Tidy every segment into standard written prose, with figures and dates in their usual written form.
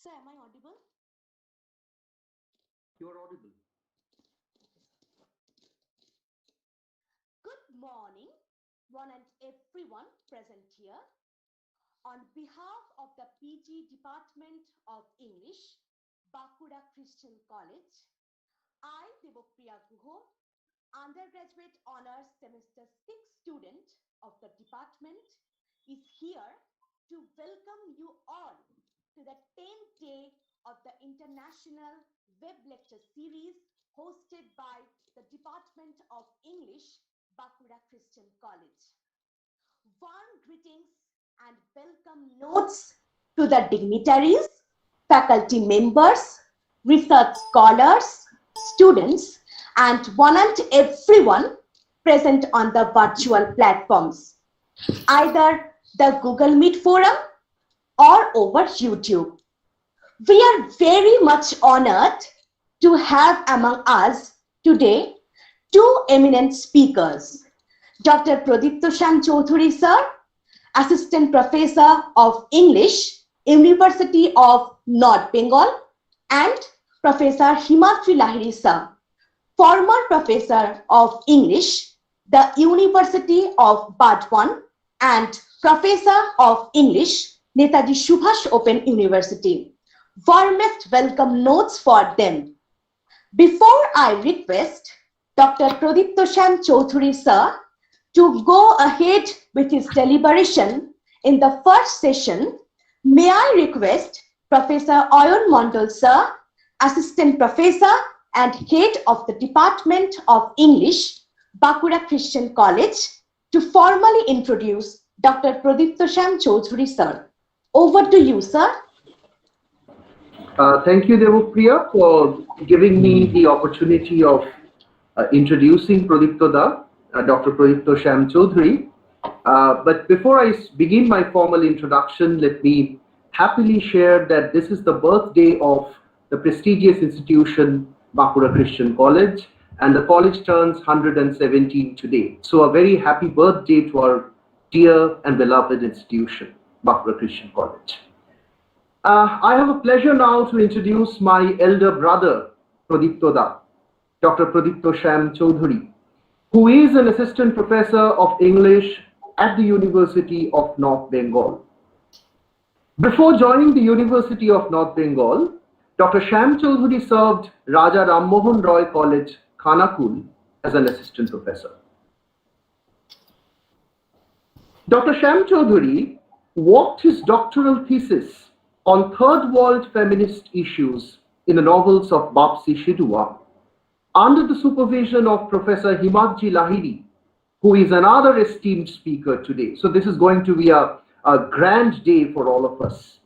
Sir, am I audible? You are audible. Good morning, one and everyone present here. On behalf of the PG Department of English, Bankura Christian College, I, Dept, undergraduate honors semester 6 student of the department, is here to welcome you all to the 10th day of the International Web Lecture Series hosted by the Department of English, Bankura Christian College. Warm greetings and welcome notes to the dignitaries, faculty members, research scholars, students, and one and everyone present on the virtual platforms, either the Google Meet forum or over YouTube. We are very much honored to have among us today two eminent speakers, Dr. Pradipta Choudhury sir, Assistant Professor of English, University of North Bengal, and Professor Himadri Lahiri sir, former Professor of English, the University of Burdwan, and Professor of English, Netaji Subhash Open University. Warmest welcome notes for them. Before I request Dr. Pradipta Choudhury sir to go ahead with his deliberation in the first session, may I request Professor Ayon Mondal sir, Assistant Professor and Head of the Department of English, Bankura Christian College, to formally introduce Dr. Pradipta Choudhury sir. Over to you, sir. Thank you, Devopriya, for giving me the opportunity of introducing Pradipta Dr. Pradipta Choudhury. But before I begin my formal introduction, let me happily share that this is the birthday of the prestigious institution, Bankura Christian College, and the college turns 117 today. So a very happy birthday to our dear and beloved institution, Bankura Christian College. I have a pleasure now to introduce my elder brother, Pradipta, Dr. Pradipta Choudhury, who is an assistant professor of English at the University of North Bengal. Before joining the University of North Bengal, Dr. Choudhury served Raja Ram Mohan Roy College, Khanakul, as an assistant professor. Dr. Choudhury worked his doctoral thesis on third world feminist issues in the novels of Bapsi Shidua under the supervision of Professor Himadri Lahiri, who is another esteemed speaker today. So this is going to be a grand day for all of us.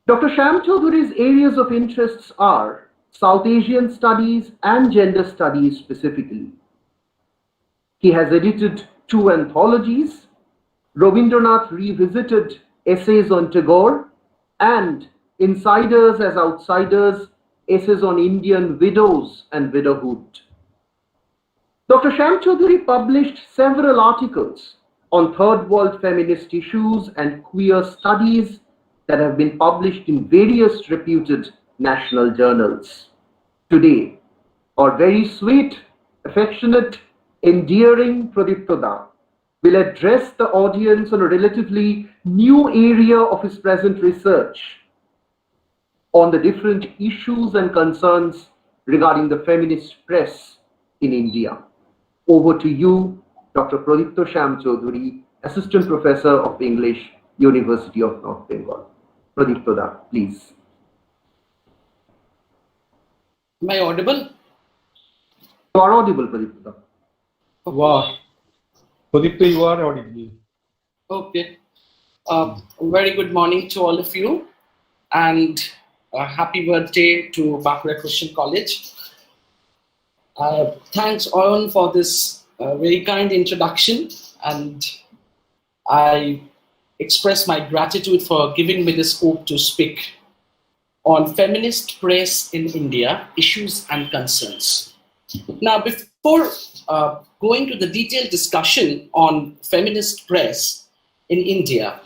Dr. Choudhury's areas of interests are South Asian studies and gender studies specifically. He has edited 2 anthologies, Rabindranath Revisited Essays on Tagore, and Insiders as Outsiders, Essays on Indian Widows and Widowhood. Dr. Choudhury published several articles on third world feminist issues and queer studies that have been published in various reputed national journals. Today, our very sweet, affectionate, endearing Pradipta will address the audience on a relatively new area of his present research on the different issues and concerns regarding the feminist press in India. Over to you, Dr. Pradipta Choudhury, Assistant Professor of English, University of North Bengal. Pradipta, please. Am I audible? You are audible, Pradipta. Wow. Pradipta, you are audible. Okay. Very good morning to all of you, and happy birthday to Bankura Christian College. Thanks, Ayon, for this very kind introduction, and I express my gratitude for giving me the scope to speak on feminist press in India, issues and concerns. Now, before going to the detailed discussion on feminist press in India,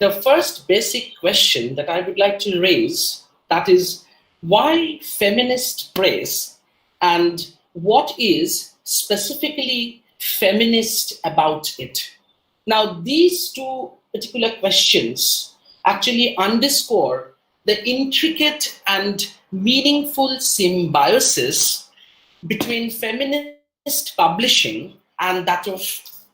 the first basic question that I would like to raise, that is, why feminist press and what is specifically feminist about it? Now, these two particular questions actually underscore the intricate and meaningful symbiosis between feminist publishing and that of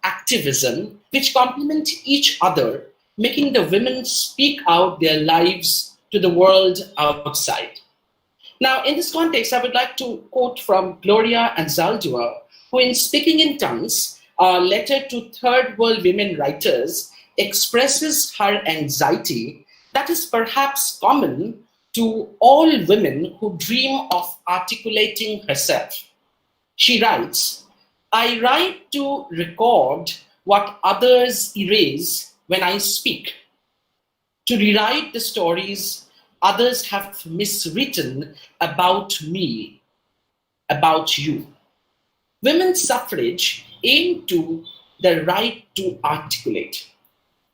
activism, which complement each other, making the women speak out their lives to the world outside. Now, in this context, I would like to quote from Gloria Anzaldúa, who in Speaking in Tongues, a letter to third world women writers, expresses her anxiety that is perhaps common to all women who dream of articulating herself. She writes, I write to record what others erase when I speak, to rewrite the stories others have miswritten about me, about you. Women's suffrage aimed to the right to articulate.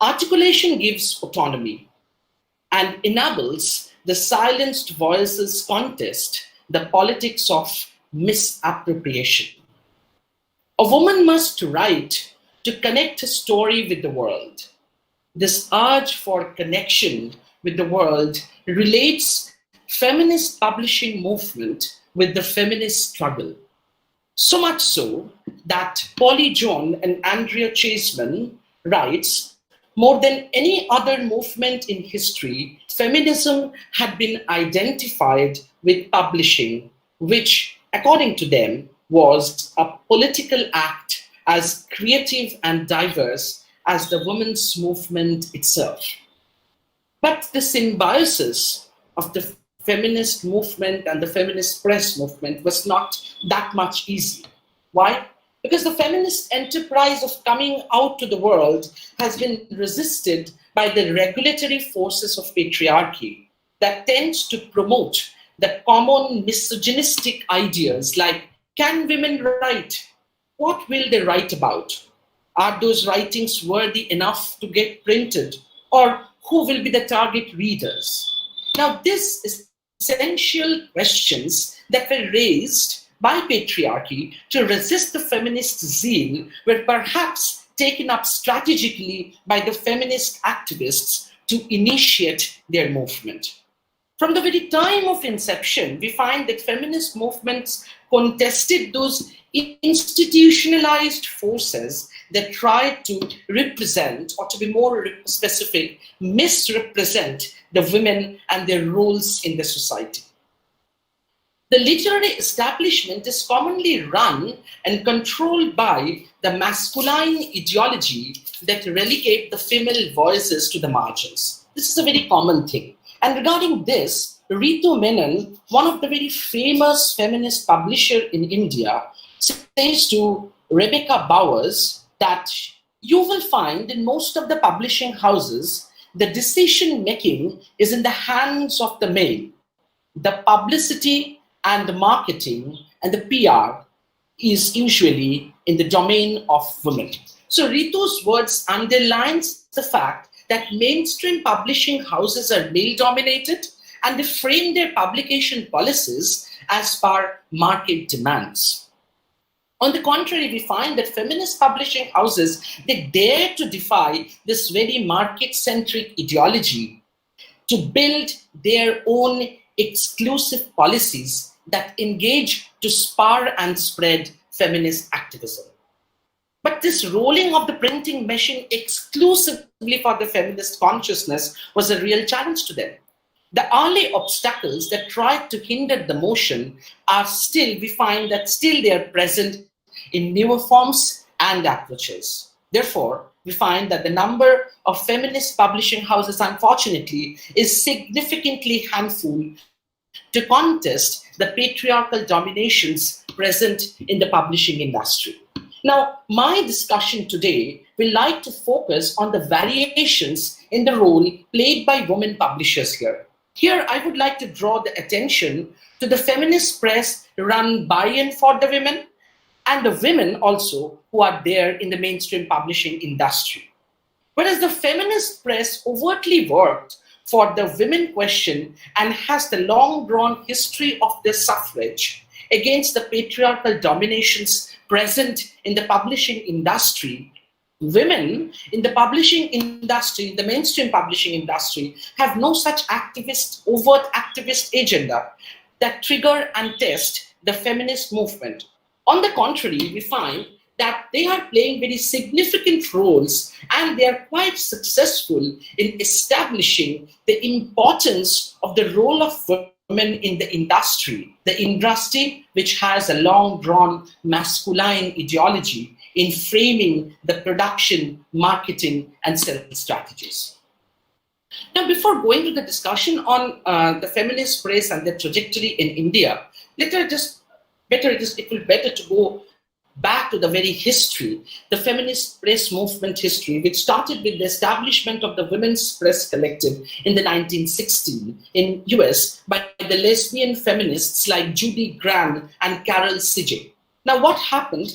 Articulation gives autonomy and enables the silenced voices contest the politics of misappropriation. A woman must write to connect her story with the world. This urge for connection with the world relates feminist publishing movement with the feminist struggle. So much so that Polly John and Andrea Chaseman writes, more than any other movement in history, feminism had been identified with publishing, which, according to them, was a political act as creative and diverse as the women's movement itself. But the symbiosis of the feminist movement and the feminist press movement was not that much easy. Why? Because the feminist enterprise of coming out to the world has been resisted by the regulatory forces of patriarchy that tends to promote the common misogynistic ideas like, can women write? What will they write about? Are those writings worthy enough to get printed? Or who will be the target readers? Now, these essential questions that were raised by patriarchy to resist the feminist zeal were perhaps taken up strategically by the feminist activists to initiate their movement. From the very time of inception, we find that feminist movements contested those institutionalized forces that tried to represent, or to be more specific, misrepresent the women and their roles in the society. The literary establishment is commonly run and controlled by the masculine ideology that relegate the female voices to the margins. This is a very common thing. And regarding this, Ritu Menon, one of the very famous feminist publisher in India, says to Rebecca Bowers that you will find in most of the publishing houses, the decision making is in the hands of the male. The publicity and the marketing and the PR is usually in the domain of women. So Ritu's words underlines the fact that mainstream publishing houses are male-dominated and they frame their publication policies as per market demands. On the contrary, we find that feminist publishing houses, they dare to defy this very market-centric ideology to build their own exclusive policies that engage to spur and spread feminist activism. But this rolling of the printing machine exclusively for the feminist consciousness was a real challenge to them. The early obstacles that tried to hinder the motion are still, we find that still they are present in newer forms and approaches. Therefore, we find that the number of feminist publishing houses, unfortunately, is significantly handful to contest the patriarchal dominations present in the publishing industry. Now, my discussion today will like to focus on the variations in the role played by women publishers here. Here, I would like to draw the attention to the feminist press run by and for the women, and the women also who are there in the mainstream publishing industry. Whereas the feminist press overtly worked for the women question and has the long-drawn history of the suffrage against the patriarchal dominations present in the publishing industry, women in the publishing industry, the mainstream publishing industry, have no such overt activist agenda that trigger and test the feminist movement. On the contrary, we find that they are playing very significant roles and they are quite successful in establishing the importance of the role of women in the industry which has a long-drawn masculine ideology in framing the production, marketing, and sales strategies. Now, before going to the discussion on the feminist press and their trajectory in India, it will better to go back to the very history, the feminist press movement history, which started with the establishment of the Women's Press Collective in the 1960s in US by the lesbian feminists like Judy Grahn and Carol Sige. Now, what happened?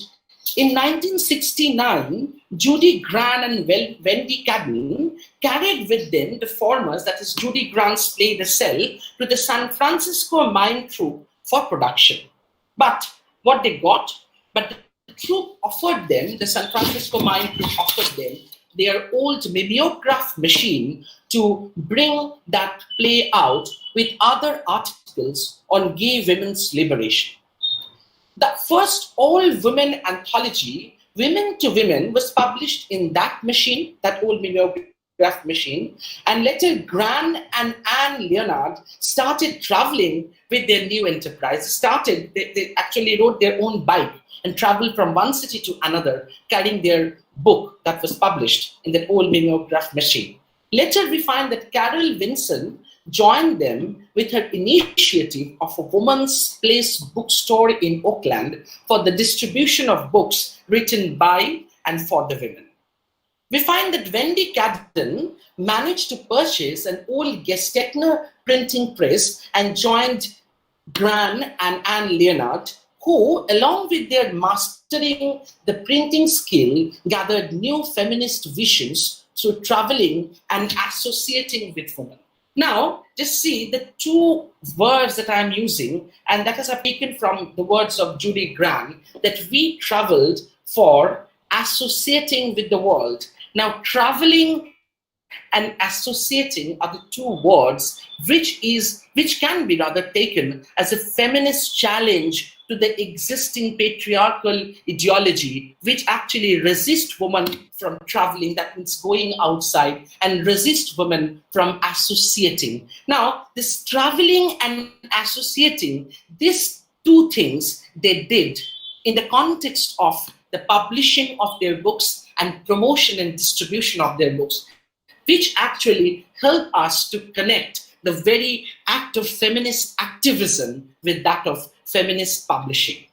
In 1969, Judy Grahn and Wendy Cadden carried with them the formers, that is Judy Grahn's play The Cell, to the San Francisco Mime Troupe for production. But what they got? But the troupe offered them, the San Francisco Mime Troupe offered them their old mimeograph machine to bring that play out with other articles on gay women's liberation. The first all-women anthology, Women to Women, was published in that machine, that old mimeograph machine, and later Gran and Anne Leonard started traveling with their new enterprise. They actually rode their own bike and traveled from one city to another, carrying their book that was published in that old mimeograph machine. Later, we find that Carol Vinson joined them with her initiative of a woman's place bookstore in Oakland for the distribution of books written by and for the women. We find that Wendy Cadden managed to purchase an old Gestetner printing press and joined Gran and Anne Leonard, who, along with their mastering the printing skill, gathered new feminist visions through traveling and associating with women. Now, just see the two words that I'm using, and that is taken from the words of Judy Grahn, that we traveled for associating with the world. Now, traveling and associating are the two words which can be rather taken as a feminist challenge to the existing patriarchal ideology, which actually resists women from traveling, that means going outside, and resist women from associating. Now, this traveling and associating, these two things they did in the context of the publishing of their books and promotion and distribution of their books, which actually help us to connect the very act of feminist activism with that of feminist publishing.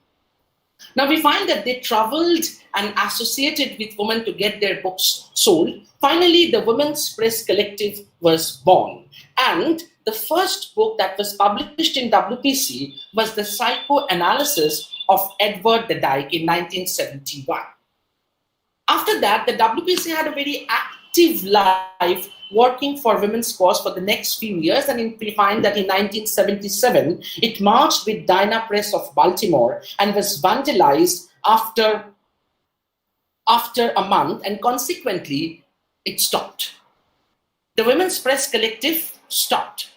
Now we find that they traveled and associated with women to get their books sold. Finally, the Women's Press Collective was born. And the first book that was published in WPC was the Psychoanalysis of Edward the Dyke in 1971. After that, the WPC had a very active life working for women's cause for the next few years, and we find that in 1977, it marched with Dinah Press of Baltimore and was vandalized after a month, and consequently, it stopped. The Women's Press Collective stopped,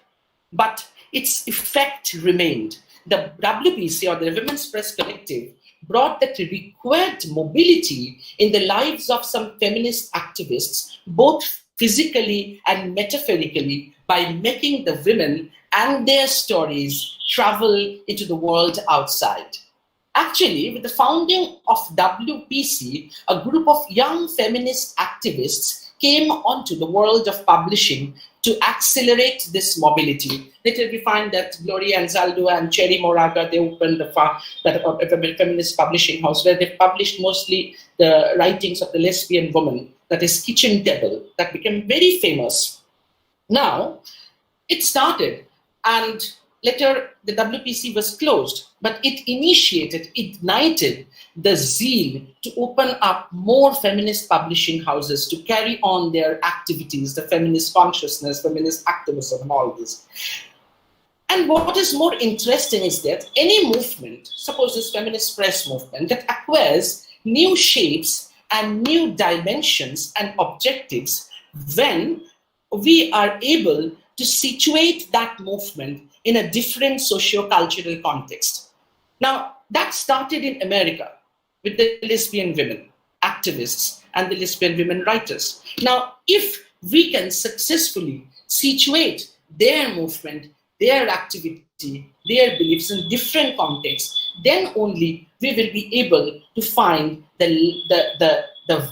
but its effect remained. The WPC, or the Women's Press Collective, brought that required mobility in the lives of some feminist activists, both physically and metaphorically, by making the women and their stories travel into the world outside. Actually, with the founding of WPC, a group of young feminist activists came onto the world of publishing to accelerate this mobility. Later we find that Gloria Anzaldo and Cherry Moraga, they opened a feminist publishing house where they published mostly the writings of the lesbian woman, that is Kitchen Table, that became very famous. Now, it started, and later the WPC was closed, but it ignited the zeal to open up more feminist publishing houses to carry on their activities, the feminist consciousness, feminist activism, and all this. And what is more interesting is that any movement, suppose this feminist press movement, that acquires new shapes and new dimensions and objectives when we are able to situate that movement in a different socio-cultural context. Now, that started in America with the lesbian women activists and the lesbian women writers. Now, if we can successfully situate their movement, their activity, their beliefs in different contexts, then only we will be able to find the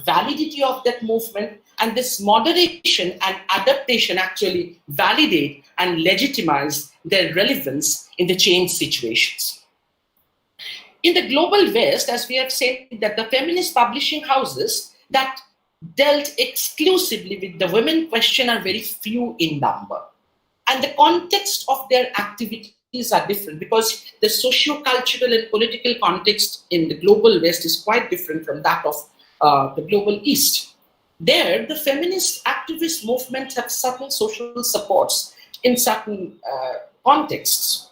validity of that movement, and this moderation and adaptation actually validate and legitimize their relevance in the changed situations. In the global West, as we have said, that the feminist publishing houses that dealt exclusively with the women question are very few in number. And the context of their activities are different because the socio-cultural and political context in the global West is quite different from that of the global East. There, the feminist activist movements have certain social supports in certain contexts.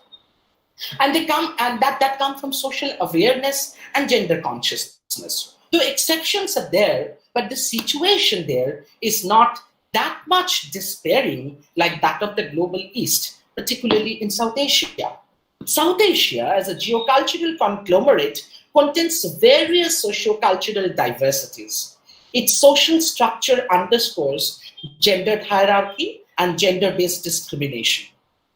And they come, and that come from social awareness and gender consciousness. Though exceptions are there, but the situation there is not that much despairing like that of the global East, particularly in South Asia. South Asia, as a geocultural conglomerate, contains various socio-cultural diversities. Its social structure underscores gendered hierarchy and gender-based discrimination.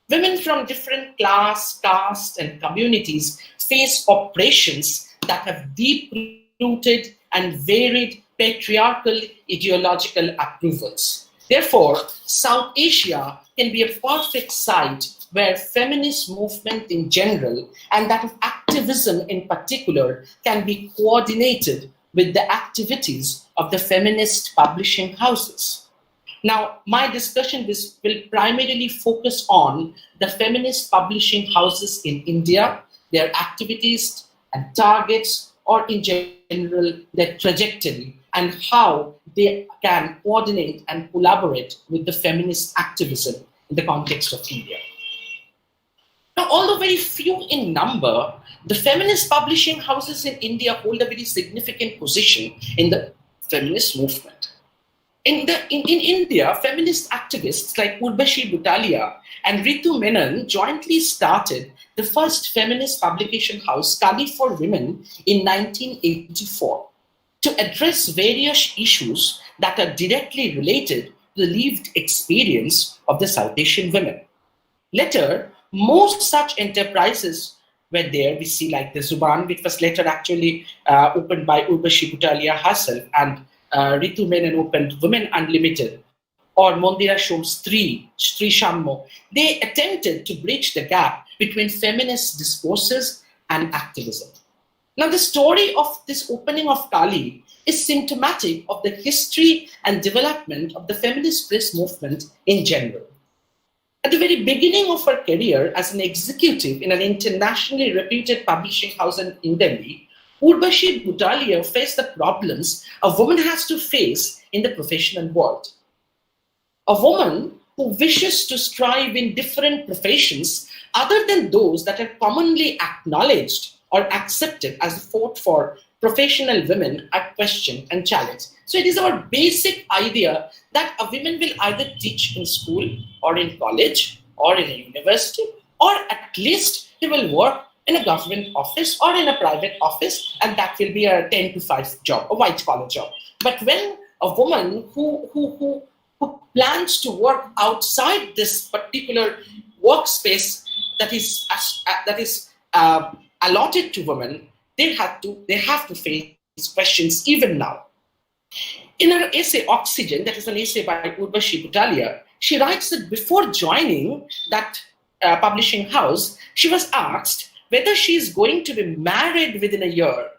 Women from different class, caste, and communities face oppressions that have deep-rooted and varied patriarchal ideological approvals. Therefore, South Asia can be a perfect site where feminist movement in general and that of activism in particular can be coordinated with the activities of the feminist publishing houses. Now, my discussion will primarily focus on the feminist publishing houses in India, their activities and targets, or in general, their trajectory, and how they can coordinate and collaborate with the feminist activism in the context of India. Now, although very few in number, the feminist publishing houses in India hold a very significant position in the feminist movement. In India, feminist activists like Urvashi Butalia and Ritu Menon jointly started the first feminist publication house, Kali for Women, in 1984 to address various issues that are directly related to the lived experience of the South Asian women. Later, most such enterprises were there. We see like the Zuban, which was later actually opened by Urvashi Butalia herself, and Ritu Menon opened Women Unlimited, or Mondira Shom's Sri Shammo. They attempted to bridge the gap between feminist discourses and activism. Now, the story of this opening of Kali is symptomatic of the history and development of the feminist press movement in general. At the very beginning of her career as an executive in an internationally reputed publishing house in Delhi, Urvashi Butalia faced the problems a woman has to face in the professional world. A woman who wishes to strive in different professions other than those that are commonly acknowledged or accepted as the forte for professional women are questioned and challenged. So it is our basic idea that a woman will either teach in school or in college or in a university, or at least he will work in a government office or in a private office, and that will be a 10 to 5 job, a white collar job. But when a woman who plans to work outside this particular workspace that is allotted to women, they have to face questions even now. In her essay Oxygen, that is an essay by Urvashi Butalia, she writes that before joining that publishing house, she was asked whether she is going to be married within a year.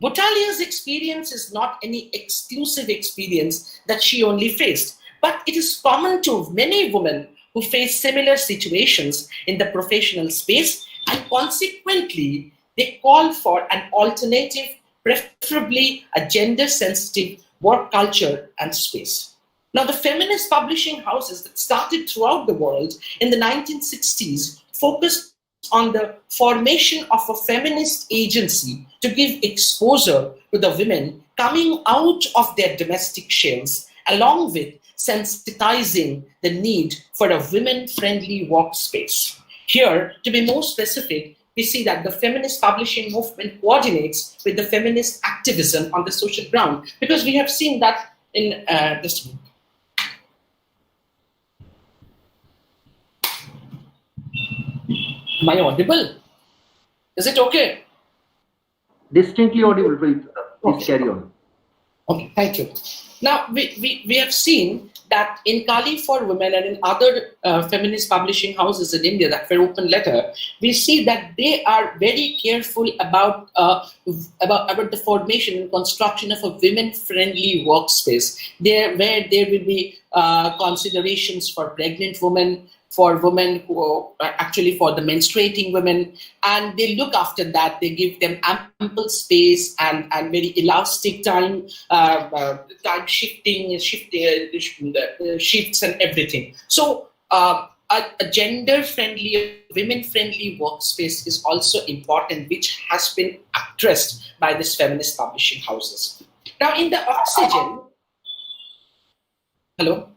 Butalia's experience is not any exclusive experience that she only faced, but it is common to many women who face similar situations in the professional space, and consequently, they call for an alternative, preferably a gender-sensitive work culture and space. Now, the feminist publishing houses that started throughout the world in the 1960s focused on the formation of a feminist agency to give exposure to the women coming out of their domestic shells, along with sensitizing the need for a women-friendly workspace. Here, to be more specific, we see that the feminist publishing movement coordinates with the feminist activism on the social ground, because we have seen that in this. Am I audible? Is it okay? Distinctly audible, Rohit. Please carry on. Okay, thank you. Now, we have seen that in Kali for Women and in other feminist publishing houses in India that were open letter, we see that they are very careful about the formation and construction of a women-friendly workspace, where there will be considerations for pregnant women, for women who actually for the menstruating women, and they look after that. They give them ample space and very elastic time shifting shifts and everything. So a gender-friendly, women-friendly workspace is also important, which has been addressed by these feminist publishing houses. Now, in the Oxygen, hello.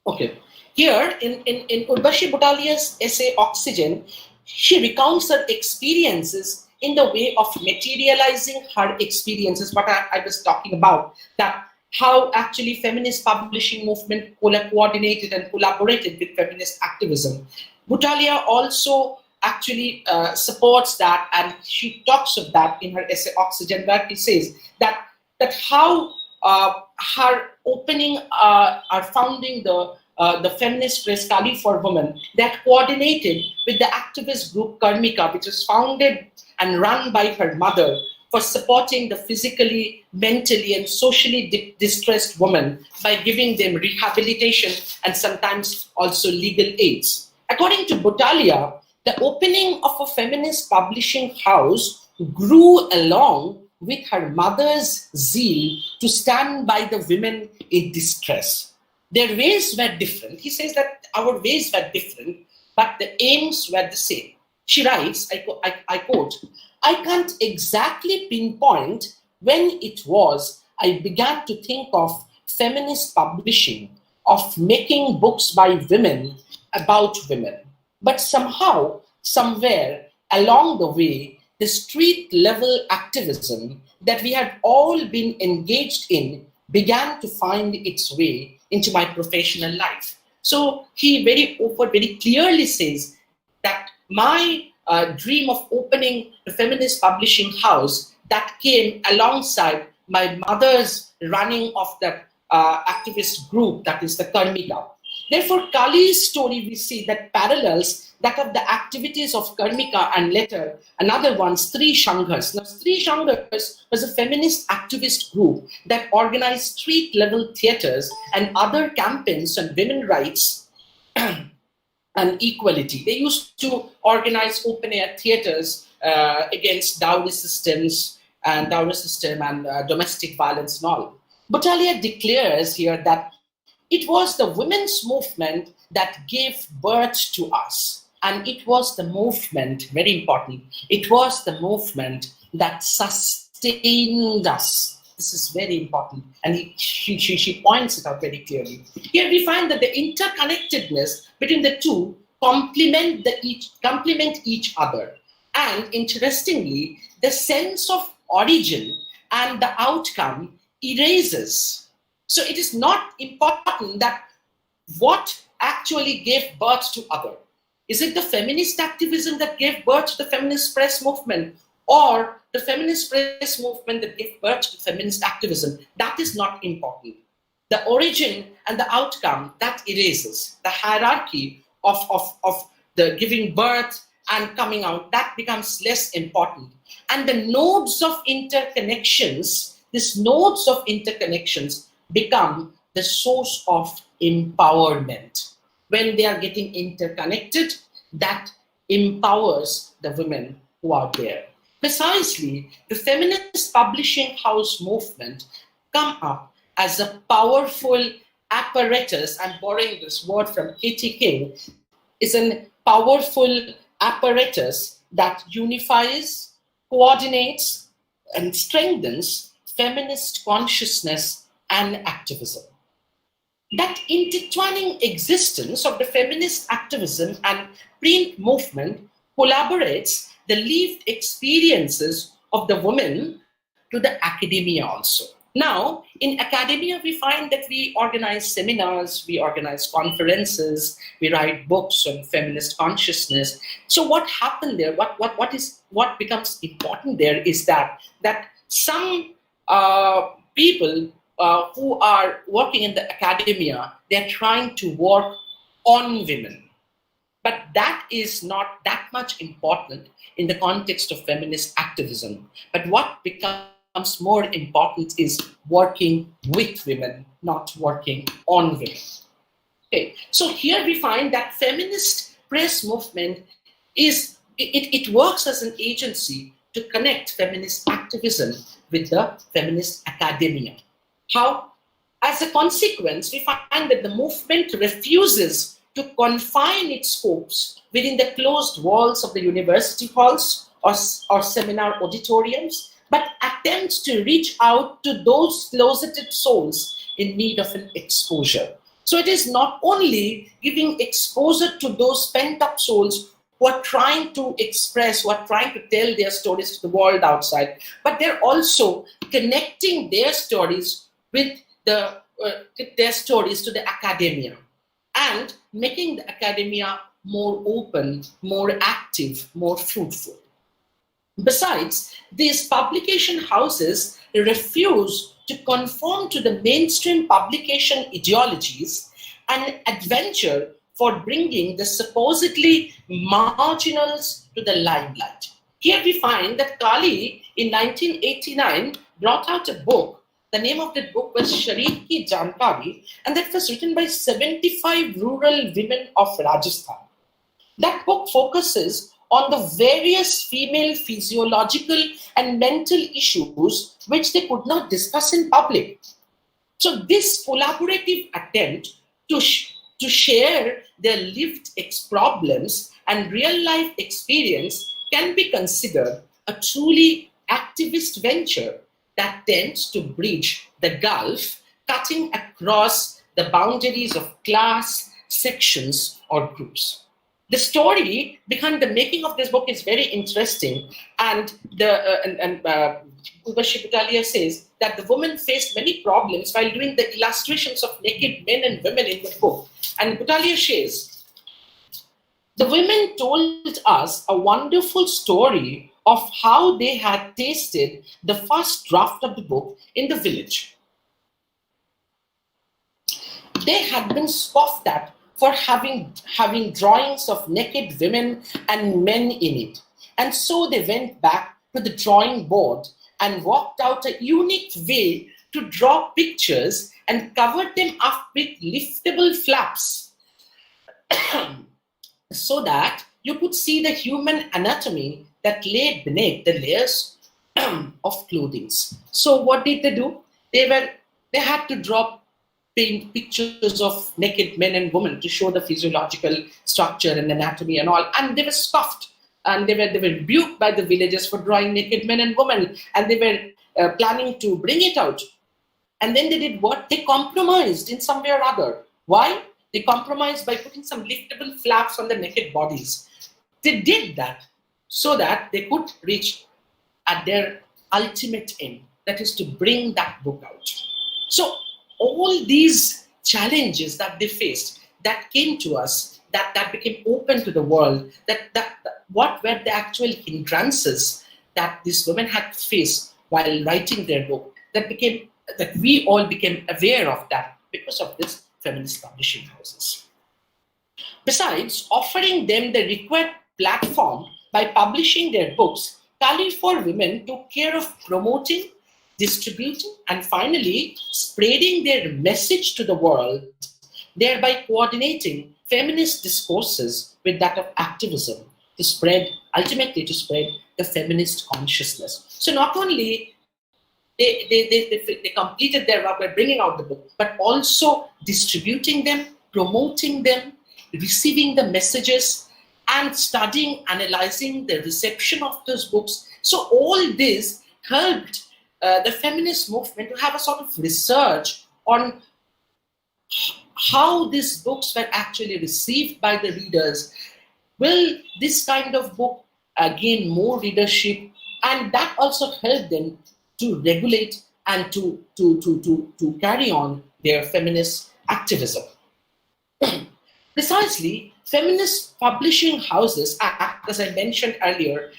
Okay. Here, in Urvashi Butalia's essay Oxygen, she recounts her experiences in the way of materializing her experiences, what I was talking about, that how actually feminist publishing movement coordinated and collaborated with feminist activism. Butalia also actually supports that, and she talks of that in her essay Oxygen, where she says that how her opening, or founding the feminist press Kali for Women, that coordinated with the activist group Karmika, which was founded and run by her mother for supporting the physically, mentally, and socially distressed women by giving them rehabilitation and sometimes also legal aids. According to Butalia, the opening of a feminist publishing house grew along with her mother's zeal to stand by the women in distress. Their ways were different. He says that our ways were different, but the aims were the same. She writes, I quote, "I can't exactly pinpoint when it was I began to think of feminist publishing, of making books by women about women. But somehow, somewhere along the way, the street level activism that we had all been engaged in began to find its way into my professional life." So he very clearly says that my dream of opening the feminist publishing house, that came alongside my mother's running of the activist group, that is the Karmika. Therefore, Kali's story, we see that parallels that of the activities of Karmika and later another one, Stree Shanghas. Now, Stree Shanghas was a feminist activist group that organized street-level theaters and other campaigns on women's rights and equality. They used to organize open-air theaters against dowry systems and domestic violence and all. Butalia declares here that it was the women's movement that gave birth to us. And it was the movement, very important, it was the movement that sustained us. This is very important. And she points it out very clearly. Here we find that the interconnectedness between the two complement each other. And interestingly, the sense of origin and the outcome erases. So it is not important that what actually gave birth to other. Is it the feminist activism that gave birth to the feminist press movement, or the feminist press movement that gave birth to feminist activism? That is not important. The origin and the outcome, that erases. The hierarchy of the giving birth and coming out, that becomes less important. And the nodes of interconnections, these nodes of interconnections become the source of empowerment. when they are getting interconnected, that empowers the women who are there. Precisely, the feminist publishing house movement come up as a powerful apparatus. I'm borrowing this word from Katie King, is a powerful apparatus that unifies, coordinates, and strengthens feminist consciousness and activism. That intertwining existence of the feminist activism and print movement collaborates the lived experiences of the women to the academia also. Now, in academia, we find that we organize seminars, we organize conferences, we write books on feminist consciousness. So what happened there, what becomes important there is that some people who are working in the academia, they're trying to work on women. But that is not that much important in the context of feminist activism. But what becomes more important is working with women, not working on women. Okay, so here we find that feminist press movement it works as an agency to connect feminist activism with the feminist academia. How? As a consequence, we find that the movement refuses to confine its scopes within the closed walls of the university halls or seminar auditoriums, but attempts to reach out to those closeted souls in need of an exposure. So it is not only giving exposure to those pent-up souls who are trying to express, who are trying to tell their stories to the world outside, but they're also connecting their stories with their stories to the academia and making the academia more open, more active, more fruitful. Besides, these publication houses refuse to conform to the mainstream publication ideologies and adventure for bringing the supposedly marginals to the limelight. Here we find that Kali in 1989 brought out a book. The name of that book was Shareer Ki Jankari, and that was written by 75 rural women of Rajasthan. That book focuses on the various female physiological and mental issues which they could not discuss in public. So this collaborative attempt to share their lived problems and real life experience can be considered a truly activist venture that tends to bridge the gulf, cutting across the boundaries of class, sections, or groups. The story behind the making of this book is very interesting, and Urvashi Butalia says that the woman faced many problems while doing the illustrations of naked men and women in the book. And Butalia says, the women told us a wonderful story of how they had tasted the first draft of the book in the village. They had been scoffed at for having drawings of naked women and men in it. And so they went back to the drawing board and worked out a unique way to draw pictures and covered them up with liftable flaps so that you could see the human anatomy that lay beneath the layers of clothing. So what did they do? They had to draw pictures of naked men and women to show the physiological structure and anatomy and all, and they were scoffed and they were rebuked by the villagers for drawing naked men and women, and they were planning to bring it out. And then they did what? They compromised in some way or other. Why? They compromised by putting some liftable flaps on the naked bodies. They did that so that they could reach at their ultimate aim, that is to bring that book out. So all these challenges that they faced, that came to us, that became open to the world, that what were the actual hindrances that these women had to face while writing their book, that we all became aware of that because of this feminist publishing houses. Besides offering them the required platform by publishing their books, Kali for Women took care of promoting, distributing, and finally spreading their message to the world, thereby coordinating feminist discourses with that of activism ultimately to spread the feminist consciousness. So not only they completed their work by bringing out the book, but also distributing them, promoting them, receiving the messages, and studying, analyzing the reception of those books. So all this helped the feminist movement to have a sort of research on how these books were actually received by the readers. Will this kind of book gain more readership? And that also helped them to regulate and to carry on their feminist activism. Precisely, feminist publishing houses act, as I mentioned earlier,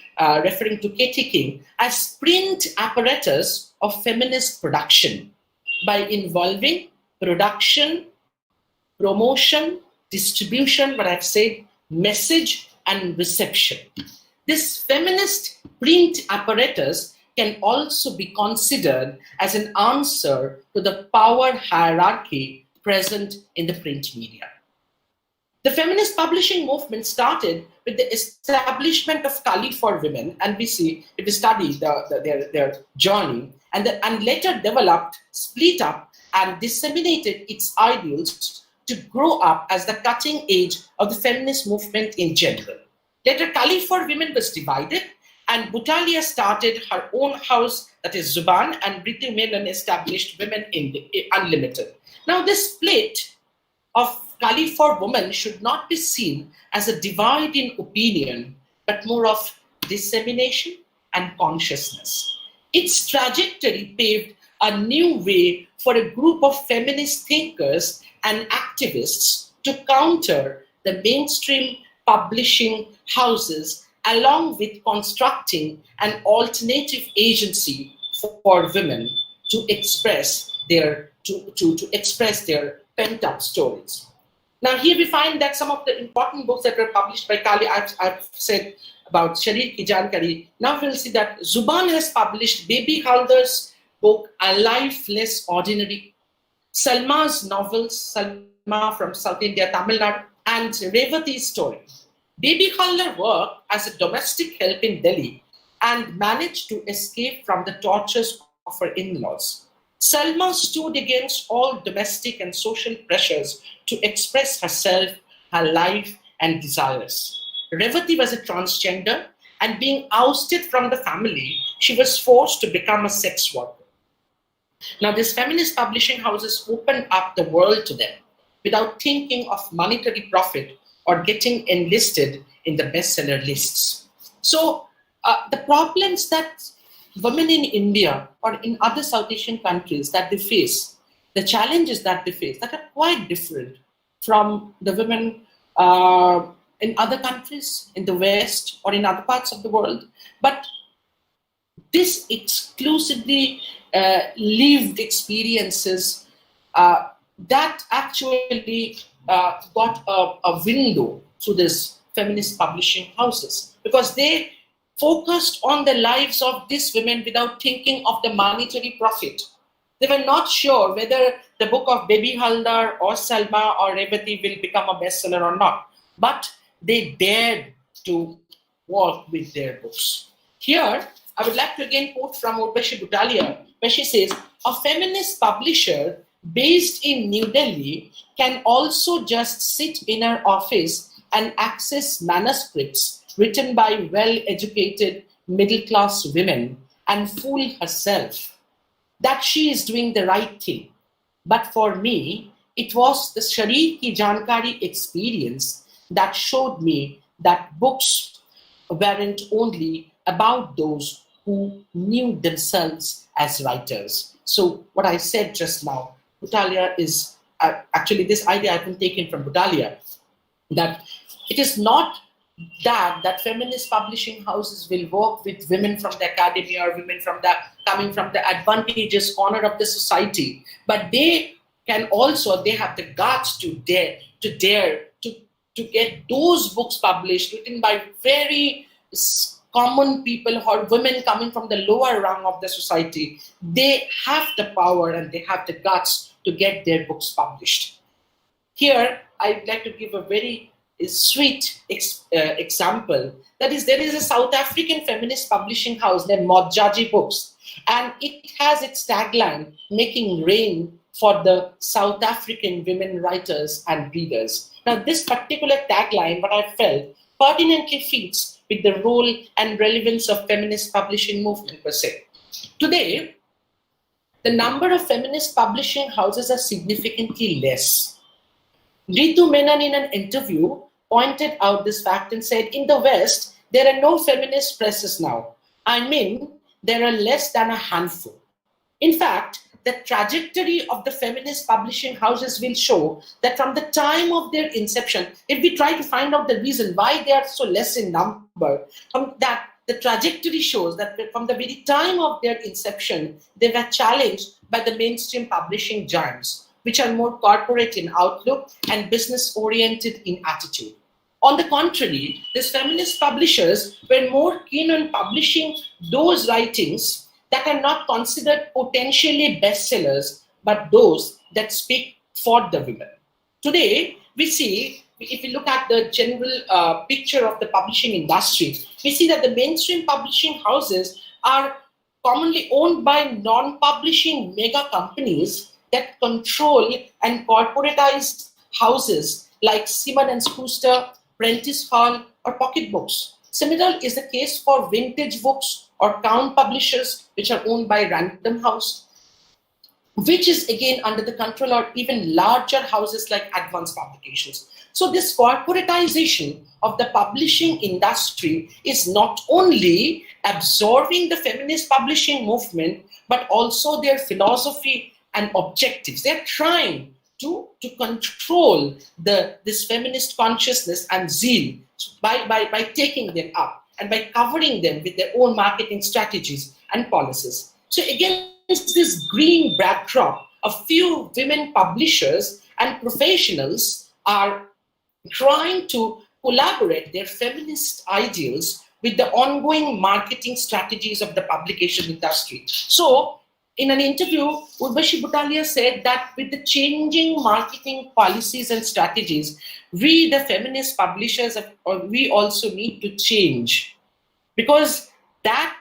referring to Katie King, as print apparatus of feminist production by involving production, promotion, distribution, what I've said, message, and reception. This feminist print apparatus can also be considered as an answer to the power hierarchy present in the print media. The feminist publishing movement started with the establishment of Kali for women, and we see, if we study their journey, and later developed, split up, and disseminated its ideals to grow up as the cutting edge of the feminist movement in general. Later, Kali for women was divided, and Butalia started her own house, that is Zuban, and Briti Menon established Women Unlimited. Now, this split of Kali for women should not be seen as a divide in opinion, but more of dissemination and consciousness. Its trajectory paved a new way for a group of feminist thinkers and activists to counter the mainstream publishing houses, along with constructing an alternative agency for women to express their pent-up stories. Now here we find that some of the important books that were published by Kali, I've said about Sharir Ki Jankari. Now we'll see that Zuban has published Baby Haldar's book, A Life Less Ordinary, Salma's novels, Salma from South India, Tamil Nadu, and Revati's story. Baby Haldar worked as a domestic help in Delhi and managed to escape from the tortures of her in-laws. Salma stood against all domestic and social pressures to express herself, her life, and desires. Revati was a transgender, and being ousted from the family, she was forced to become a sex worker. Now, these feminist publishing houses opened up the world to them without thinking of monetary profit or getting enlisted in the bestseller lists. So, the problems that women in India or in other South Asian countries that they face, the challenges that they face, that are quite different from the women in other countries, in the West or in other parts of the world. But this exclusively lived experiences that actually got a window through this feminist publishing houses, because they focused on the lives of these women without thinking of the monetary profit. They were not sure whether the book of Baby Haldar or Salma or Revati will become a bestseller or not, but they dared to work with their books. Here, I would like to again quote from Urvashi Butalia, where she says, a feminist publisher based in New Delhi can also just sit in her office and access manuscripts written by well-educated middle-class women and fool herself that she is doing the right thing. But for me, it was the Sharir Ki Jankari experience that showed me that books weren't only about those who knew themselves as writers. So what I said just now, Butalia is, actually this idea I've been taken from Butalia, that it is not that feminist publishing houses will work with women from the academia or women from the coming from the advantageous corner of the society, but they can also, they have the guts to dare to get those books published written by very common people or women coming from the lower rung of the society. They have the power and they have the guts to get their books published. Here, I'd like to give a very sweet example. That is, there is a South African feminist publishing house named Modjaji Books, and it has its tagline, "Making Rain for the South African Women Writers and Readers." Now, this particular tagline, what I felt, pertinently fits with the role and relevance of feminist publishing movement per se. Today, the number of feminist publishing houses are significantly less. Ritu Menon in an interview pointed out this fact and said, in the West, there are no feminist presses now. I mean, there are less than a handful. In fact, the trajectory of the feminist publishing houses will show that from the time of their inception, if we try to find out the reason why they are so less in number, that the trajectory shows that from the very time of their inception, they were challenged by the mainstream publishing giants, which are more corporate in outlook and business-oriented in attitude. On the contrary, these feminist publishers were more keen on publishing those writings that are not considered potentially bestsellers, but those that speak for the women. Today, we see, if we look at the general picture of the publishing industry, we see that the mainstream publishing houses are commonly owned by non-publishing mega companies that control and corporatize houses like Simon & Schuster, Prentice Hall, or Pocket Books. Similar is the case for Vintage Books or Count Publishers, which are owned by Random House, which is again under the control of even larger houses like Advanced Publications. So this corporatization of the publishing industry is not only absorbing the feminist publishing movement, but also their philosophy and objectives. They're trying to control this feminist consciousness and zeal by taking them up and by covering them with their own marketing strategies and policies. So against this green backdrop, a few women publishers and professionals are trying to collaborate their feminist ideals with the ongoing marketing strategies of the publication industry. So, in an interview, Urvashi Butalia said that with the changing marketing policies and strategies, we, the feminist publishers, we also need to change, because that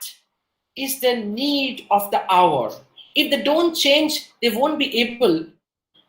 is the need of the hour. If they don't change, they won't be able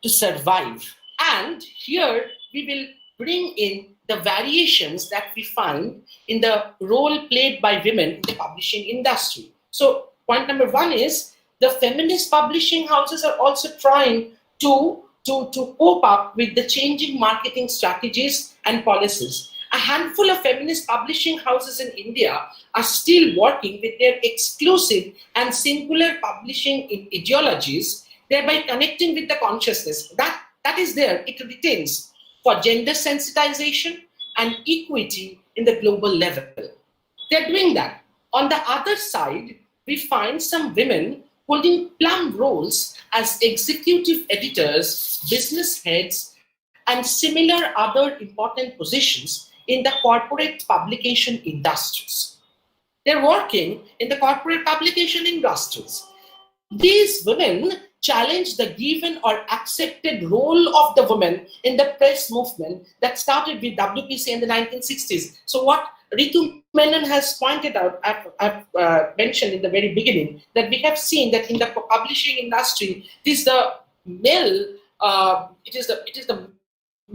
to survive. And here we will bring in the variations that we find in the role played by women in the publishing industry. So point number one is the feminist publishing houses are also trying to cope up with the changing marketing strategies and policies. A handful of feminist publishing houses in India are still working with their exclusive and singular publishing ideologies, thereby connecting with the consciousness that is there, it retains, for gender sensitization and equity in the global level. They're doing that. On the other side, we find some women holding plum roles as executive editors, business heads, and similar other important positions in the corporate publication industries. They're working in the corporate publication industries. These women challenge the given or accepted role of the woman in the press movement that started with WPC in the 1960s. So what Ritu Menon has pointed out, I've mentioned in the very beginning, that we have seen that in the publishing industry, it is the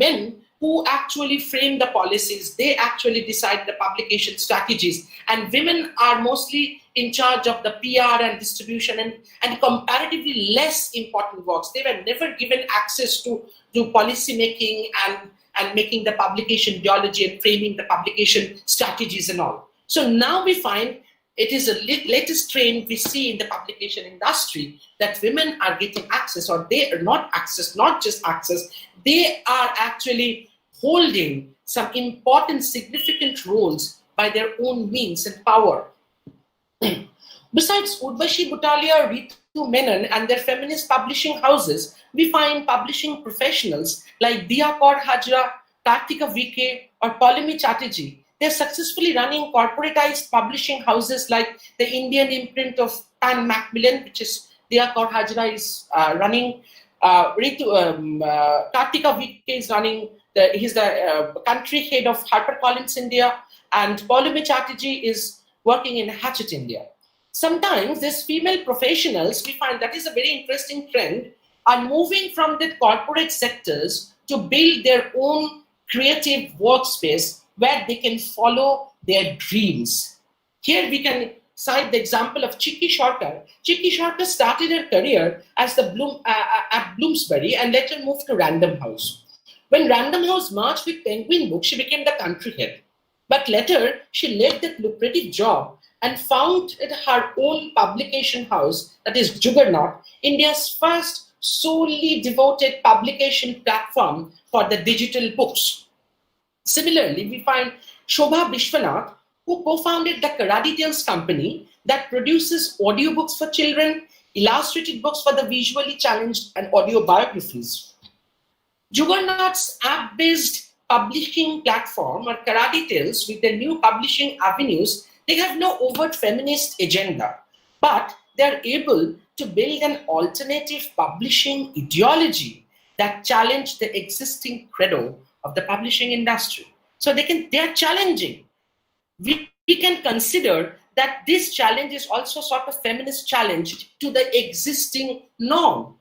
men who actually frame the policies. They actually decide the publication strategies, and women are mostly in charge of the PR and distribution and comparatively less important works. They were never given access to policy making and making the publication ideology and framing the publication strategies and all. So now we find it is a latest trend we see in the publication industry that women are getting access, or they are not access, not just access, they are actually holding some important, significant roles by their own means and power. Besides Urvashi Butalia, Ritu Menon and their feminist publishing houses, we find publishing professionals like Diya Kaur Hajra, Kartika VK, or Paulimi Chatterjee. They're successfully running corporatized publishing houses like the Indian imprint of Pan Macmillan, which is Diya Kaur Hajra is running. Kartika VK is running, he's the country head of HarperCollins India, and Paulumi Chatterjee is working in Hatchet India. Sometimes these female professionals, we find that is a very interesting trend, are moving from the corporate sectors to build their own creative workspace where they can follow their dreams. Here we can cite the example of Chikki Sarkar. Chikki Sarkar started her career as at Bloomsbury and later moved to Random House. When Random House merged with Penguin Books, she became the country head. But later, she left that lucrative job and founded her own publication house, that is Juggernaut, India's first solely devoted publication platform for the digital books. Similarly, we find Shobha Vishwanath, who co-founded the Karate Tales company that produces audiobooks for children, illustrated books for the visually challenged, and audio biographies. Juggernaut's app-based publishing platform, or Karate Tales, with their new publishing avenues, they have no overt feminist agenda, but they're able to build an alternative publishing ideology that challenge the existing credo of the publishing industry. So they're challenging. We can consider that this challenge is also sort of feminist challenge to the existing norm.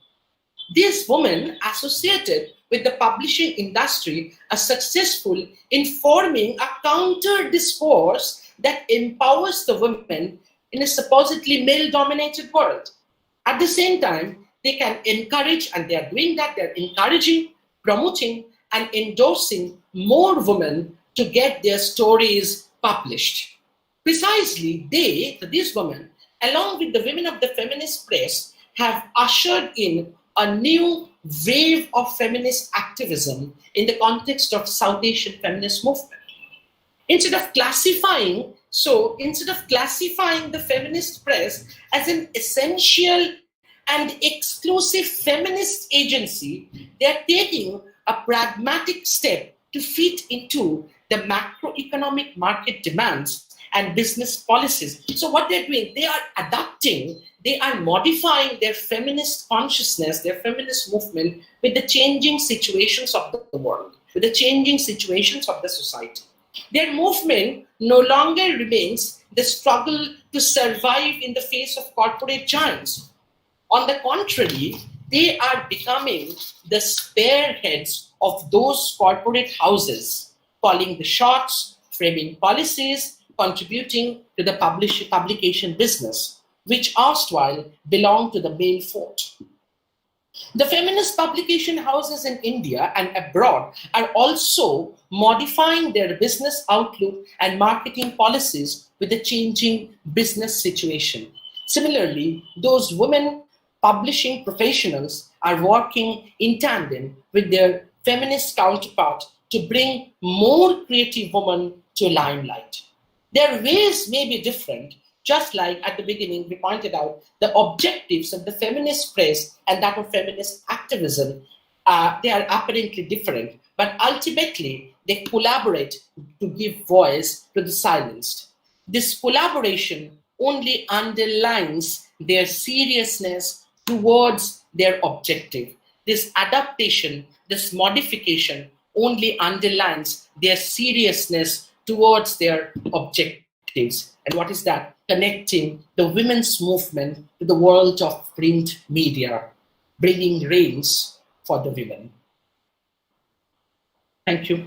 These women associated with the publishing industry are successful in forming a counter discourse that empowers the women in a supposedly male-dominated world. At the same time, they can encourage, and they are doing that, they're encouraging, promoting, and endorsing more women to get their stories published. Precisely, these women, along with the women of the feminist press, have ushered in a new wave of feminist activism in the context of South Asian feminist movement. Instead of classifying the feminist press as an essential and exclusive feminist agency, they are taking a pragmatic step to fit into the macroeconomic market demands and business policies. So what they're doing, they are adapting, they are modifying their feminist consciousness, their feminist movement with the changing situations of the world, with the changing situations of the society. Their movement no longer remains the struggle to survive in the face of corporate giants. On the contrary, they are becoming the spearheads of those corporate houses, calling the shots, framing policies, contributing to the publication business, which erstwhile belonged to the male forte. The feminist publication houses in India and abroad are also modifying their business outlook and marketing policies with the changing business situation. Similarly, those women publishing professionals are working in tandem with their feminist counterpart to bring more creative women to limelight. Their ways may be different, just like at the beginning we pointed out, the objectives of the feminist press and that of feminist activism, they are apparently different, but ultimately they collaborate to give voice to the silenced. This collaboration only underlines their seriousness towards their objective. This adaptation, this modification only underlines their seriousness towards their objectives. And what is that? Connecting the women's movement to the world of print media, bringing reins for the women. Thank you.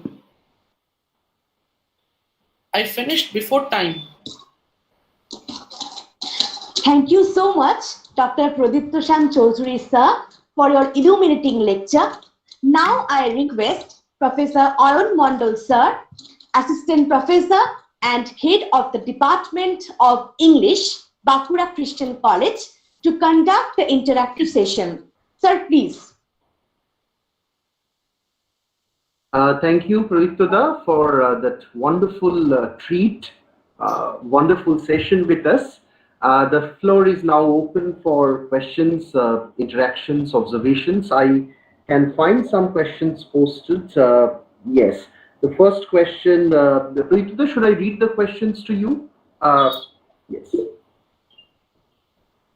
I finished before time. Thank you so much, Dr. Pradiptoshan Chaudhary sir, for your illuminating lecture. Now I request Professor Arun Mondal sir, Assistant Professor and Head of the Department of English, Bankura Christian College, to conduct the interactive session. Sir, please. Thank you, Pradiptoda, for that wonderful treat, wonderful session with us. The floor is now open for questions, interactions, observations. I can find some questions posted. Yes. The first question, Pradiptoda, should I read the questions to you? Yes.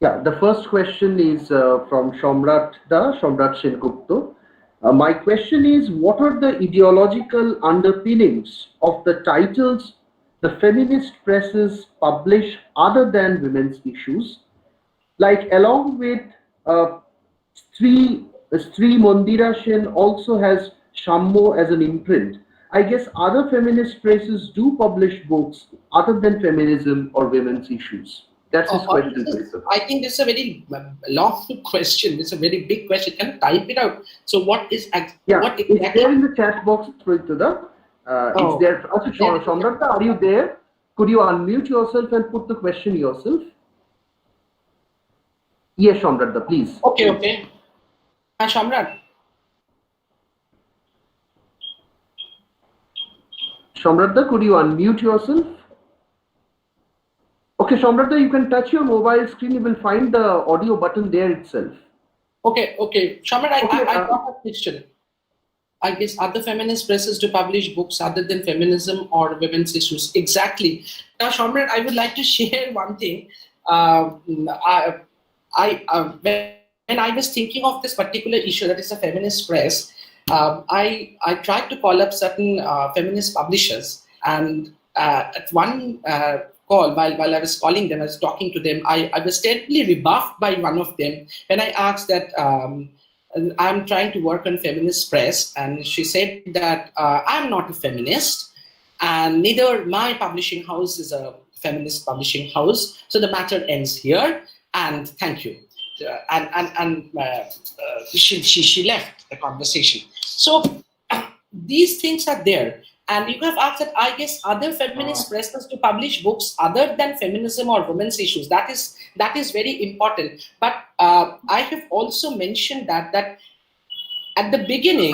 Yeah, the first question is from Shomrat Sengupta. My question is, what are the ideological underpinnings of the titles the feminist presses publish other than women's issues? Like along with uh, Sri Mandira Sen also has Shammo as an imprint. I guess other feminist presses do publish books other than feminism or women's issues. That's his question. I think this is a very long question. It's a very big question. Can you type it out? So what is what It's exactly? there in the chat box, Prithuda. It's there. Also, Shamrata, are you there? Could you unmute yourself and put the question yourself? Yes, Shamrata, please. Okay, okay. Shamrat. Shamrata, could you unmute yourself? Okay, Shamrata, you can touch your mobile screen. You will find the audio button there itself. Okay, okay. Shamrat, I got a question. I guess other feminist presses to publish books other than feminism or women's issues. Exactly. Now, Shamrat, I would like to share one thing. When I was thinking of this particular issue, that is a feminist press, I tried to call up certain feminist publishers, and at one call, while I was calling them, I was talking to them, I was terribly rebuffed by one of them when I asked that I'm trying to work on feminist press, and she said that I'm not a feminist, and neither my publishing house is a feminist publishing house, so the matter ends here, and thank you. She left the conversation. So these things are there, and you have asked that I guess other feminist presses to publish books other than feminism or women's issues. That is very important. But I have also mentioned that at the beginning,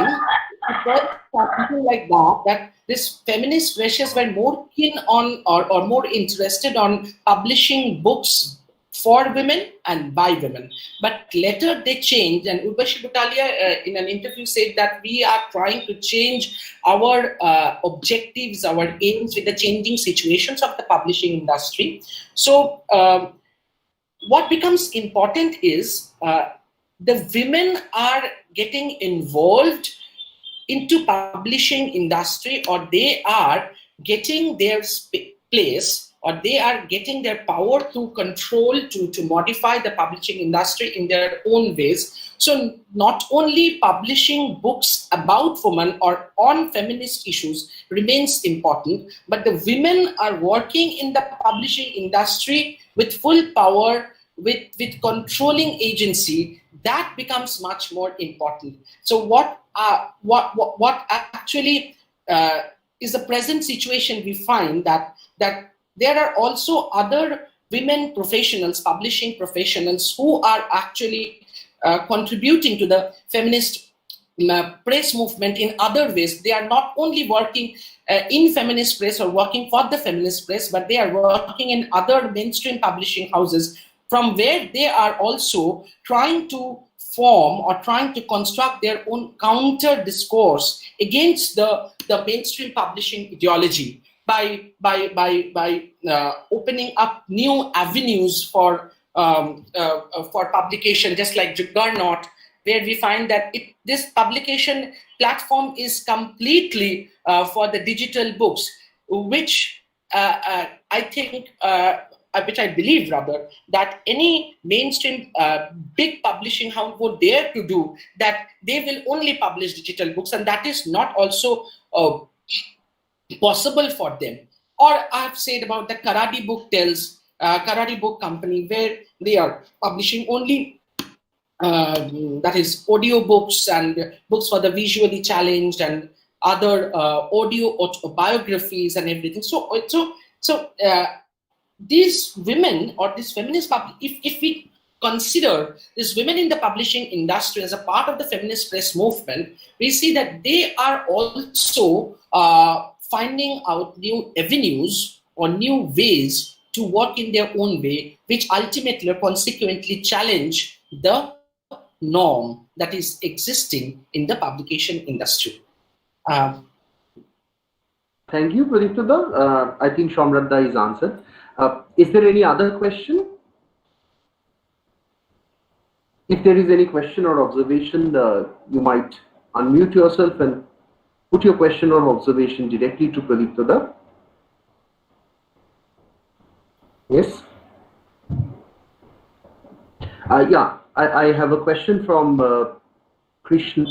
something like that this feminist pressures were more keen on or more interested on publishing books for women and by women. But later they changed, and Urvashi Butalia in an interview said that we are trying to change our objectives, our aims with the changing situations of the publishing industry. So what becomes important is the women are getting involved into publishing industry, or they are getting their place, or they are getting their power to control, to modify the publishing industry in their own ways. So not only publishing books about women or on feminist issues remains important, but the women are working in the publishing industry with full power, with controlling agency. That becomes much more important. So what actually is the present situation? We find that there are also other women professionals, publishing professionals, who are actually contributing to the feminist press movement in other ways. They are not only working in feminist press or working for the feminist press, but they are working in other mainstream publishing houses, from where they are also trying to form or trying to construct their own counter discourse against the mainstream publishing ideology by opening up new avenues for publication, just like Juggernaut, where we find that this publication platform is completely for the digital books, which I think, which I believe rather, that any mainstream big publishing house would dare to do, that they will only publish digital books, and that is not also possible for them. Or I've said about the Karadi Book Tells, Karadi Book Company, where they are publishing only that is audio books and books for the visually challenged and other audio autobiographies and everything. So these women or this feminist if we consider these women in the publishing industry as a part of the feminist press movement, we see that they are also finding out new avenues or new ways to work in their own way, which ultimately or consequently challenge the norm that is existing in the publication industry. Thank you, Pradiptada. I think Shamradda is answered. Is there any other question? If there is any question or observation, you might unmute yourself and put your question or observation directly to Pradeep Dada. Yes. Yeah, I have a question from Krishna.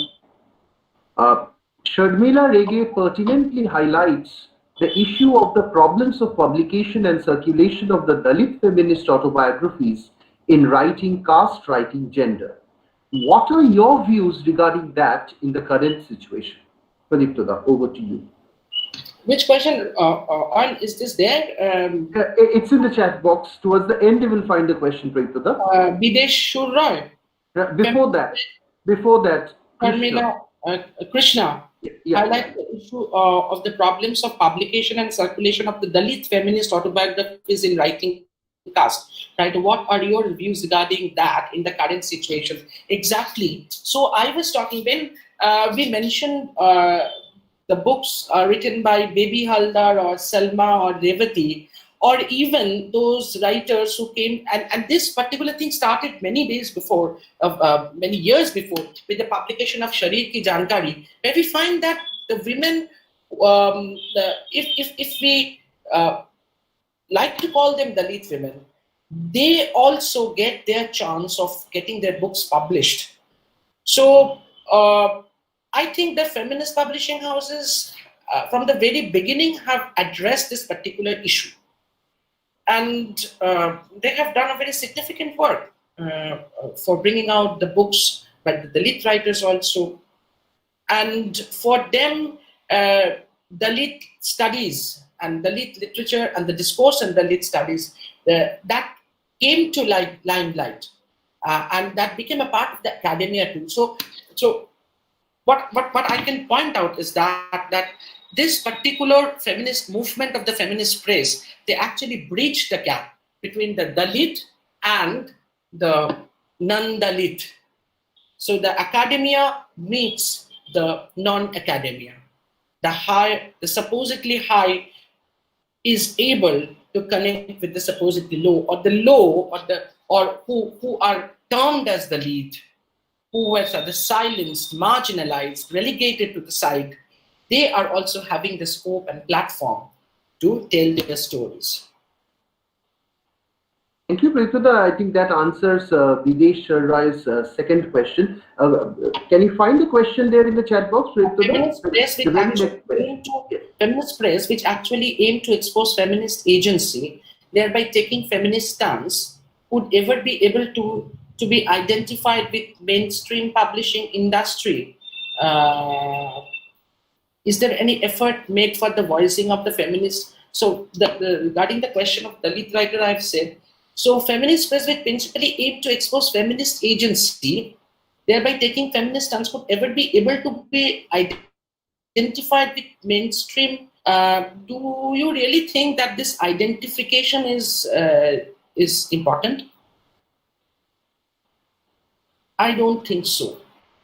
Sharmila Rege pertinently highlights the issue of the problems of publication and circulation of the Dalit feminist autobiographies in writing caste, writing gender. What are your views regarding that in the current situation? Pradeep Dada, over to you. Which question on is this there? It's in the chat box. Towards the end, you will find the question, Pradeep Dada. Bidesh Roy. Before that, Krishna. Krishna Yeah. highlight the issue of the problems of publication and circulation of the Dalit feminist autobiographies in writing caste. Right? What are your views regarding that in the current situation? Exactly. So I was talking when we mentioned the books written by Baby Haldar or Salma or Revati, or even those writers who came, and this particular thing started many days before, many years before, with the publication of Sharir Ki Jankari, where we find that the women, if we like to call them Dalit women, they also get their chance of getting their books published. So I think the feminist publishing houses from the very beginning have addressed this particular issue. And they have done a very significant work for bringing out the books by the Dalit writers also. And for them, Dalit studies and Dalit literature and the discourse on Dalit studies, that came to limelight. And that became a part of the academia too. So what I can point out is that this particular feminist movement of the feminist press, they actually bridged the gap between the Dalit and the non-Dalit. So the academia meets the non-academia. The supposedly high is able to connect with the supposedly low, or the low, or who are termed as the lead, who are the silenced, marginalized, relegated to the side. They are also having the scope and platform to tell their stories. Thank you, Pradeep. I think that answers Videsh Roy's second question. Can you find the question there in the chat box? Feminist press, which actually aim to expose feminist agency, thereby taking feminist stance, would ever be able to be identified with mainstream publishing industry. Is there any effort made for the voicing of the feminist? So regarding the question of Dalit writer, I've said, so feminist press which principally aim to expose feminist agency, thereby taking feminist stance, would ever be able to be identified with mainstream. Do you really think that this identification is important? I don't think so.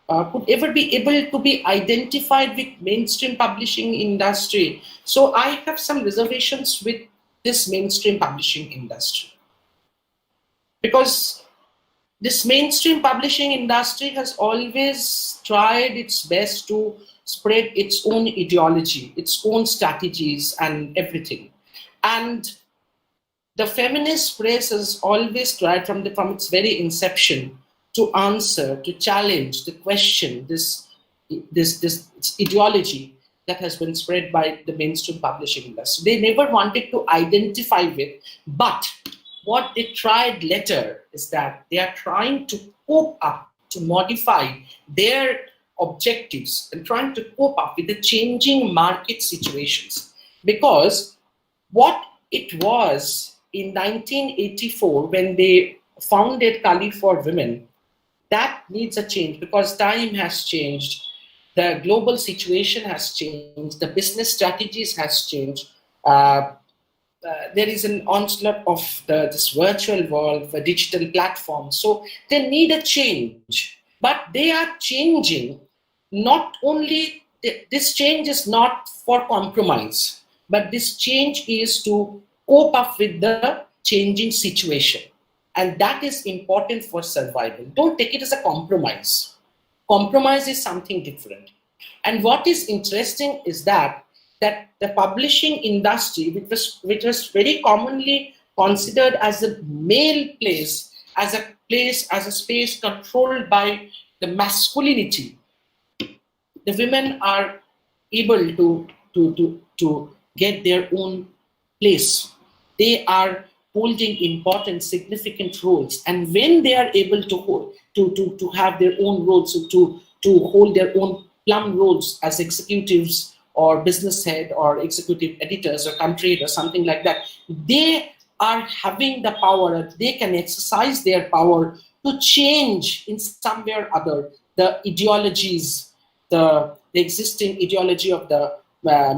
Could ever be able to be identified with mainstream publishing industry. So I have some reservations with this mainstream publishing industry. Because this mainstream publishing industry has always tried its best to spread its own ideology, its own strategies and everything. And the feminist press has always tried from its very inception to answer, to challenge, to question this ideology that has been spread by the mainstream publishing industry. They never wanted to identify with, but what they tried later is that they are trying to cope up, to modify their objectives and trying to cope up with the changing market situations. Because what it was in 1984 when they founded Kali for Women, that needs a change because time has changed, the global situation has changed, the business strategies has changed. There is an onslaught of this virtual world, the digital platform. So they need a change, but they are changing. Not only, this change is not for compromise, but this change is to cope up with the changing situation. and that is important for survival. Don't take it as a compromise. Compromise is something different. And what is interesting is that the publishing industry, which was very commonly considered as a male place, as a space controlled by the masculinity, the women are able to get their own place. They are holding important, significant roles, and when they are able to have their own roles, to hold their own plum roles as executives or business head or executive editors or country head or something like that, they are having the power. They can exercise their power to change in some way or other the ideologies, the existing ideology of the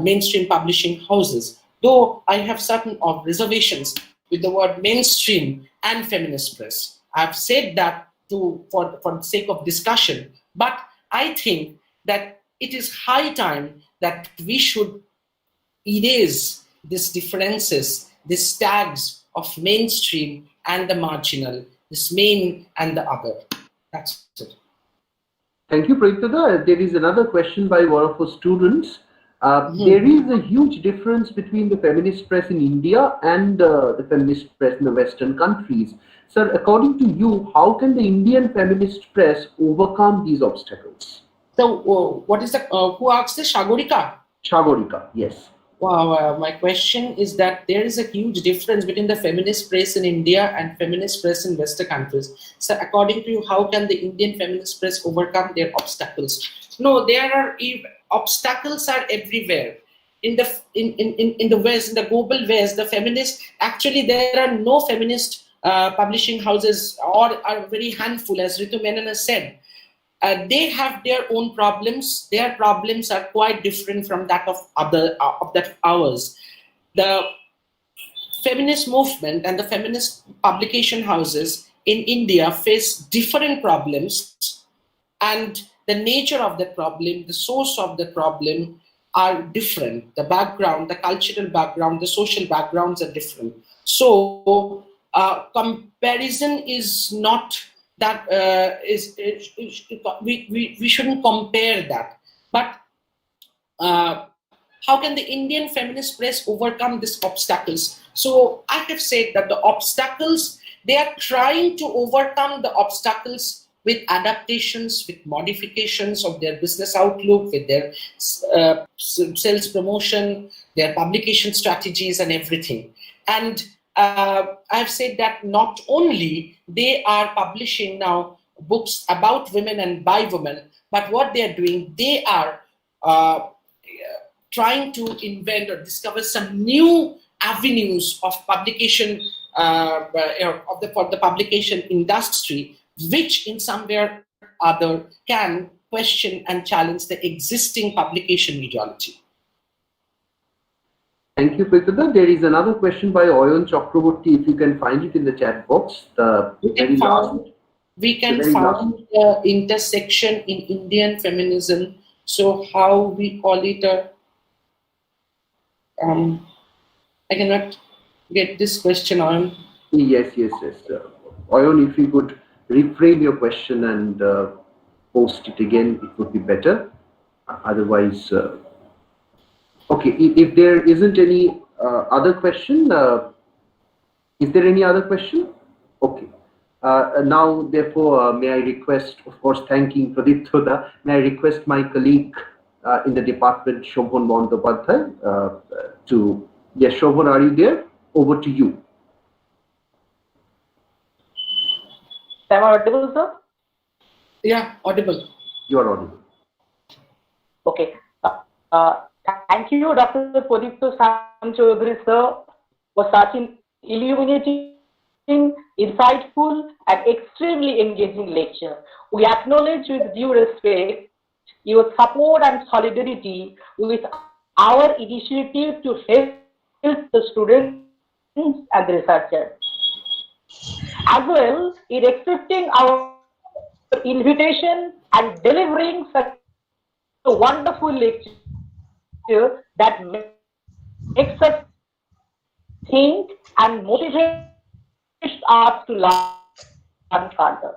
mainstream publishing houses. Though I have certain reservations with the word mainstream and feminist press. I've said that for the sake of discussion, but I think that it is high time that we should erase these differences, these tags of mainstream and the marginal, this main and the other. That's it. Thank you, Pradipta. There is another question by one of our students. There is a huge difference between the feminist press in India and the feminist press in the Western countries. Sir, according to you, how can the Indian feminist press overcome these obstacles? So, what is the who asked this? Shagorika? Shagorika, yes. Wow, my question is that there is a huge difference between the feminist press in India and feminist press in Western countries. So, according to you, how can the Indian feminist press overcome their obstacles? No, there are obstacles are everywhere. In the West, in the global West, the feminist, actually there are no feminist publishing houses, or are very handful, as Ritu Menon has said. They have their own problems. Their problems are quite different from that of ours. The feminist movement and the feminist publication houses in India face different problems, and the nature of the problem, the source of the problem are different. The background, the cultural background, the social backgrounds are different. So comparison is not that we shouldn't compare that. But how can the Indian feminist press overcome these obstacles? So I have said that the obstacles, they are trying to overcome the obstacles with adaptations, with modifications of their business outlook, with their sales promotion, their publication strategies and everything. And I've said that not only they are publishing now books about women and by women, but what they are doing, they are trying to invent or discover some new avenues of publication for the publication industry, which in some way or other can question and challenge the existing publication ideology. Thank you, Pradipta. There is another question by Oyon Chakraborty. If you can find it in the chat box, we can find the intersection in Indian feminism. So how we call it I cannot get this question on. Yes. Oyon, if you could reframe your question and post it again, it would be better. Otherwise, okay, if there isn't any other question, is there any other question? Okay. Now, therefore, may I request, of course, thanking Pradipta, may I request my colleague in the department, Shobhan Bandopadhyay, to, yes, Shobhan, are you there? Over to you. Am I audible, sir? Yeah, audible. You are audible. Okay. Thank you, Dr. Pradipta Sam Chaudhary, sir, for such an illuminating, insightful, and extremely engaging lecture. We acknowledge with due respect your support and solidarity with our initiative to help the students and the researchers. As well, in accepting our invitation and delivering such a wonderful lecture that makes us think and motivate us to learn further.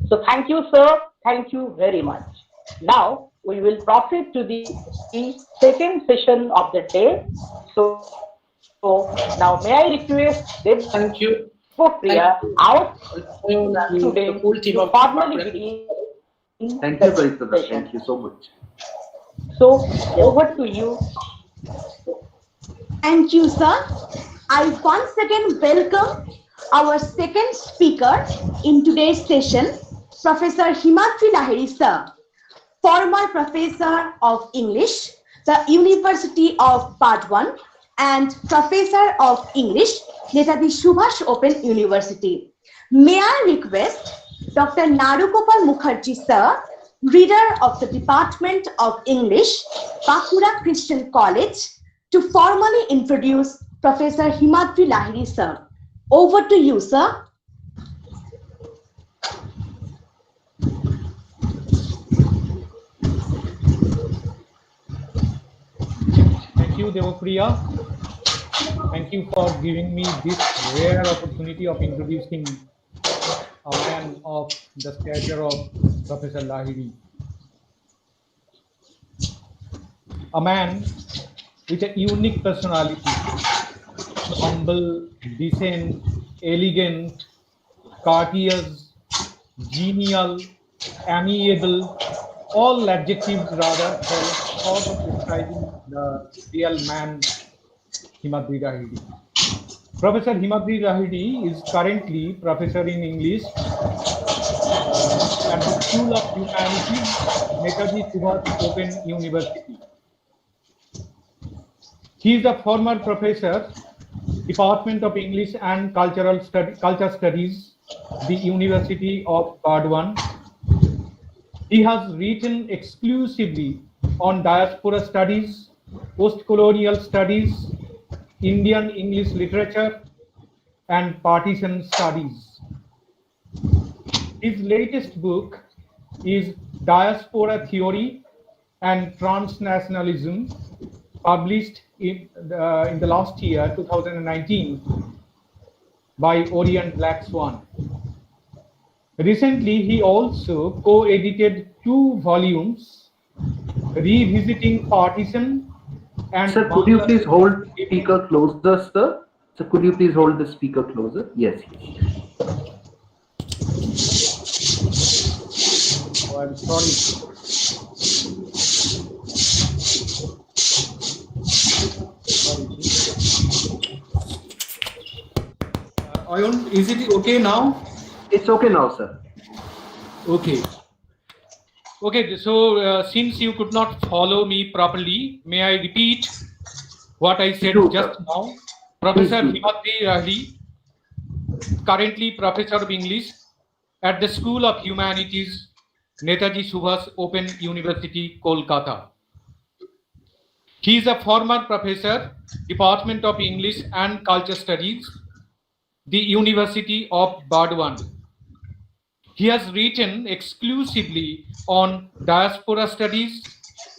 So thank you, sir. Thank you very much. Now we will proceed to the second session of the day. So now may I request Thank you. Depopriya, Thank you. our To the student, whole team to of the formally department. begin Thank the you, Karisada. session. Thank you so much. So over to you. Thank you, sir. I once again welcome our second speaker in today's session, Professor Himadri Lahiri, sir, former professor of English, the University of Pardwan, and professor of English, Netaji Subhash Open University. May I request Dr. Narugopal Mukherjee, sir, reader of the Department of English, Bankura Christian College, to formally introduce Professor Himadri Lahiri, sir. Over to you, sir. Thank you, Devapriya. Thank you for giving me this rare opportunity of introducing a man of the stature of Professor Lahiri. A man with a unique personality, humble, decent, elegant, courteous, genial, amiable, all adjectives rather fell short of describing the real man Himadri Lahiri. Professor Himadri Lahiri is currently professor in English at the School of Humanities, Netaji Subhash Open University. He is a former professor, Department of English and Culture Studies, the University of Pardwan. He has written exclusively on diaspora studies, post-colonial studies, Indian English literature, and partisan studies. His latest book is Diaspora Theory and Transnationalism, published in the last year, 2019, by Orient Black Swan. Recently, he also co-edited 2 volumes, Revisiting Partition and... Sir, could you please hold speaker closer, sir? Sir, could you please hold the speaker closer? Yes. Oh, I'm sorry. Is it okay now? It's okay now, sir. Okay. Okay, so since you could not follow me properly, may I repeat what I said just now? Professor Himadri Lahiri, currently Professor of English at the School of Humanities, Netaji Subhash Open University, Kolkata. He is a former professor, Department of English and Culture Studies, the University of Burdwan. He has written exclusively on diaspora studies,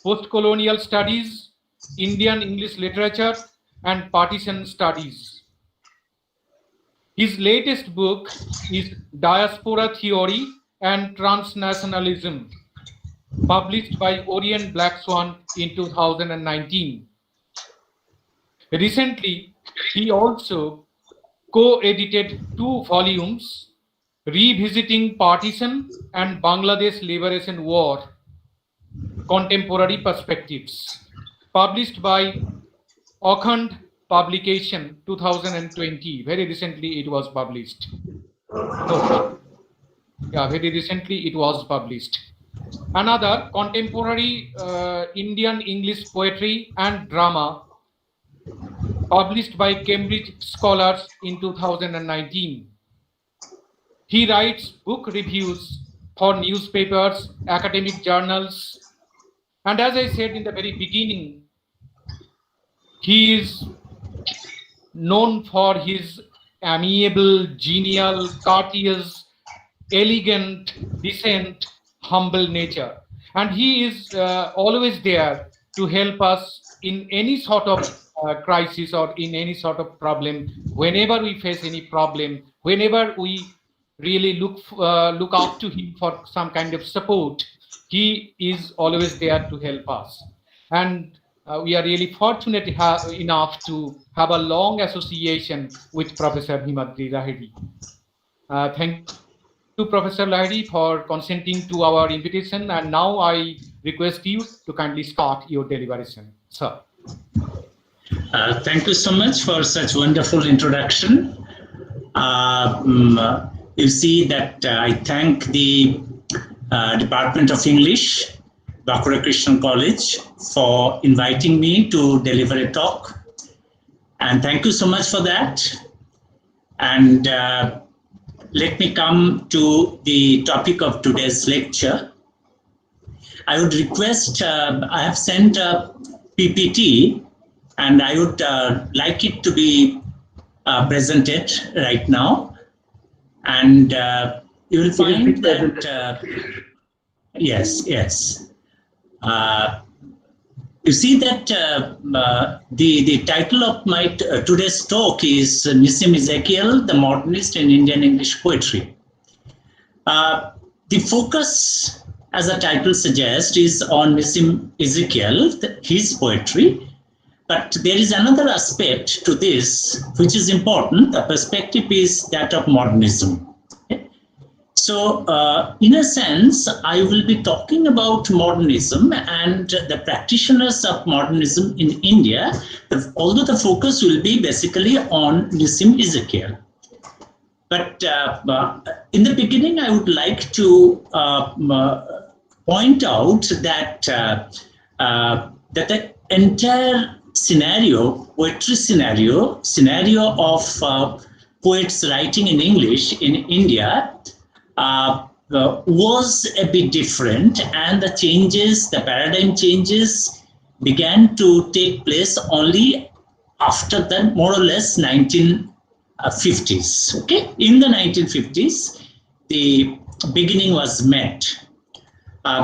post-colonial studies, Indian English literature, and partisan studies. His latest book is Diaspora Theory and Transnationalism, published by Orient Black Swan in 2019. Recently, he also co-edited 2 volumes, Revisiting Partition and Bangladesh Liberation War, Contemporary Perspectives, published by Akhand Publication 2020. Very recently it was published. No. Yeah, very recently it was published. Another, Contemporary Indian English Poetry and Drama, published by Cambridge Scholars in 2019. He writes book reviews for newspapers, academic journals, and as I said in the very beginning, he is known for his amiable, genial, courteous, elegant, decent, humble nature. And he is always there to help us in any sort of crisis or in any sort of problem, whenever we face any problem, whenever we really look out to him for some kind of support, he is always there to help us. And we are really fortunate enough to have a long association with Professor Himadri Lahiri. Thank you, Professor Lahiri, for consenting to our invitation. And now I request you to kindly start your deliberation, sir. Thank you so much for such wonderful introduction. You see that I thank the Department of English, Bankura Christian College, for inviting me to deliver a talk. And thank you so much for that. And let me come to the topic of today's lecture. I would request, I have sent a PPT, and I would like it to be presented right now. And you will find that, yes. You see that the title of my today's talk is Nissim Ezekiel, the Modernist in Indian English Poetry. The focus, as the title suggests, is on Nissim Ezekiel, his poetry. But there is another aspect to this which is important. The perspective is that of modernism. Okay? So, in a sense, I will be talking about modernism and the practitioners of modernism in India, although the focus will be basically on Nissim Ezekiel. But in the beginning, I would like to point out that that the entire poetry scenario of poets writing in English in India was a bit different, and the paradigm changes began to take place only after the more or less 1950s. Okay, in the 1950s, the beginning was met.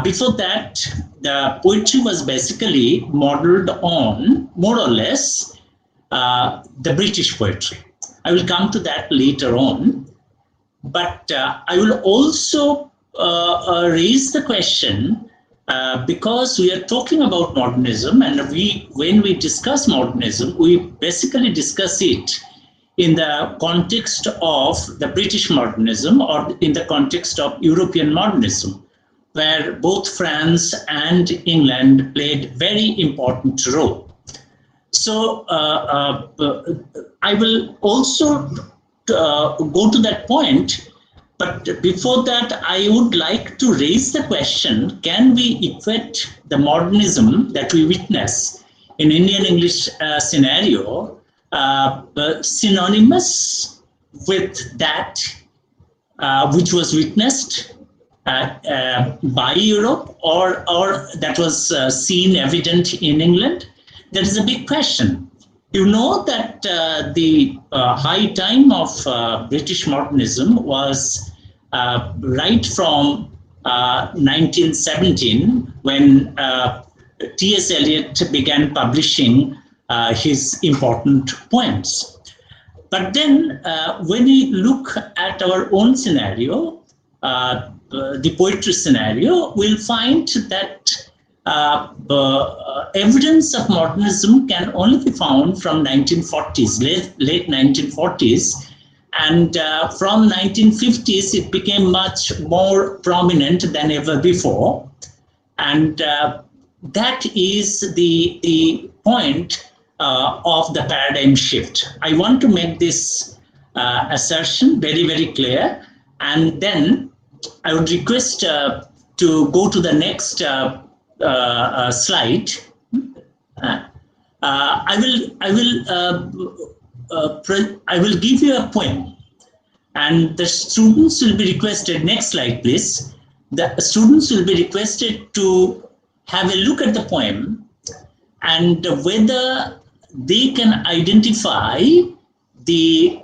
Before that, the poetry was basically modeled on, more or less, the British poetry. I will come to that later on. But I will also raise the question, because we are talking about modernism, and when we discuss modernism, we basically discuss it in the context of the British modernism or in the context of European modernism, where both France and England played very important role. So I will also go to that point, but before that, I would like to raise the question, can we equate the modernism that we witness in Indian English scenario synonymous with that which was witnessed by Europe or that was seen evident in England? That is a big question. You know that the high time of British modernism was right from 1917, when T.S. Eliot began publishing his important poems. But then when we look at our own scenario, the poetry scenario, we'll find that evidence of modernism can only be found from 1940s, late 1940s, and from 1950s it became much more prominent than ever before, and that is the point of the paradigm shift. I want to make this assertion very, very clear, and then I would request to go to the next slide. I will give you a poem, and the students will be requested. Next slide, please. The students will be requested to have a look at the poem and whether they can identify the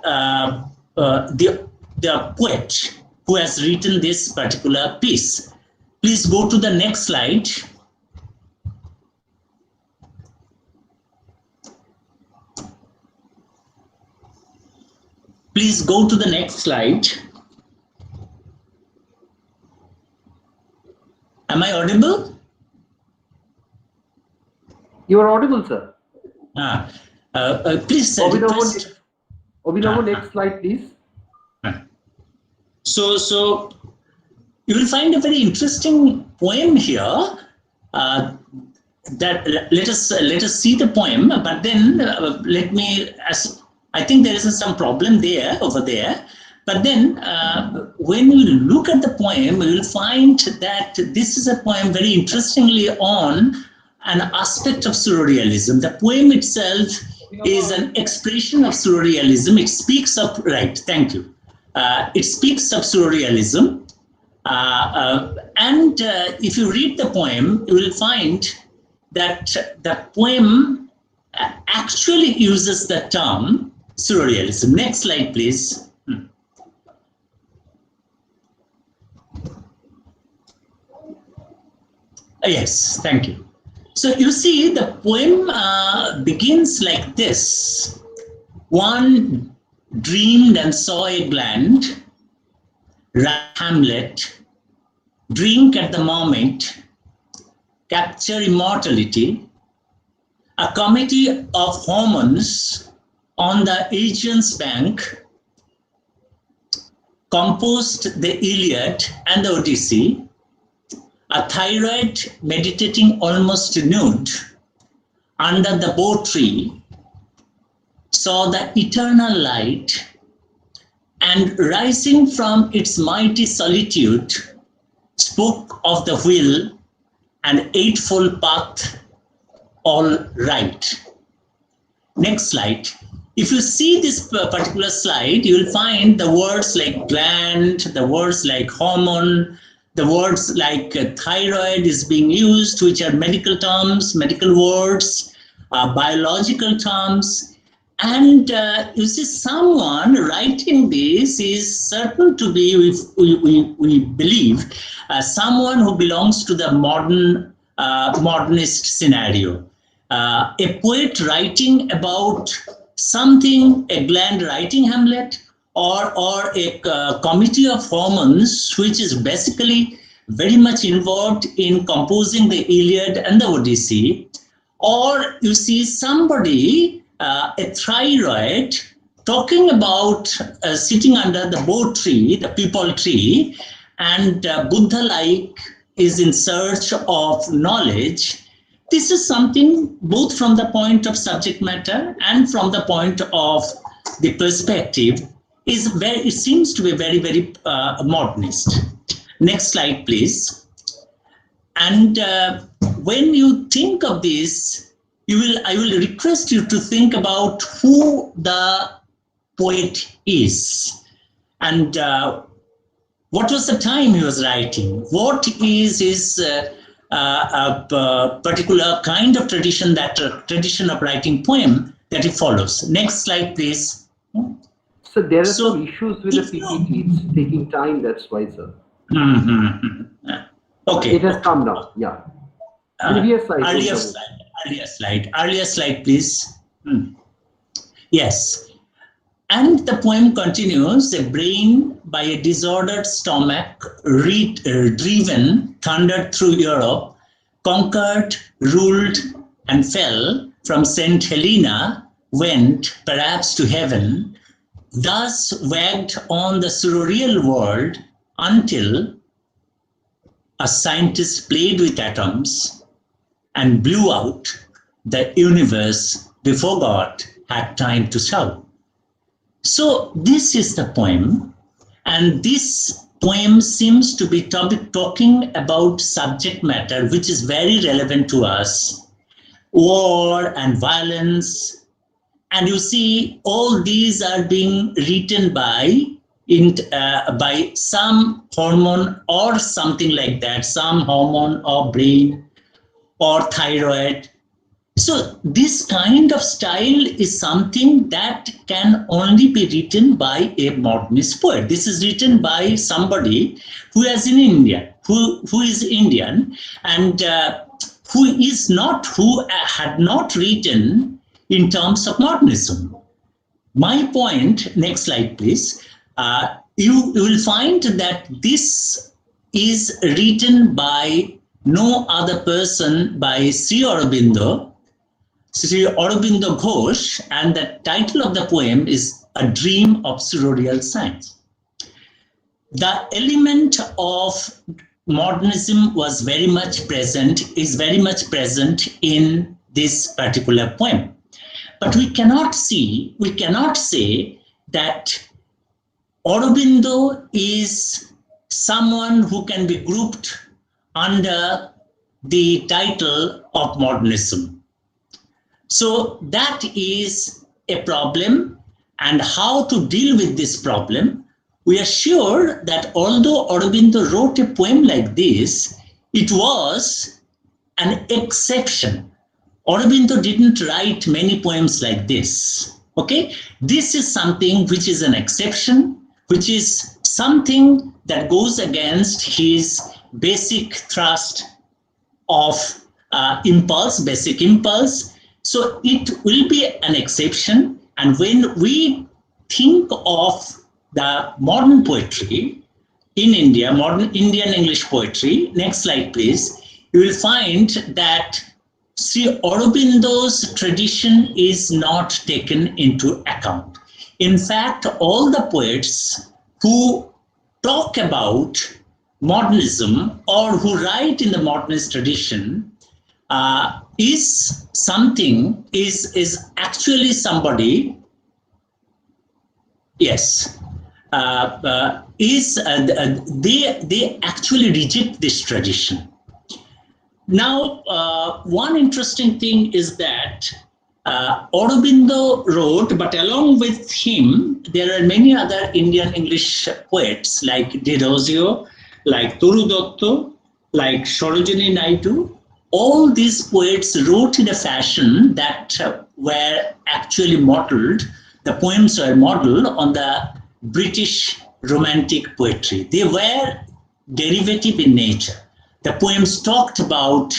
poet who has written this particular piece. Please go to the next slide. please go to the next slide. Am I audible? You are audible, sir. Please request. Obinavo, next slide, please. So you will find a very interesting poem here. That let us see the poem, but then let me. I think there is some problem over there. But then when you look at the poem, you will find that this is a poem very interestingly on an aspect of surrealism. The poem itself is an expression of surrealism. It speaks of, right, thank you. It speaks of surrealism. And if you read the poem, you will find that the poem actually uses the term surrealism. Next slide, please. Yes, thank you. So you see, the poem begins like this. One dreamed and saw a gland, Hamlet, drink at the moment, capture immortality. A committee of hormones on the Aegean's bank composed the Iliad and the Odyssey. A thyroid meditating almost nude under the bow tree saw the eternal light, and rising from its mighty solitude spoke of the will and eightfold path all right. Next slide. If you see this particular slide, you will find the words like gland, the words like hormone, the words like thyroid is being used, which are medical terms, medical words, biological terms. And you see, someone writing this is certain to be, we believe, someone who belongs to the modernist scenario. A poet writing about something, a gland writing Hamlet, or a committee of hormones, which is basically very much involved in composing the Iliad and the Odyssey. Or you see somebody, a thyroid, talking about sitting under the bow tree, the peepal tree, and Buddha-like is in search of knowledge. This is something both from the point of subject matter and from the point of the perspective it seems to be very, very modernist. Next slide, please. And when you think of this, I will request you to think about who the poet is and what was the time he was writing, what is his particular kind of tradition, tradition of writing poem that he follows. Next slide, please. So there are some issues with the PPT. It's taking time, that's why, sir. Okay. It has come down, yeah. Previous slide. Earlier slide, please. Yes. And the poem continues, a brain by a disordered stomach, driven, thundered through Europe, conquered, ruled, and fell from St. Helena, went perhaps to heaven, thus wagged on the surreal world until a scientist played with atoms and blew out the universe before God had time to shout. So this is the poem, and this poem seems to be talking about subject matter which is very relevant to us, war and violence. And you see, all these are being written by some hormone or something like that, some hormone or brain or thyroid. So this kind of style is something that can only be written by a modernist poet. This is written by somebody who is in India, who is Indian, and who had not written in terms of modernism. My point, next slide please, you will find that this is written by no other person by Sri Aurobindo Ghosh, and the title of the poem is A Dream of Surreal Science. The element of modernism was very much present, is very much present in this particular poem. But we cannot say that Aurobindo is someone who can be grouped under the title of modernism. So that is a problem, and how to deal with this problem. We are sure that although Aurobindo wrote a poem like this, it was an exception. Aurobindo didn't write many poems like this. Okay, this is something which is an exception, which is something that goes against his basic thrust of basic impulse. So it will be an exception. And when we think of the modern poetry in India, modern Indian English poetry, next slide please, you will find that Sri Aurobindo's tradition is not taken into account. In fact, all the poets who talk about modernism or who write in the modernist tradition is actually somebody, yes, they actually reject this tradition. Now, one interesting thing is that Aurobindo wrote, but along with him, there are many other Indian English poets like Derozio, like Toru Dotto, like Sarojini Naidu. All these poets wrote in a fashion that were actually modeled, the poems were modeled on the British Romantic poetry. They were derivative in nature. The poems talked about,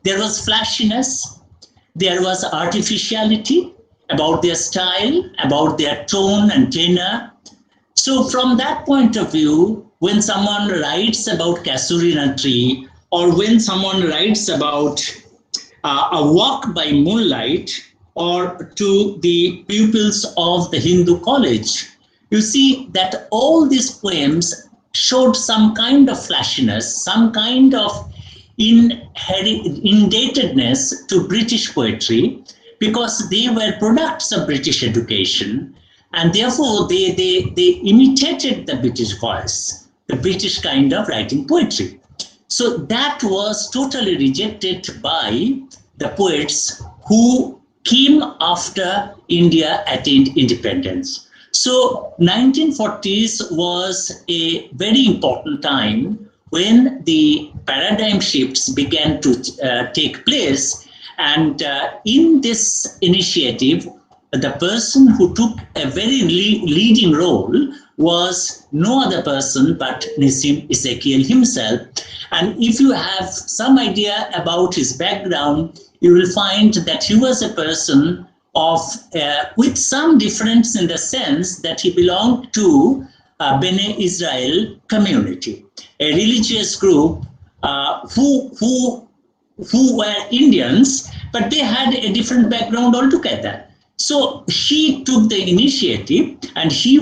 there was flashiness, there was artificiality about their style, about their tone and tenor. So from that point of view, when someone writes about Casuarina tree, or when someone writes about a walk by moonlight, or to the pupils of the Hindu college, you see that all these poems showed some kind of flashiness, some kind of indebtedness to British poetry, because they were products of British education, and therefore they imitated the British voice, the British kind of writing poetry. So that was totally rejected by the poets who came after India attained independence. So 1940s was a very important time when the paradigm shifts began to take place. And in this initiative, the person who took a very leading role was no other person but Nissim Ezekiel himself. And if you have some idea about his background, you will find that he was a person of with some difference in the sense that he belonged to Bene Israel community, a religious group who were Indians, but they had a different background altogether. So he took the initiative, and he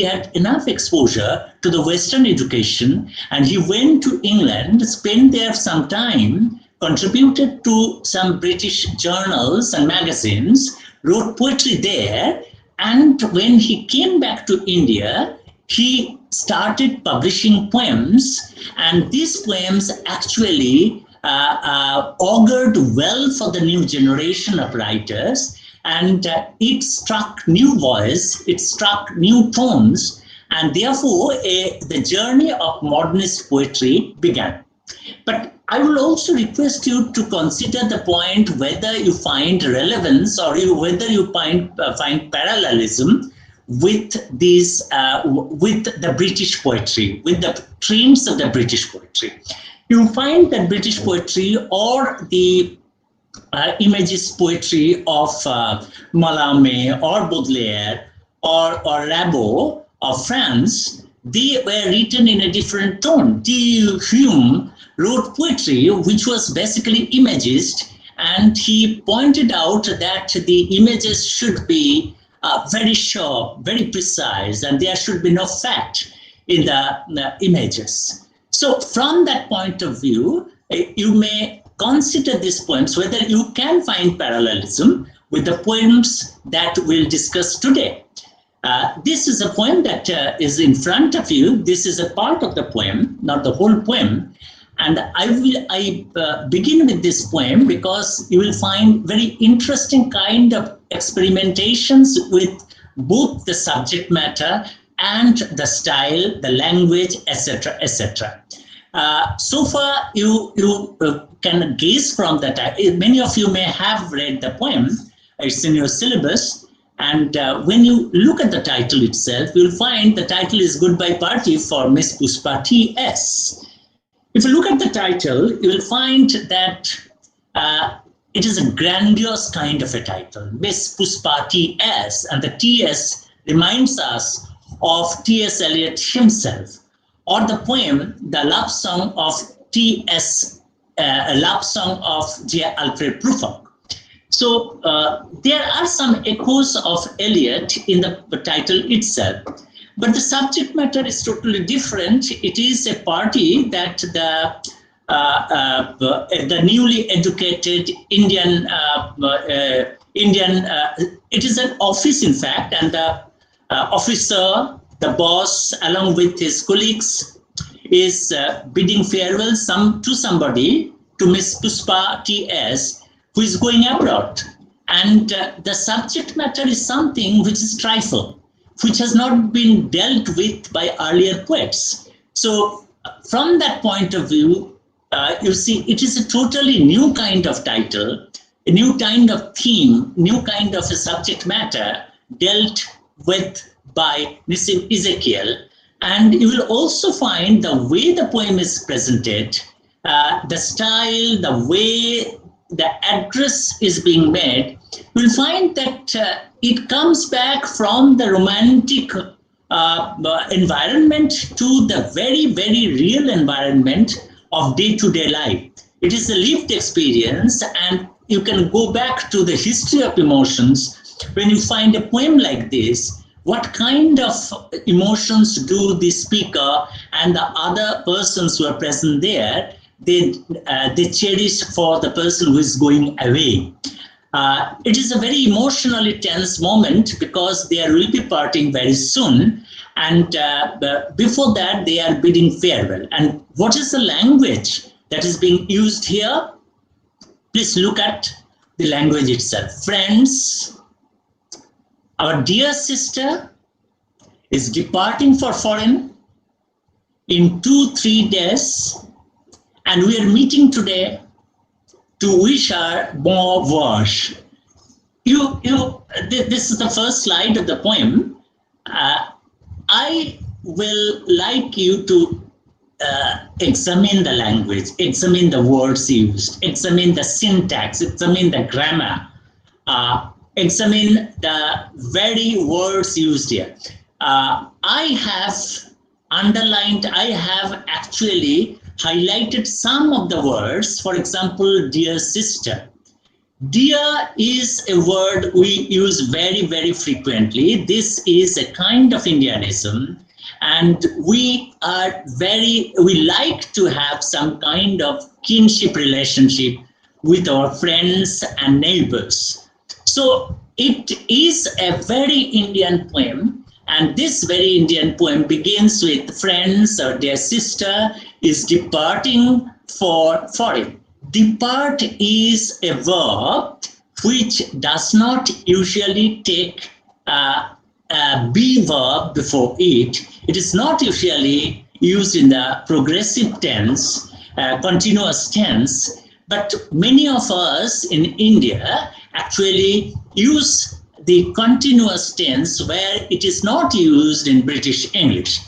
had enough exposure to the Western education, and he went to England, spent there some time, contributed to some British journals and magazines, wrote poetry there, and when he came back to India, he started publishing poems, and these poems actually augured well for the new generation of writers, and it struck new voice, it struck new tones, and therefore the journey of modernist poetry began. But I will also request you to consider the point whether you find relevance or whether you find parallelism with these with the British poetry, with the trends of the British poetry. You find that British poetry or the imagist poetry of Mallarmé or Baudelaire or Rimbaud of France, they were written in a different tone. Hume wrote poetry which was basically imagist, and he pointed out that the images should be very sharp, very precise, and there should be no fat in the images. So from that point of view, you may consider these poems, whether you can find parallelism with the poems that we'll discuss today. This is a poem that is in front of you. This is a part of the poem, not the whole poem. And I begin with this poem because you will find very interesting kind of experimentations with both the subject matter and the style, the language, etc., etc. So far, you can gaze from that. Many of you may have read the poem. It's in your syllabus. And when you look at the title itself, you'll find the title is Goodbye Party for Miss Puspa T.S. If you look at the title, you will find that it is a grandiose kind of a title, Miss Puspa T.S. And the T.S. reminds us of T.S. Eliot himself, or the poem, The Love Song of T.S., a love song of J. Alfred Prufrock. So there are some echoes of Eliot in the title itself, but the subject matter is totally different. It is a party that the newly educated Indian, it is an office in fact, and the officer, the boss, along with his colleagues, is bidding farewell to somebody, to Miss Puspa T.S., who is going abroad. And the subject matter is something which is trifle, which has not been dealt with by earlier poets. So from that point of view, you see, it is a totally new kind of title, a new kind of theme, new kind of a subject matter dealt with by Nissim Ezekiel. And you will also find the way the poem is presented, the style, the way the address is being made, you'll find that it comes back from the romantic environment to the very, very real environment of day-to-day life. It is a lived experience, and you can go back to the history of emotions. When you find a poem like this, what kind of emotions do the speaker and the other persons who are present there, they cherish for the person who is going away. It is a very emotionally tense moment because they will be parting very soon, and before that they are bidding farewell. And what is the language that is being used here? Please look at the language itself. Friends, our dear sister is departing for foreign in 2-3 days, and we are meeting today to wish her bon voyage. This is the first slide of the poem. I will like you to examine the language, examine the words used, examine the syntax, examine the grammar, examine the very words used here. I have underlined, I have actually highlighted some of the words. For example, dear sister. Dear is a word we use very, very frequently. This is a kind of Indianism, and we like to have some kind of kinship relationship with our friends and neighbors. So it is a very Indian poem, and this very Indian poem begins with friends or dear sister is departing for foreign. Depart is a verb which does not usually take a be verb before it. It is not usually used in the progressive tense, continuous tense, but many of us in India actually use the continuous tense where it is not used in British English.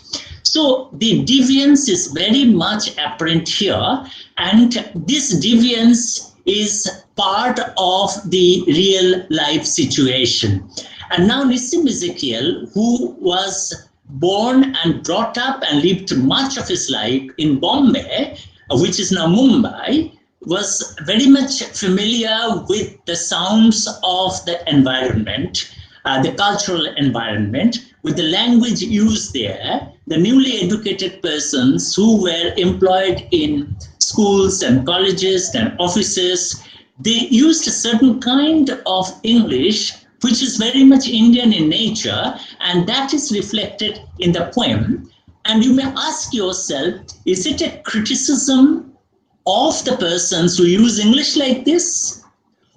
So the deviance is very much apparent here, and this deviance is part of the real life situation. And now Nissim Ezekiel, who was born and brought up and lived much of his life in Bombay, which is now Mumbai, was very much familiar with the sounds of the environment, the cultural environment, with the language used there. The newly educated persons who were employed in schools and colleges and offices, they used a certain kind of English which is very much Indian in nature, and that is reflected in the poem. And you may ask yourself, is it a criticism of the persons who use English like this?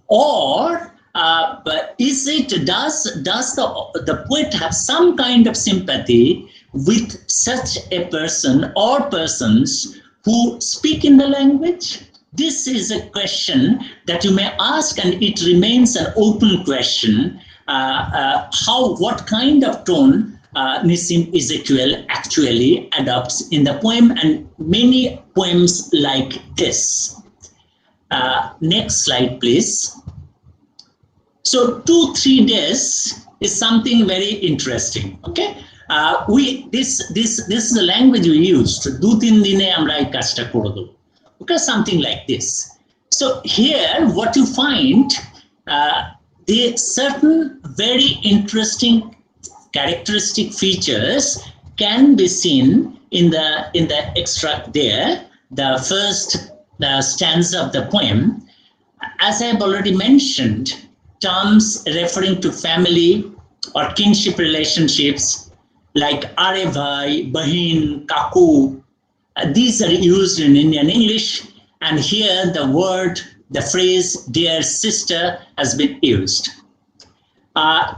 Or does the poet have some kind of sympathy with such a person or persons who speak in the language? This is a question that you may ask, and it remains an open question. What kind of tone Nissim Ezekiel actually adopts in the poem, and many poems like this. Next slide, please. So 2-3 days is something very interesting. Okay, this is the language we used. Du-tin dine amra ei kajta kore debo. Okay, something like this. So here, what you find, the certain very interesting characteristic features can be seen in the extract there, the first stanza of the poem. As I have already mentioned, terms referring to family or kinship relationships like are bhai, bahin, kaku, these are used in Indian English, and here the phrase dear sister has been used.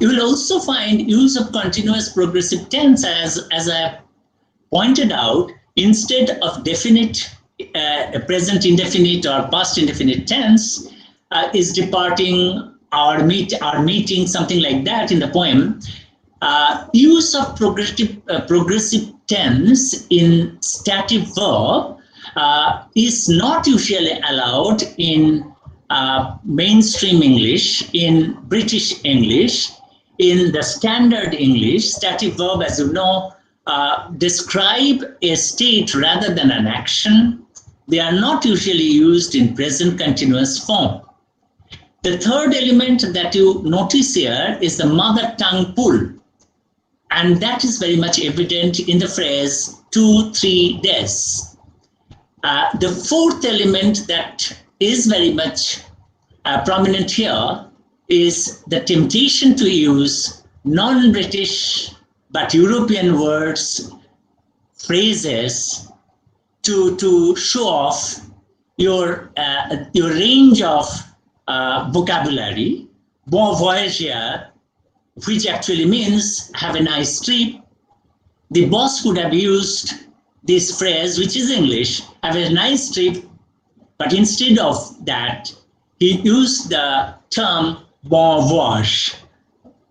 You will also find use of continuous progressive tense, as I pointed out, instead of definite, present indefinite or past indefinite tense, is departing or meeting, something like that in the poem. Use of progressive tense in stative verb is not usually allowed in mainstream English, in British English. In the standard English, stative verb, as you know, describe a state rather than an action. They are not usually used in present continuous form. The third element that you notice here is the mother tongue pull. And that is very much evident in the phrase 2-3 days. The fourth element that is very much prominent here is the temptation to use non-British but European words, phrases to show off your range of vocabulary. Bon voyageur, which actually means have a nice trip. The boss could have used this phrase, which is English, have a nice trip, but instead of that, he used the term bon voyage.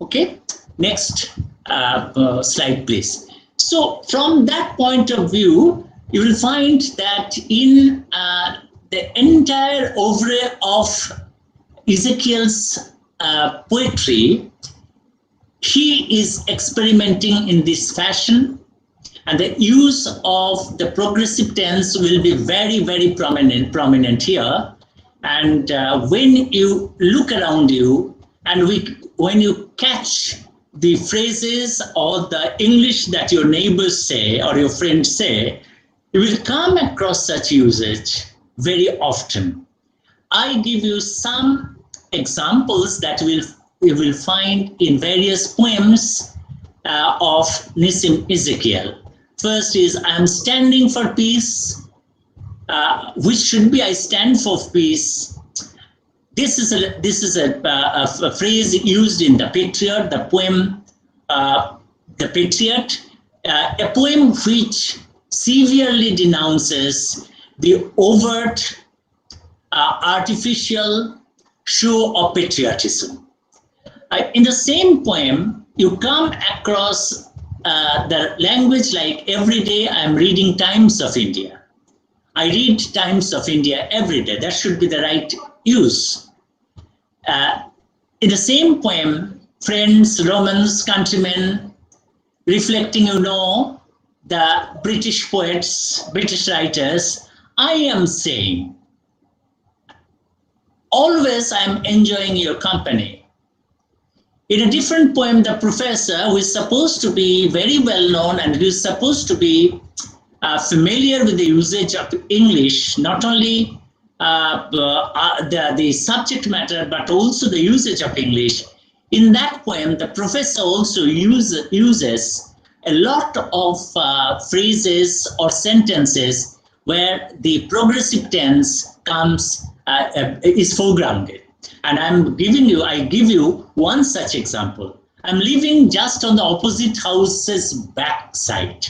Okay, next slide, please. So from that point of view, you will find that in the entire oeuvre of Ezekiel's poetry, he is experimenting in this fashion, and the use of the progressive tense will be very, very prominent here. And when you look around you, and when you catch the phrases or the English that your neighbors say or your friends say, you will come across such usage very often. I give you some examples that you will find in various poems of Nissim Ezekiel. First is, I am standing for peace, which should be I stand for peace. This is a phrase used in The Patriot, the poem The Patriot, a poem which severely denounces the overt, artificial show of patriotism. In the same poem, you come across the language like every day I am reading Times of India. I read Times of India every day. That should be the right use. In the same poem, friends, Romans, countrymen, reflecting, the British poets, British writers, I am saying, always I am enjoying your company. In a different poem, the professor, who is supposed to be very well known and who is supposed to be familiar with the usage of English, not only the subject matter, but also the usage of English. In that poem, the professor also uses a lot of phrases or sentences where the progressive tense is foregrounded. And I give you one such example. I'm living just on the opposite house's backside.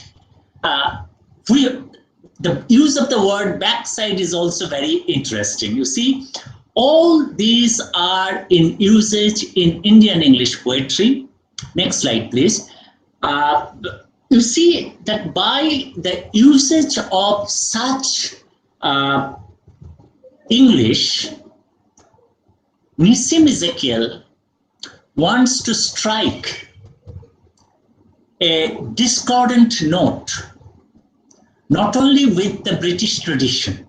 The use of the word backside is also very interesting. You see, all these are in usage in Indian English poetry. Next slide, please. You see that by the usage of such English, Nissim Ezekiel wants to strike a discordant note, not only with the British tradition,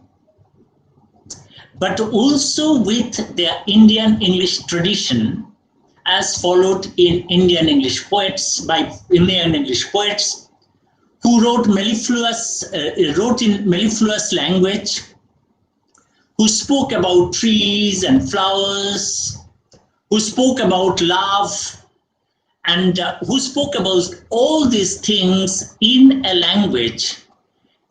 but also with the Indian English tradition as followed in Indian English poets, by Indian English poets who wrote in mellifluous language, who spoke about trees and flowers, who spoke about love, and who spoke about all these things in a language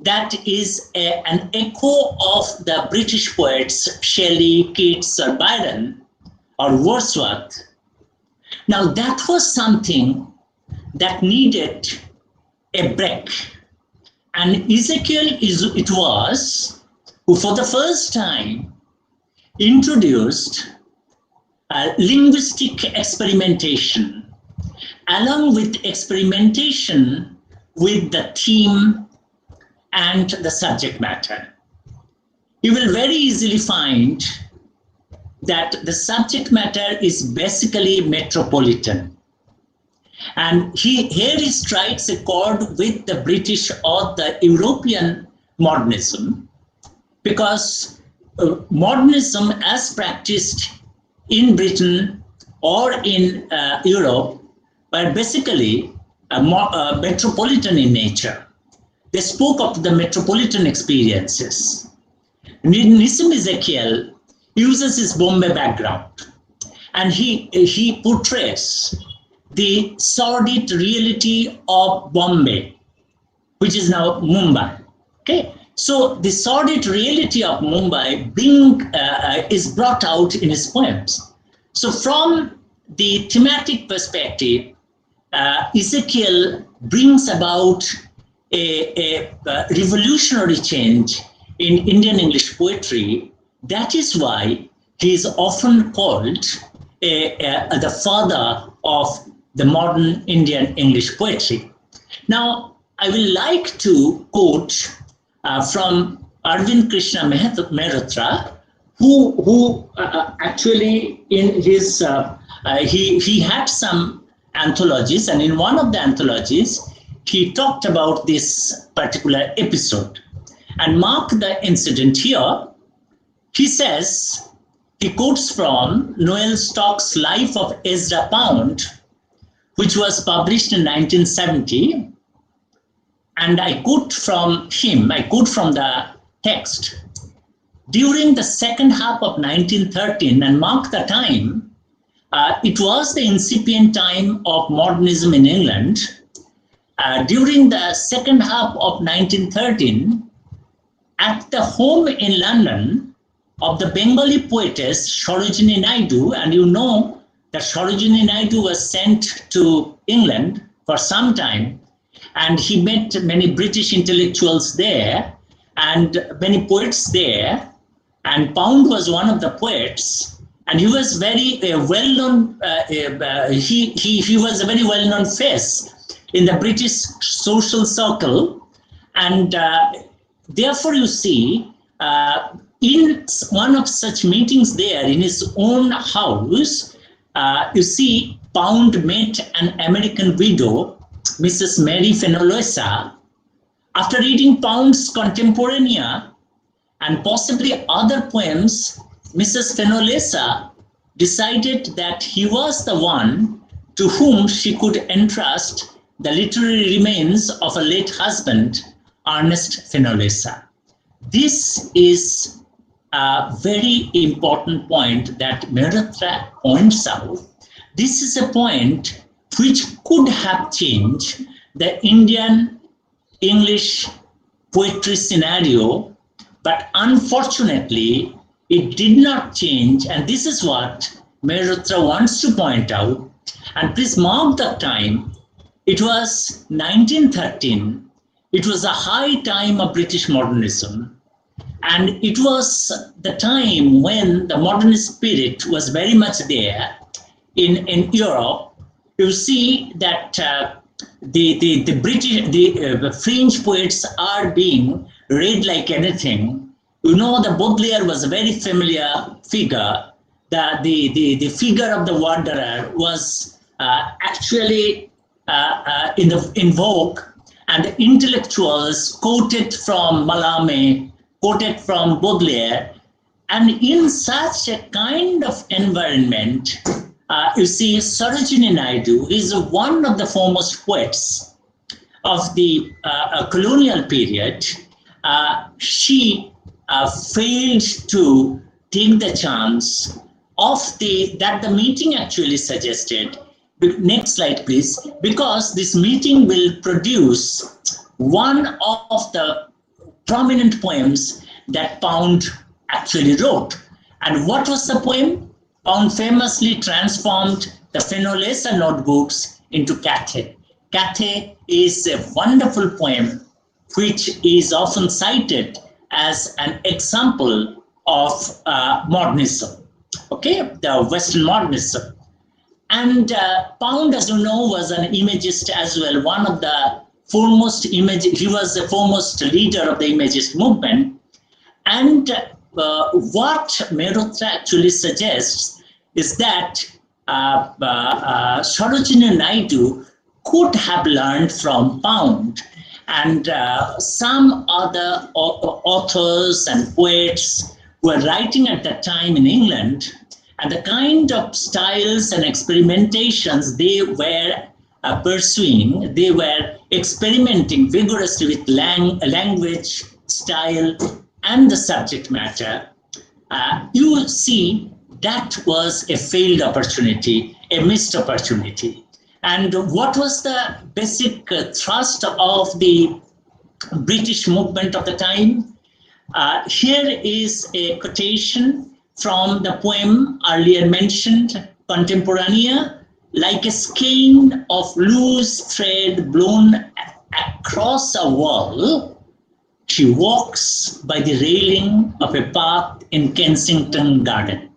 that is an echo of the British poets Shelley, Keats, or Byron, or Wordsworth. Now that was something that needed a break. And Ezekiel it was who for the first time introduced linguistic experimentation, along with experimentation with the theme and the subject matter. You will very easily find that the subject matter is basically metropolitan. And here he strikes a chord with the British or the European modernism, because modernism as practiced in Britain or in Europe were basically metropolitan in nature. They spoke of the metropolitan experiences. Nissim Ezekiel uses his Bombay background, and he portrays the sordid reality of Bombay, which is now Mumbai. Okay, so the sordid reality of Mumbai is brought out in his poems. So from the thematic perspective, Ezekiel brings about a revolutionary change in Indian English poetry. That is why he is often called the father of the modern Indian English poetry. Now, I will like to quote from Arvind Krishna Mehrotra, who actually in his, he had some anthologies, and in one of the anthologies, he talked about this particular episode. And mark the incident here. He says, he quotes from Noel Stock's Life of Ezra Pound, which was published in 1970. And I quote from the text. During the second half of 1913, and mark the time, it was the incipient time of modernism in England. During the second half of 1913, at the home in London of the Bengali poetess Sarojini Naidu, and you know that Sarojini Naidu was sent to England for some time, and he met many British intellectuals there and many poets there, and Pound was one of the poets, and he was very well-known, he was a very well-known face in the British social circle, and therefore you see in one of such meetings there, in his own house, you see, Pound met an American widow, Mrs. Mary Fenollosa. After reading Pound's Contemporanea and possibly other poems, Mrs. Fenollosa decided that he was the one to whom she could entrust the literary remains of a late husband, Ernest Fenollosa. This is a very important point that Mehrotra points out. This is a point which could have changed the Indian English poetry scenario, but unfortunately, it did not change, and this is what Mehrotra wants to point out. And please mark the time. It was 1913. It was a high time of British modernism. And it was the time when the modernist spirit was very much there in Europe. You see that the French poets are being read like anything. You know, the Baudelaire was a very familiar figure. The figure of the wanderer was actually in vogue, and the intellectuals quoted from Mallarmé, quoted from Baudelaire, and in such a kind of environment, you see, Sarojini Naidu is one of the foremost poets of the colonial period. She failed to take the chance of that the meeting actually suggested. Next slide, please. Because this meeting will produce one of the prominent poems that Pound actually wrote. And what was the poem? Pound famously transformed the Fenollosa notebooks into Cathay. Cathay is a wonderful poem which is often cited as an example of modernism, okay, the Western modernism. And Pound, as you know, was an imagist as well, one of the foremost he was the foremost leader of the imagist movement. And what Mehrotra actually suggests is that Sarojini Naidu could have learned from Pound, and some other authors and poets were writing at that time in England, and the kind of styles and experimentations they were pursuing, they were experimenting vigorously with language, style, and the subject matter. You see, that was a failed opportunity, a missed opportunity. And what was the basic thrust of the British movement of the time? Here is a quotation from the poem earlier mentioned, Contemporanea. Like a skein of loose thread blown across a wall, she walks by the railing of a path in Kensington Garden.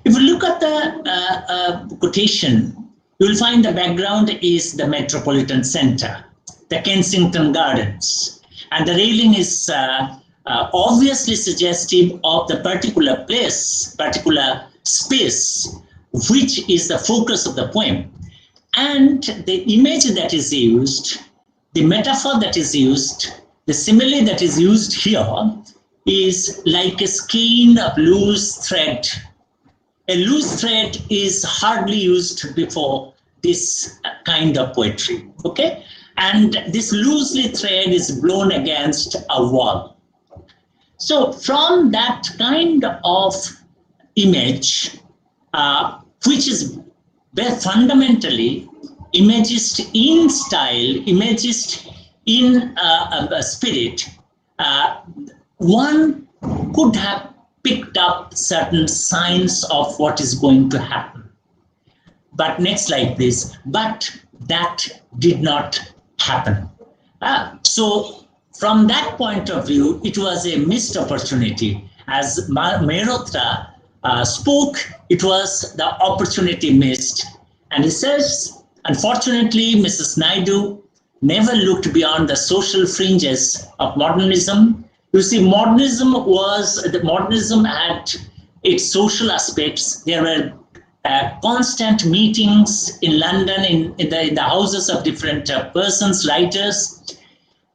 If you look at the quotation, you will find the background is the Metropolitan Center, the Kensington Gardens. And the railing is obviously suggestive of the particular place, particular space, which is the focus of the poem. And the image that is used, the metaphor that is used, the simile that is used here is like a skein of loose thread. A loose thread is hardly used before this kind of poetry, okay? And this loosely thread is blown against a wall. So from that kind of image, which is fundamentally imagist in style, imagist in spirit, one could have picked up certain signs of what is going to happen. But next slide, please. But that did not happen. So from that point of view, it was a missed opportunity. As Mehrotra spoke, it was the opportunity missed. And he says, unfortunately, Mrs. Naidu never looked beyond the social fringes of modernism. You see, modernism had its social aspects. There were constant meetings in London in the houses of different persons, writers,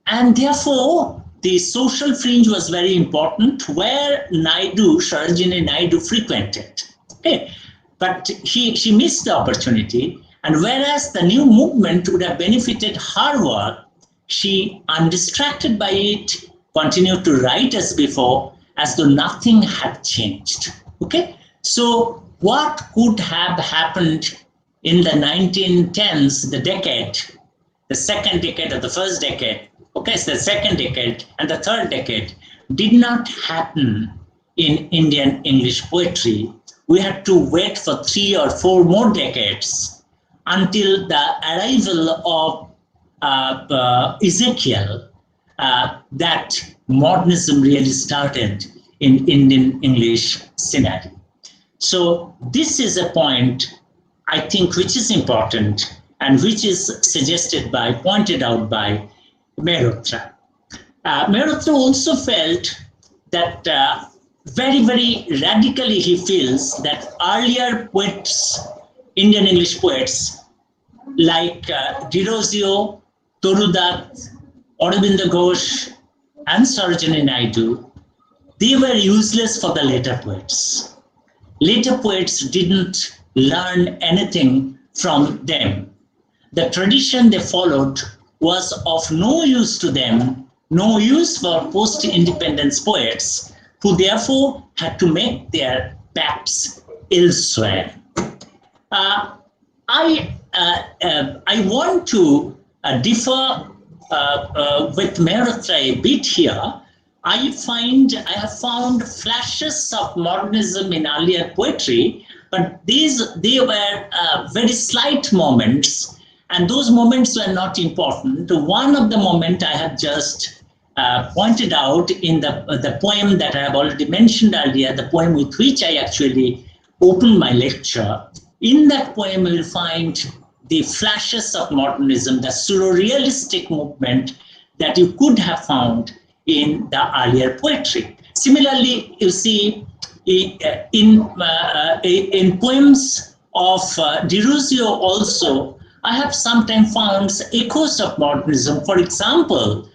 and therefore the social fringe was very important, where Sarojini Naidu frequented. Okay, but she missed the opportunity, and whereas the new movement would have benefited her work, she, undistracted by it, continued to write as before, as though nothing had changed. Okay, so what could have happened in the 1910s, the decade, the second decade of the first decade, okay, so the second decade and the third decade, did not happen in Indian English poetry. We had to wait for 3 or 4 more decades until the arrival of Ezekiel, that modernism really started in Indian English scenario. So this is a point, I think, which is important and which is pointed out by Mehrotra. Mehrotra also felt that very, very radically he feels that earlier poets, Indian English poets, like Dirozio, Torudat, Aurobindo Ghosh, and Sarojini Naidu, they were useless for the later poets. Later poets didn't learn anything from them. The tradition they followed was of no use to them, no use for post-independence poets, who therefore had to make their pacts elsewhere. I want to differ with Mehrotra a bit here. I have found flashes of modernism in earlier poetry, but they were very slight moments, and those moments were not important. One of the moments I have just pointed out in the poem that I have already mentioned earlier, the poem with which I actually opened my lecture. In that poem, you will find the flashes of modernism, the surrealistic movement that you could have found in the earlier poetry. Similarly, you see in poems of Dirozio also, I have sometimes found echoes of modernism. For example,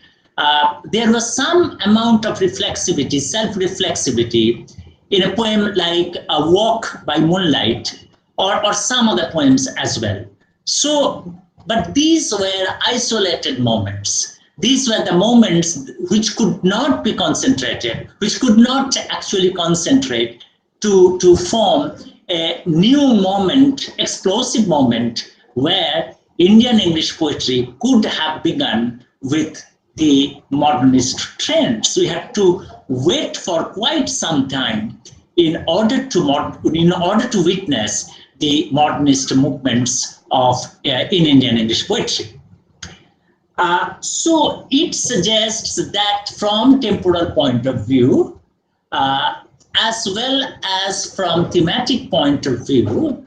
there was some amount of reflexivity, self-reflexivity in a poem like A Walk by Moonlight, or some other poems as well. So, but these were isolated moments. These were the moments which could not be concentrated, which could not actually concentrate to form a new moment, explosive moment, where Indian English poetry could have begun with the modernist trends. We had to wait for quite some time in order to witness the modernist movements in Indian English poetry. So it suggests that from temporal point of view, as well as from thematic point of view,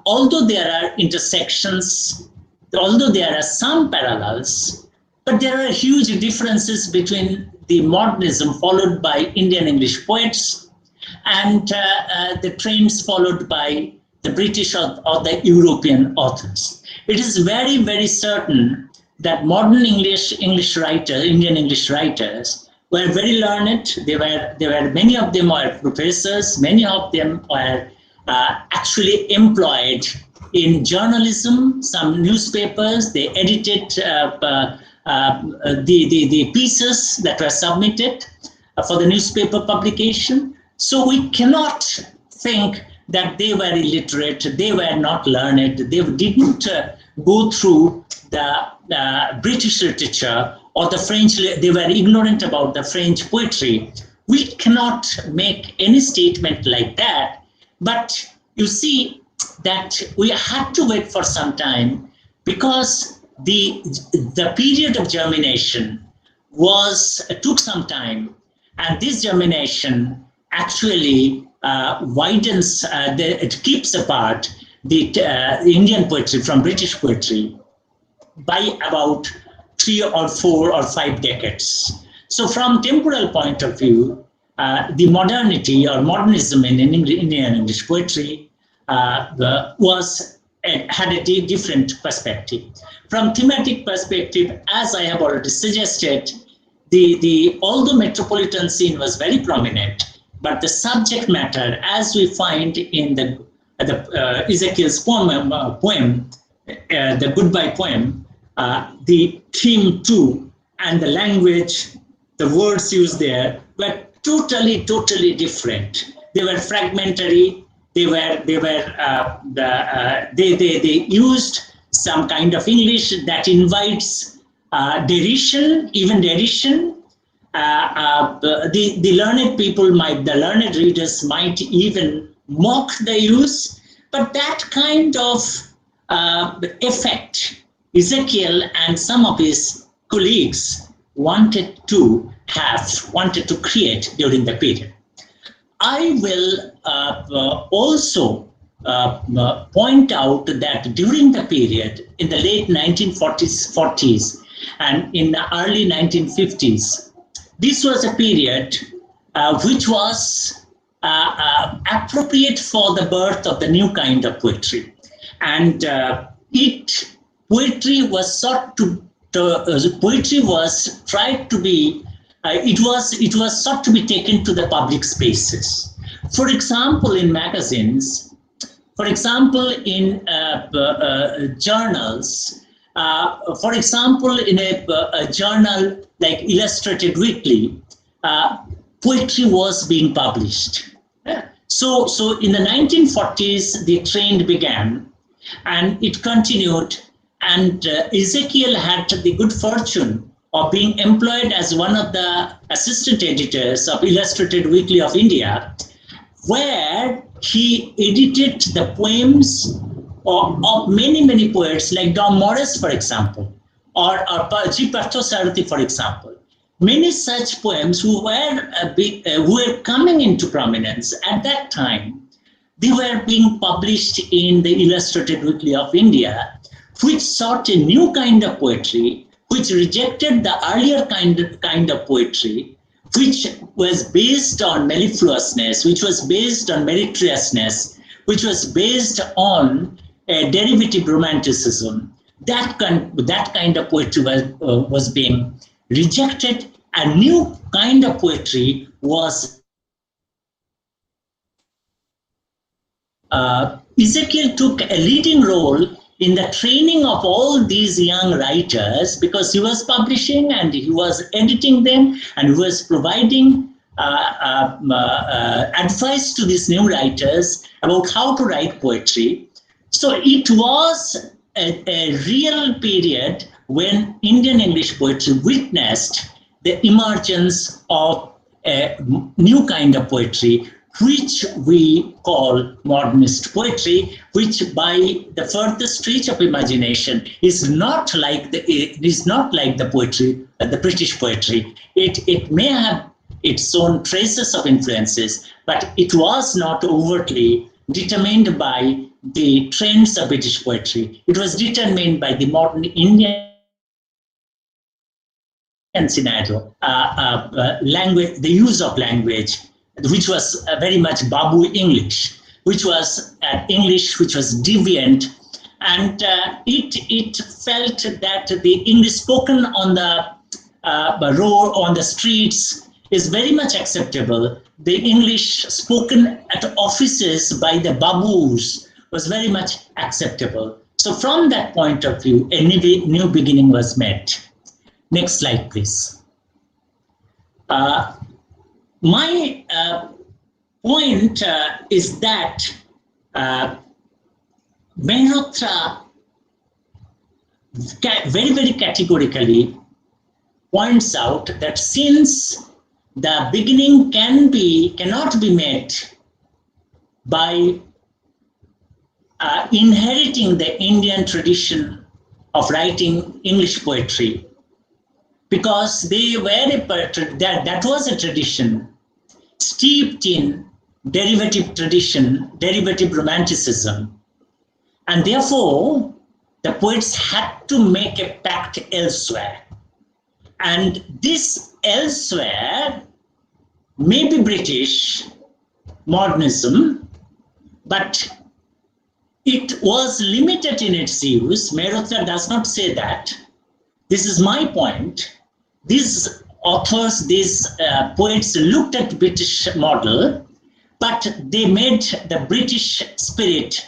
although there are intersections, although there are some parallels, but there are huge differences between the modernism followed by Indian English poets and the trends followed by the British or the European authors. It is very, very certain that modern Indian English writers were very learned. They were many of them were professors. Many of them were actually employed in journalism. Some newspapers, they edited the pieces that were submitted for the newspaper publication. So we cannot think that they were illiterate, they were not learned, they didn't go through the British literature or the French, they were ignorant about the French poetry. We cannot make any statement like that, but you see that we had to wait for some time because the period of germination took some time, and this germination actually widens, it keeps apart the Indian poetry from British poetry by about 3 or 4 or 5 decades. So from temporal point of view, the modernity or modernism in Indian English poetry had a different perspective. From thematic perspective, as I have already suggested, although metropolitan scene was very prominent, but the subject matter, as we find in the Ezekiel's poem, the Goodbye poem, the theme too, and the language, the words used there were totally different. They were fragmentary. They used some kind of English that invites derision, even derision. The learned people the learned readers might even mock the use, but that kind of effect Ezekiel and some of his colleagues wanted to create during the period. I will also point out that during the period in the late 1940s and in the early 1950s, this was a period which was appropriate for the birth of the new kind of poetry, and poetry was sought to be taken to the public spaces. For example, in magazines, for example, in journals, for example, in a journal like Illustrated Weekly, poetry was being published. So in the 1940s, the trend began, and it continued. And Ezekiel had the good fortune of being employed as one of the assistant editors of Illustrated Weekly of India, where he edited the poems of many poets like Dom Morris, for example, or G. Parthasarathi, for example. Many such poems who were coming into prominence at that time, they were being published in the Illustrated Weekly of India, which sought a new kind of poetry, which rejected the earlier kind of poetry, which was based on mellifluousness, which was based on meritoriousness, which was based on a derivative romanticism. That kind of poetry was being rejected. A new kind of poetry was Ezekiel took a leading role in the training of all these young writers, because he was publishing and he was editing them and he was providing advice to these new writers about how to write poetry. So it was a real period when Indian English poetry witnessed the emergence of a new kind of poetry, which we call modernist poetry, which by the furthest stretch of imagination is not like the poetry, the British poetry. It may have its own traces of influences, but it was not overtly determined by the trends of British poetry. It was determined by the modern Indian scenario, language, the use of language, which was very much Babu English, which was English which was deviant, and it felt that the English spoken on the road, on the streets, is very much acceptable. The English spoken at offices by the Babus was very much acceptable. So from that point of view, a new beginning was made. Next slide, please. My point is that Mehrotra very categorically points out that since the beginning cannot be met by inheriting the Indian tradition of writing English poetry, because they were that was a tradition steeped in derivative tradition, derivative romanticism, and therefore the poets had to make a pact elsewhere. And this elsewhere may be British modernism, but it was limited in its use. Mehrotra does not say that. This is my point. These authors, these poets looked at British model, but they made the British spirit,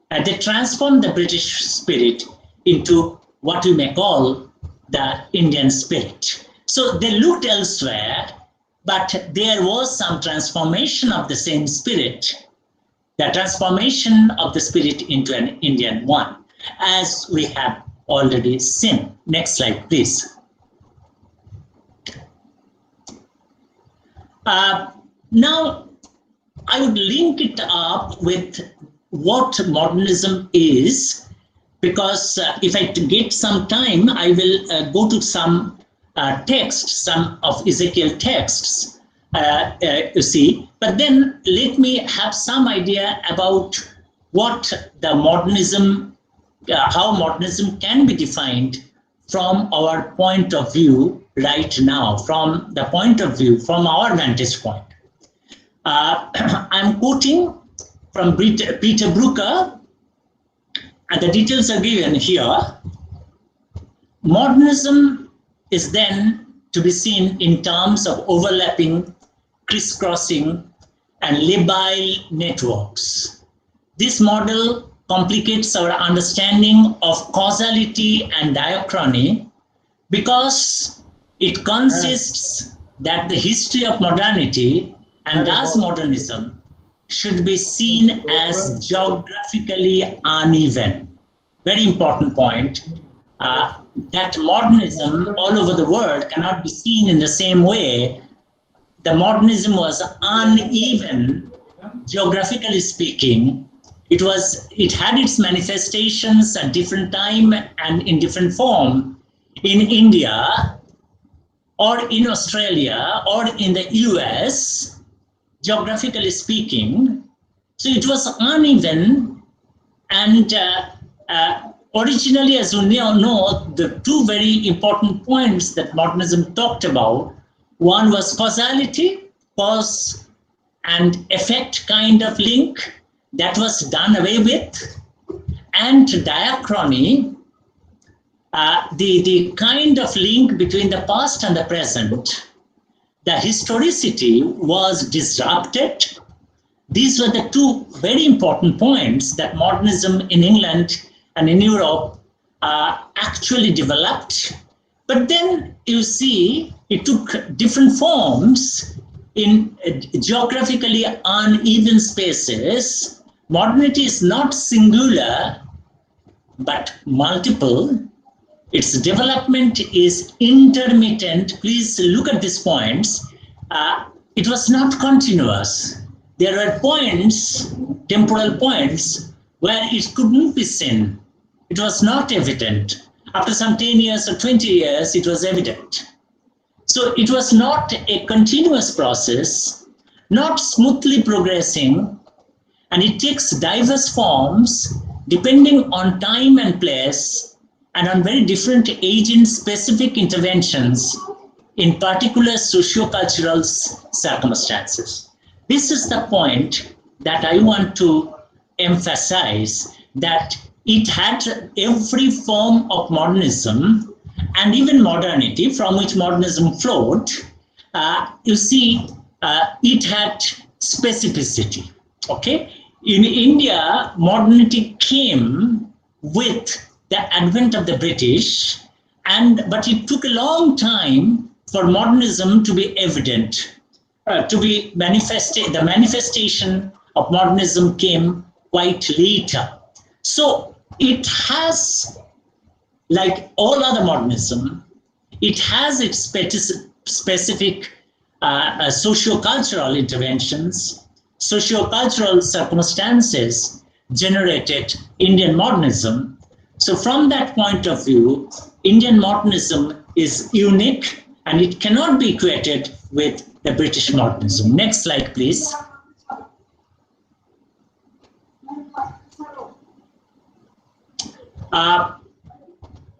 they transformed the British spirit into what we may call the Indian spirit. So they looked elsewhere, but there was some transformation of the same spirit, the transformation of the spirit into an Indian one, as we have already seen. Next slide, please. Now, I would link it up with what modernism is, because if I get some time, I will go to some texts, some of Ezekiel texts, you see. But then let me have some idea about what the modernism, how modernism can be defined from our point of view right now, from the point of view, from our vantage point. I'm quoting from Peter Brooker, and the details are given here. Modernism is then to be seen in terms of overlapping, crisscrossing, and labile networks. This model complicates our understanding of causality and diachrony because it consists that the history of modernity and thus modernism should be seen as geographically uneven. Very important point. That modernism all over the world cannot be seen in the same way. The modernism was uneven, geographically speaking. It had its manifestations at different time and in different form in India or in Australia or in the US, geographically speaking. So it was uneven, and originally, as we all know, the two very important points that modernism talked about, one was causality, cause and effect kind of link, that was done away with, and diachrony, the kind of link between the past and the present. The historicity was disrupted. These were the two very important points that modernism in England and in Europe actually developed. But then you see, it took different forms in geographically uneven spaces. Modernity is not singular, but multiple. Its development is intermittent. Please look at these points. It was not continuous. There were points, temporal points, where it couldn't be seen. It was not evident. After some 10 years or 20 years, it was evident. So it was not a continuous process, not smoothly progressing, and it takes diverse forms depending on time and place and on very different agent-specific interventions in particular socio-cultural circumstances. This is the point that I want to emphasize, that it had every form of modernism and even modernity from which modernism flowed. You see, it had specificity, okay? In India, modernity came with the advent of the British, but it took a long time for modernism to be evident, to be manifested. The manifestation of modernism came quite later. So it has, like all other modernism, it has its specific socio-cultural interventions. Socio-cultural circumstances generated Indian modernism. So from that point of view, Indian modernism is unique and it cannot be equated with the British modernism. Next slide, please.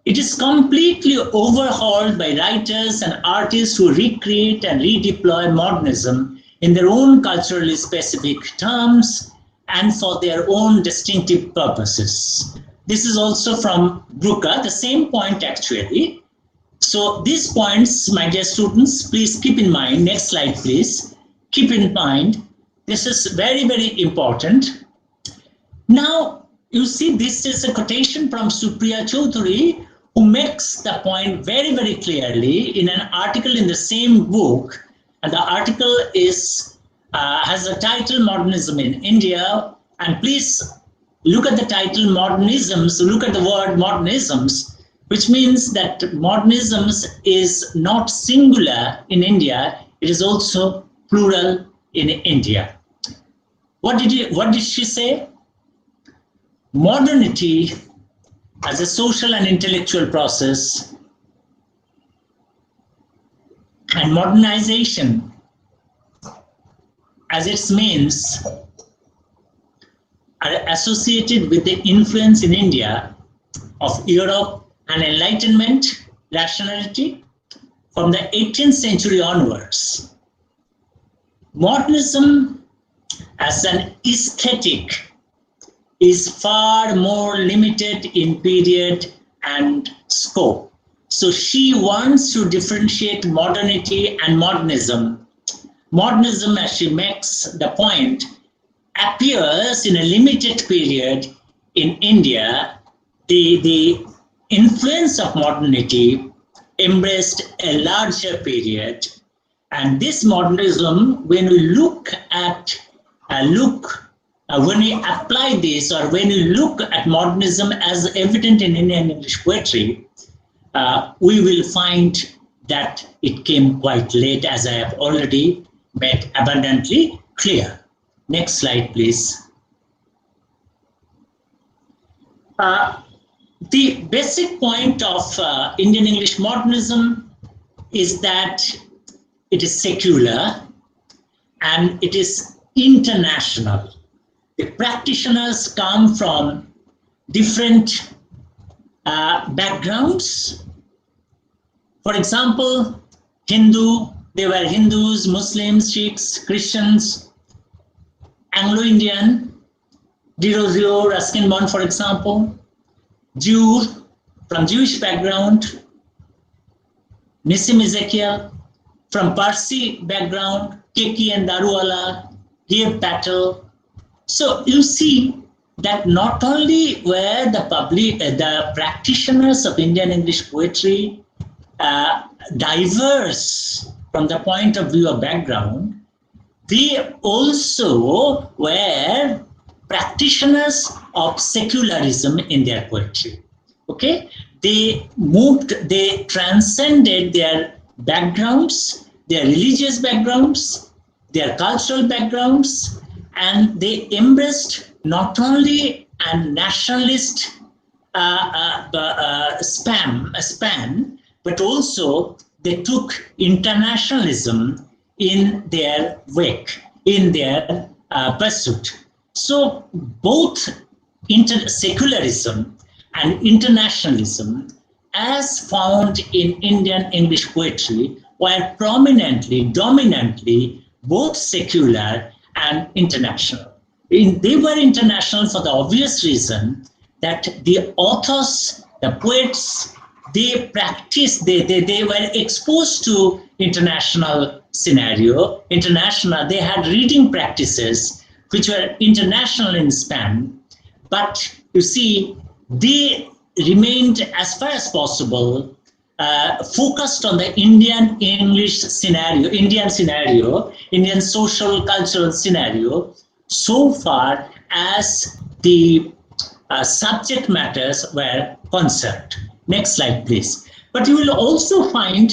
It is completely overhauled by writers and artists who recreate and redeploy modernism in their own culturally specific terms and for their own distinctive purposes. This is also from Brooker, the same point actually. So these points, my dear students, please keep in mind. Next slide, please. Keep in mind, this is very, very important. Now, you see, this is a quotation from Supriya Chaudhary, who makes the point very, very clearly in an article in the same book. And the article is has a title, Modernism in India. And please look at the title, Modernisms, look at the word modernisms, which means that modernisms is not singular in India, it is also plural in India. What did she say? Modernity as a social and intellectual process and modernization as its means are associated with the influence in India of Europe and Enlightenment rationality from the 18th century onwards. Modernism as an aesthetic is far more limited in period and scope. So she wants to differentiate modernity and modernism. Modernism, as she makes the point, appears in a limited period in India. The influence of modernity embraced a larger period. And this modernism, when we look at when we apply this, or when you look at modernism as evident in Indian English poetry, we will find that it came quite late, as I have already made abundantly clear. Next slide, please. The basic point of Indian English modernism is that it is secular and it is international. The practitioners come from different backgrounds. For example, they were Hindus, Muslims, Sikhs, Christians, Anglo-Indian, Dirozio, Ruskin Bond, for example, Jew from Jewish background, Nissim Ezekiel from Parsi background, Keki and Daruwala, Dept Patel. So you see that not only were the practitioners of Indian English poetry diverse from the point of view of background, they also were practitioners of secularism in their poetry. Okay, they transcended their backgrounds, their religious backgrounds, their cultural backgrounds, and they embraced not only a nationalist span, but also they took internationalism in their wake, in their pursuit. So both secularism and internationalism, as found in Indian English poetry, were dominantly both secular and international. They were international for the obvious reason that the authors, the poets, they practiced, they were exposed to international scenario, they had reading practices which were international in span, but you see, they remained as far as possible focused on the Indian English scenario, Indian social cultural scenario, so far as the subject matters were concerned. Next slide, please. But you will also find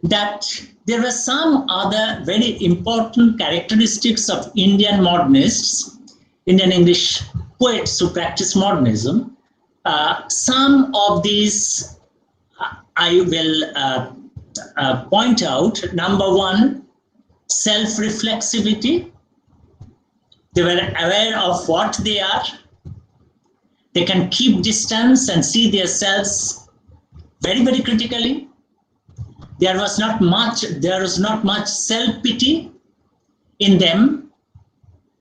that there are some other very important characteristics of Indian modernists, Indian English poets who practice modernism. Some of these I will point out. Number one, self-reflexivity. They were aware of what they are. They can keep distance and see themselves very, very critically. There was not much self-pity in them.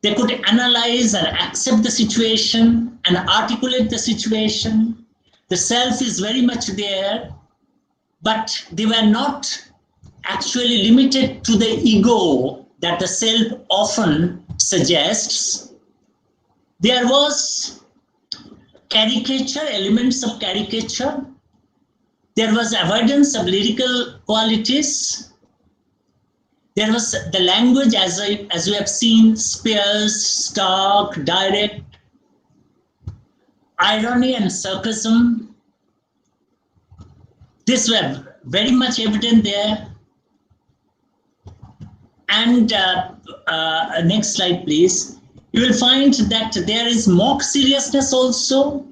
They could analyze and accept the situation and articulate the situation. The self is very much there, but they were not actually limited to the ego that the self often suggests. There was caricature, elements of caricature. There was avoidance of lyrical qualities. There was the language, as we have seen, sparse, stark, direct, irony and sarcasm. These were very much evident there. And next slide, please. You will find that there is mock seriousness also.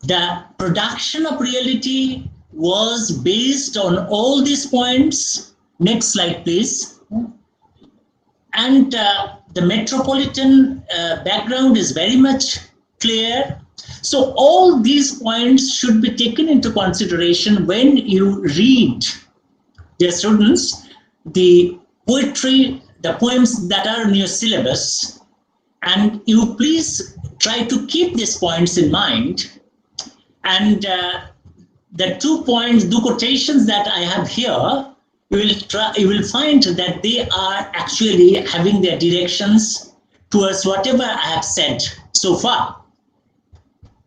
The production of reality was based on all these points. Next slide, please. And the metropolitan background is very much clear. So all these points should be taken into consideration when you read, dear students, the poetry, the poems that are in your syllabus, and you please try to keep these points in mind. And the 2 points, 2 quotations that I have here, you will find that they are actually having their directions towards whatever I have said so far.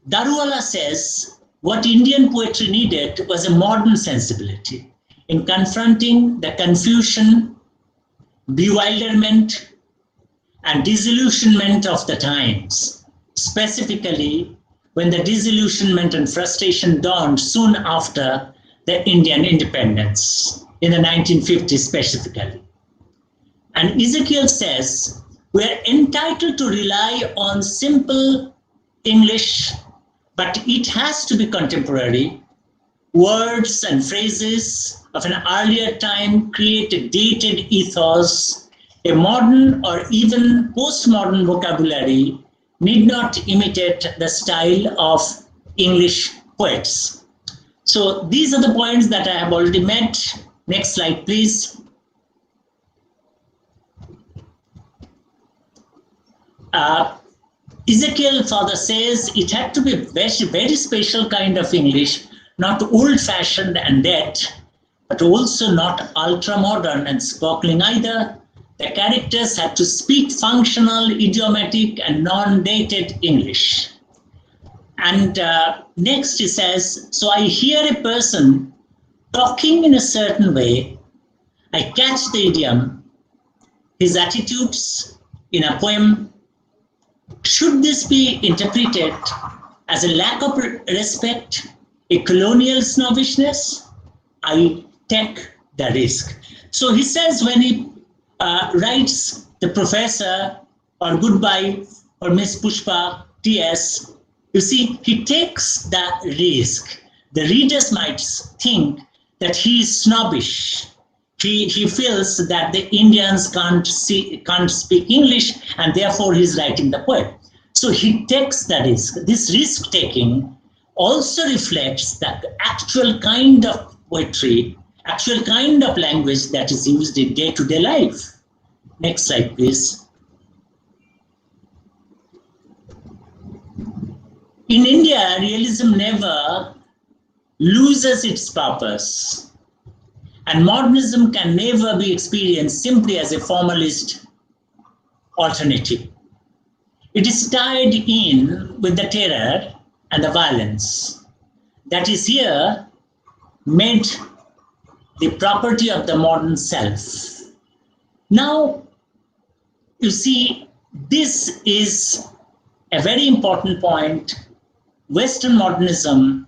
Daruwala says, what Indian poetry needed was a modern sensibility in confronting the confusion, bewilderment, and disillusionment of the times, specifically when the disillusionment and frustration dawned soon after the Indian independence, in the 1950s specifically. And Ezekiel says, we are entitled to rely on simple English, but it has to be contemporary. Words and phrases of an earlier time create a dated ethos. A modern or even postmodern vocabulary need not imitate the style of English poets. So these are the points that I have already made. Next slide, please. Ezekiel further says it had to be very special kind of English, not old-fashioned and dead, but also not ultra-modern and sparkling either. The characters had to speak functional, idiomatic, and non-dated English. And next he says, so I hear a person talking in a certain way, I catch the idiom, his attitudes in a poem. Should this be interpreted as a lack of respect, a colonial snobbishness? I take the risk. So he says when he writes the professor or goodbye or Miss Pushpa TS, you see, he takes the risk. The readers might think that he is snobbish. He feels that the Indians can't speak English and therefore he's writing the poem. So he takes the risk. This risk taking also reflects the actual kind of poetry, actual kind of language that is used in day-to-day life. Next slide, please. In India, realism never loses its purpose, and modernism can never be experienced simply as a formalist alternative. It is tied in with the terror and the violence that is here made the property of the modern self. Now, you see, this is a very important point. Western modernism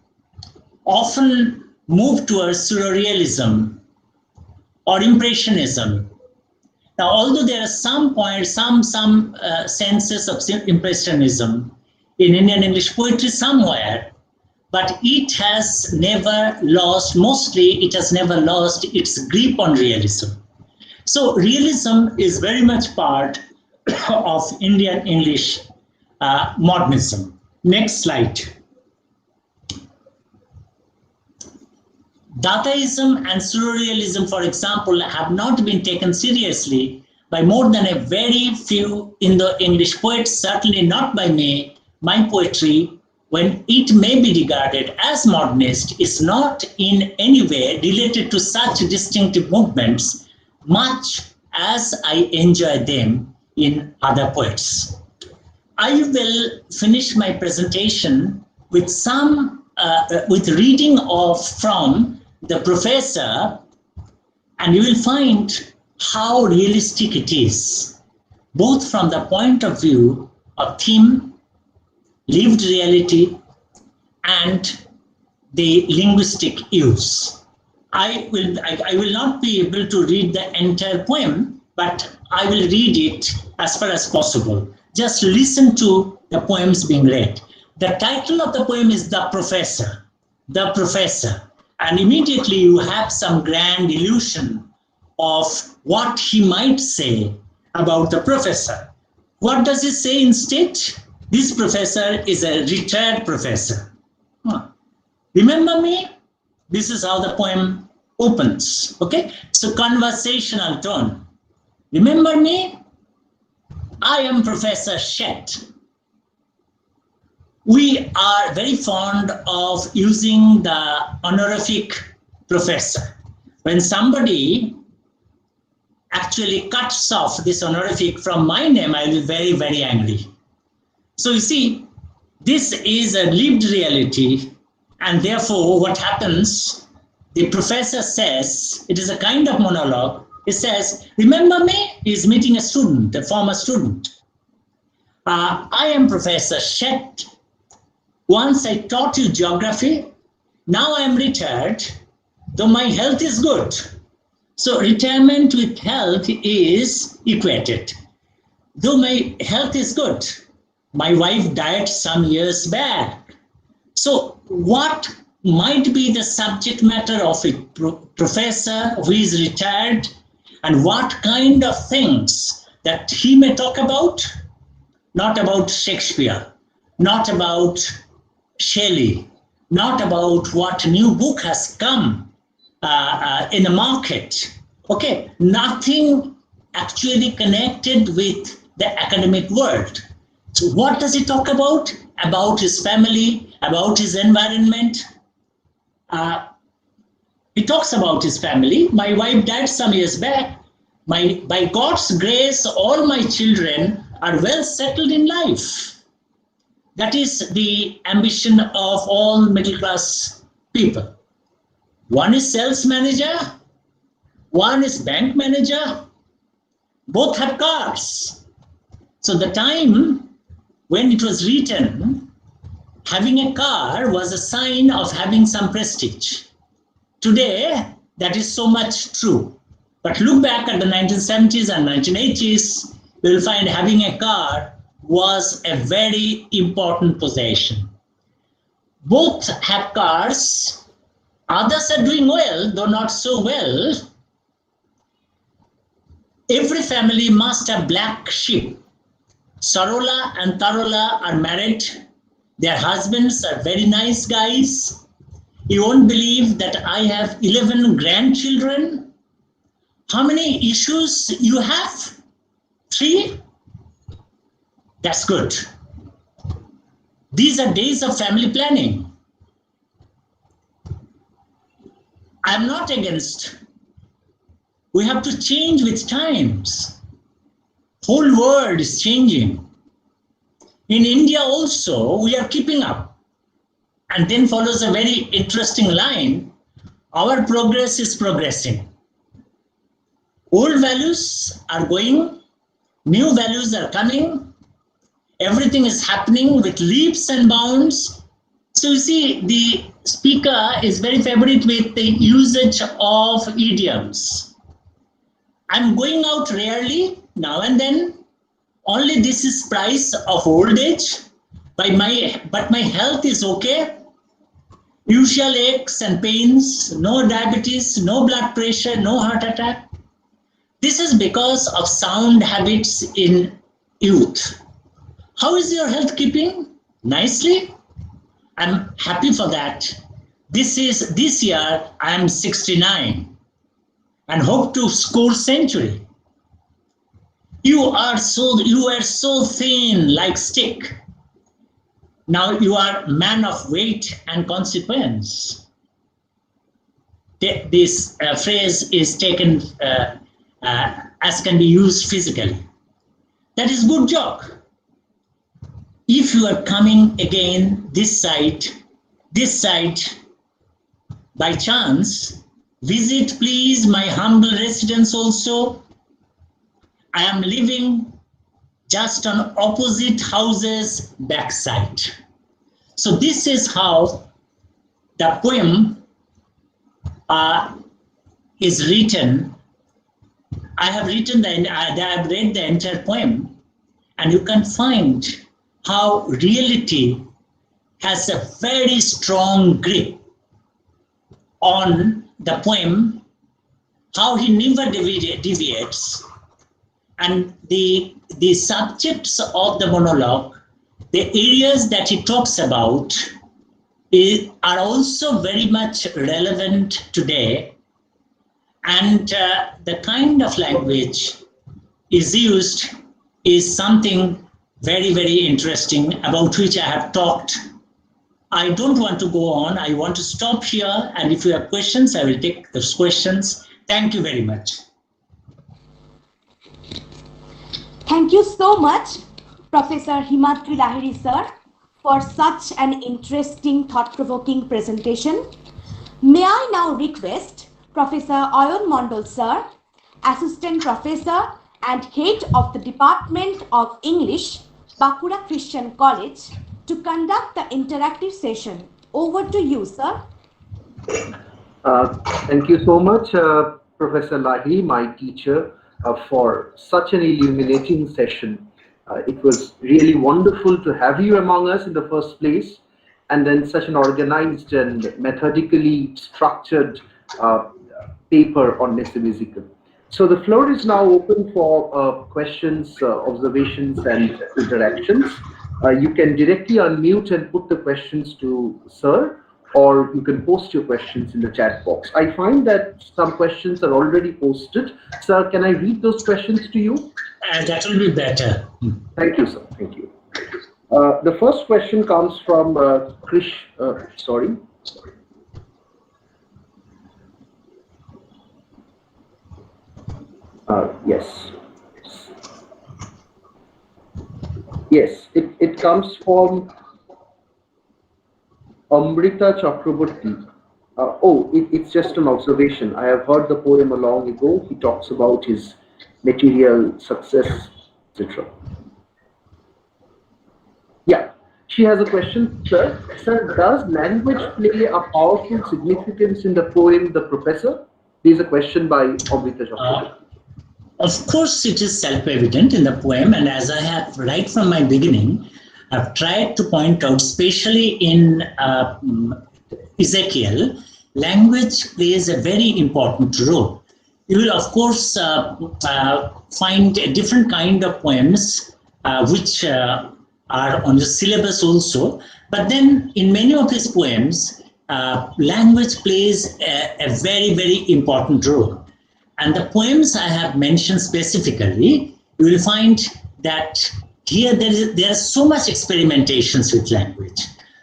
often moved towards surrealism or impressionism. Now, although there are some points, some senses of impressionism in Indian English poetry somewhere, but it has never lost, mostly it has never lost its grip on realism. So realism is very much part of Indian English modernism. Next slide. Dadaism and surrealism, for example, have not been taken seriously by more than a very few Indo-English poets, certainly not by me. My poetry, when it may be regarded as modernist, is not in any way related to such distinctive movements, much as I enjoy them in other poets. I will finish my presentation with with reading from the professor, and you will find how realistic it is, both from the point of view of theme, lived reality, and the linguistic use. I will not be able to read the entire poem, but I will read it as far as possible. Just listen to the poems being read. The title of the poem is The Professor. The Professor. And immediately you have some grand illusion of what he might say about the professor. What does he say instead? This professor is a retired professor. Remember me? This is how the poem opens. Okay? So conversational tone. Remember me? I am Professor Shet. We are very fond of using the honorific professor. When somebody actually cuts off this honorific from my name, I will be very, very angry. So you see, this is a lived reality, and therefore what happens, the professor says, it is a kind of monologue. He says, remember me? He's meeting a student, a former student. I am Professor Shet. Once I taught you geography. Now I am retired, though my health is good. So retirement with health is equated. Though my health is good, my wife died some years back. So what might be the subject matter of a professor who is retired, and what kind of things that he may talk about? Not about Shakespeare, not about Shelley, not about what new book has come in the market. Okay, nothing actually connected with the academic world. So what does he talk about? About his family, about his environment. He talks about his family. My wife died some years back. By God's grace, all my children are well settled in life. That is the ambition of all middle class people. One is sales manager, one is bank manager, both have cars. So the time when it was written, having a car was a sign of having some prestige. Today, that is so much true. But look back at the 1970s and 1980s, you will find having a car was a very important possession. Both have cars. Others are doing well, though not so well. Every family must have black sheep. Sarola and Tarola are married. Their husbands are very nice guys. You won't believe that I have 11 grandchildren. How many issues you have? 3? That's good. These are days of family planning. I'm not against. We have to change with times. Whole world is changing. In India also, we are keeping up. And then follows a very interesting line. Our progress is progressing. Old values are going, new values are coming. Everything is happening with leaps and bounds. So you see, the speaker is very favorite with the usage of idioms. I'm going out rarely, now and then. Only this is price of old age. But my health is okay. Usual aches and pains, no diabetes, no blood pressure, no heart attack. This is because of sound habits in youth. How is your health keeping? Nicely? I'm happy for that. This year I'm 69 and hope to score century. You were so thin like stick. Now you are man of weight and consequence. This phrase is taken as can be used physically. That is good job. If you are coming again this side by chance, visit please my humble residence also. I am living just on opposite houses backside. So this is how the poem is written. I have read the entire poem, and you can find how reality has a very strong grip on the poem, how he never deviates, and the subjects of the monologue, the areas that he talks about are also very much relevant today, and the kind of language is used is something very, very interesting, about which I have talked. I don't want to go on. I want to stop here, and if you have questions, I will take those questions. Thank you very much. Thank you so much, Professor Himadri Lahiri sir, for such an interesting, thought-provoking presentation. May I now request Professor Ayon Mondal sir, Assistant Professor and Head of the Department of English, Bankura Christian College, to conduct the interactive session. Over to you, sir. Thank you so much, Professor Lahiri, my teacher, for such an illuminating session. It was really wonderful to have you among us in the first place, and then such an organized and methodically structured paper on Nesivizical. So the floor is now open for questions, observations, and interactions. You can directly unmute and put the questions to Sir, or you can post your questions in the chat box. I find that some questions are already posted. Sir, can I read those questions to you? That will be better. Thank you, sir. Thank you. The first question comes from Krish. Sorry. Yes. Yes, it comes from Amrita Chakraborty. It's just an observation. I have heard the poem a long ago. He talks about his material success, etc. Yeah, she has a question, sir. Sir, does language play a powerful significance in the poem The Professor? There's a question by Amrita Chakraborty. Of course, it is self-evident in the poem, and as I have right from my beginning, I've tried to point out, especially in Ezekiel, language plays a very important role. You will, of course, find a different kind of poems which are on the syllabus also, but then in many of his poems, language plays a very, very important role. And the poems I have mentioned specifically, you will find that here there are so much experimentations with language.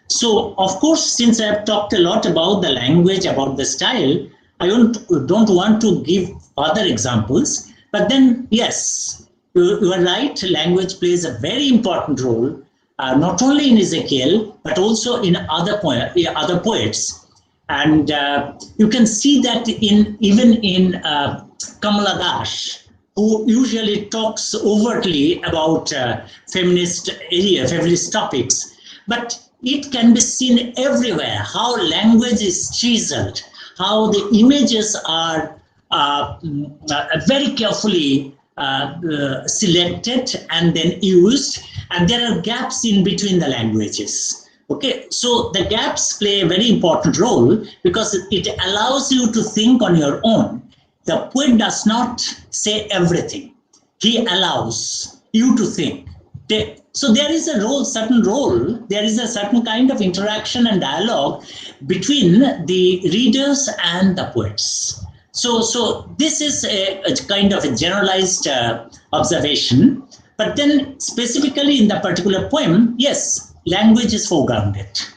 So, of course, since I have talked a lot about the language, about the style, I don't want to give other examples. But then, yes, you are right, language plays a very important role, not only in Ezekiel, but also in other poets. And you can see that even in Kamala Dash, who usually talks overtly about feminist topics, but it can be seen everywhere how language is chiseled, how the images are very carefully selected and then used, and there are gaps in between the languages. Okay, so the gaps play a very important role because it allows you to think on your own. The poet does not say everything. He allows you to think. So there is a certain role, there is a certain kind of interaction and dialogue between the readers and the poets. So this is a kind of a generalized observation. But then specifically in the particular poem, yes, language is foregrounded.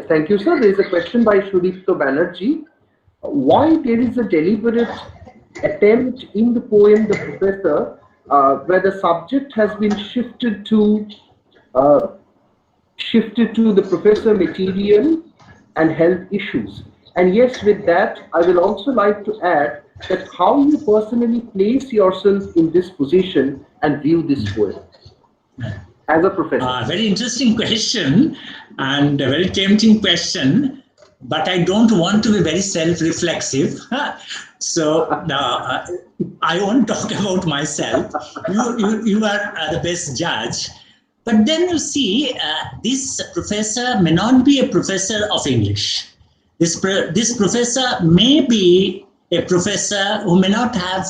Thank you, sir. There is a question by Shudipto Banerjee. Why there is a deliberate attempt in the poem The Professor where the subject has been shifted to the professor material and health issues? And yes, with that, I will also like to add that how you personally place yourself in this position and view this poem as a professor. Very interesting question and a very tempting question, but I don't want to be very self-reflexive. So I won't talk about myself. You are the best judge. But then you see, this professor may not be a professor of English. This professor may be a professor who may not have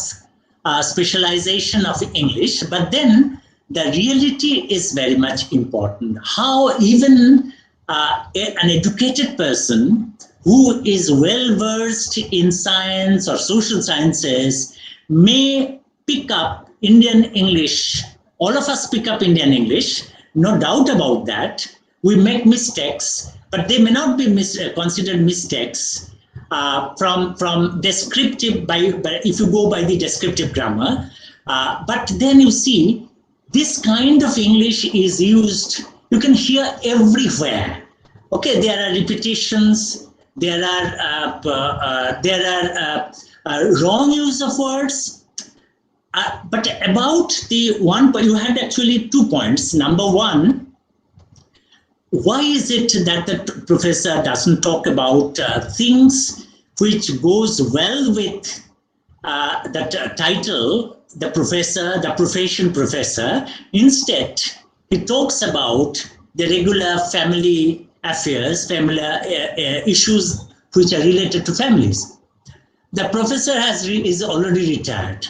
a specialization of English, but then the reality is very much important. How even an educated person who is well versed in science or social sciences may pick up Indian English. All of us pick up Indian English, no doubt about that. We make mistakes, but they may not be considered mistakes from descriptive, if you go by the descriptive grammar. But then you see, this kind of English is used, you can hear everywhere. Okay, there are repetitions, there are wrong use of words. But about the one, you had actually 2 points. Number one, why is it that the professor doesn't talk about things which goes well with that title, the professor, the profession professor? Instead, he talks about the regular family affairs, family issues which are related to families. The professor is already retired,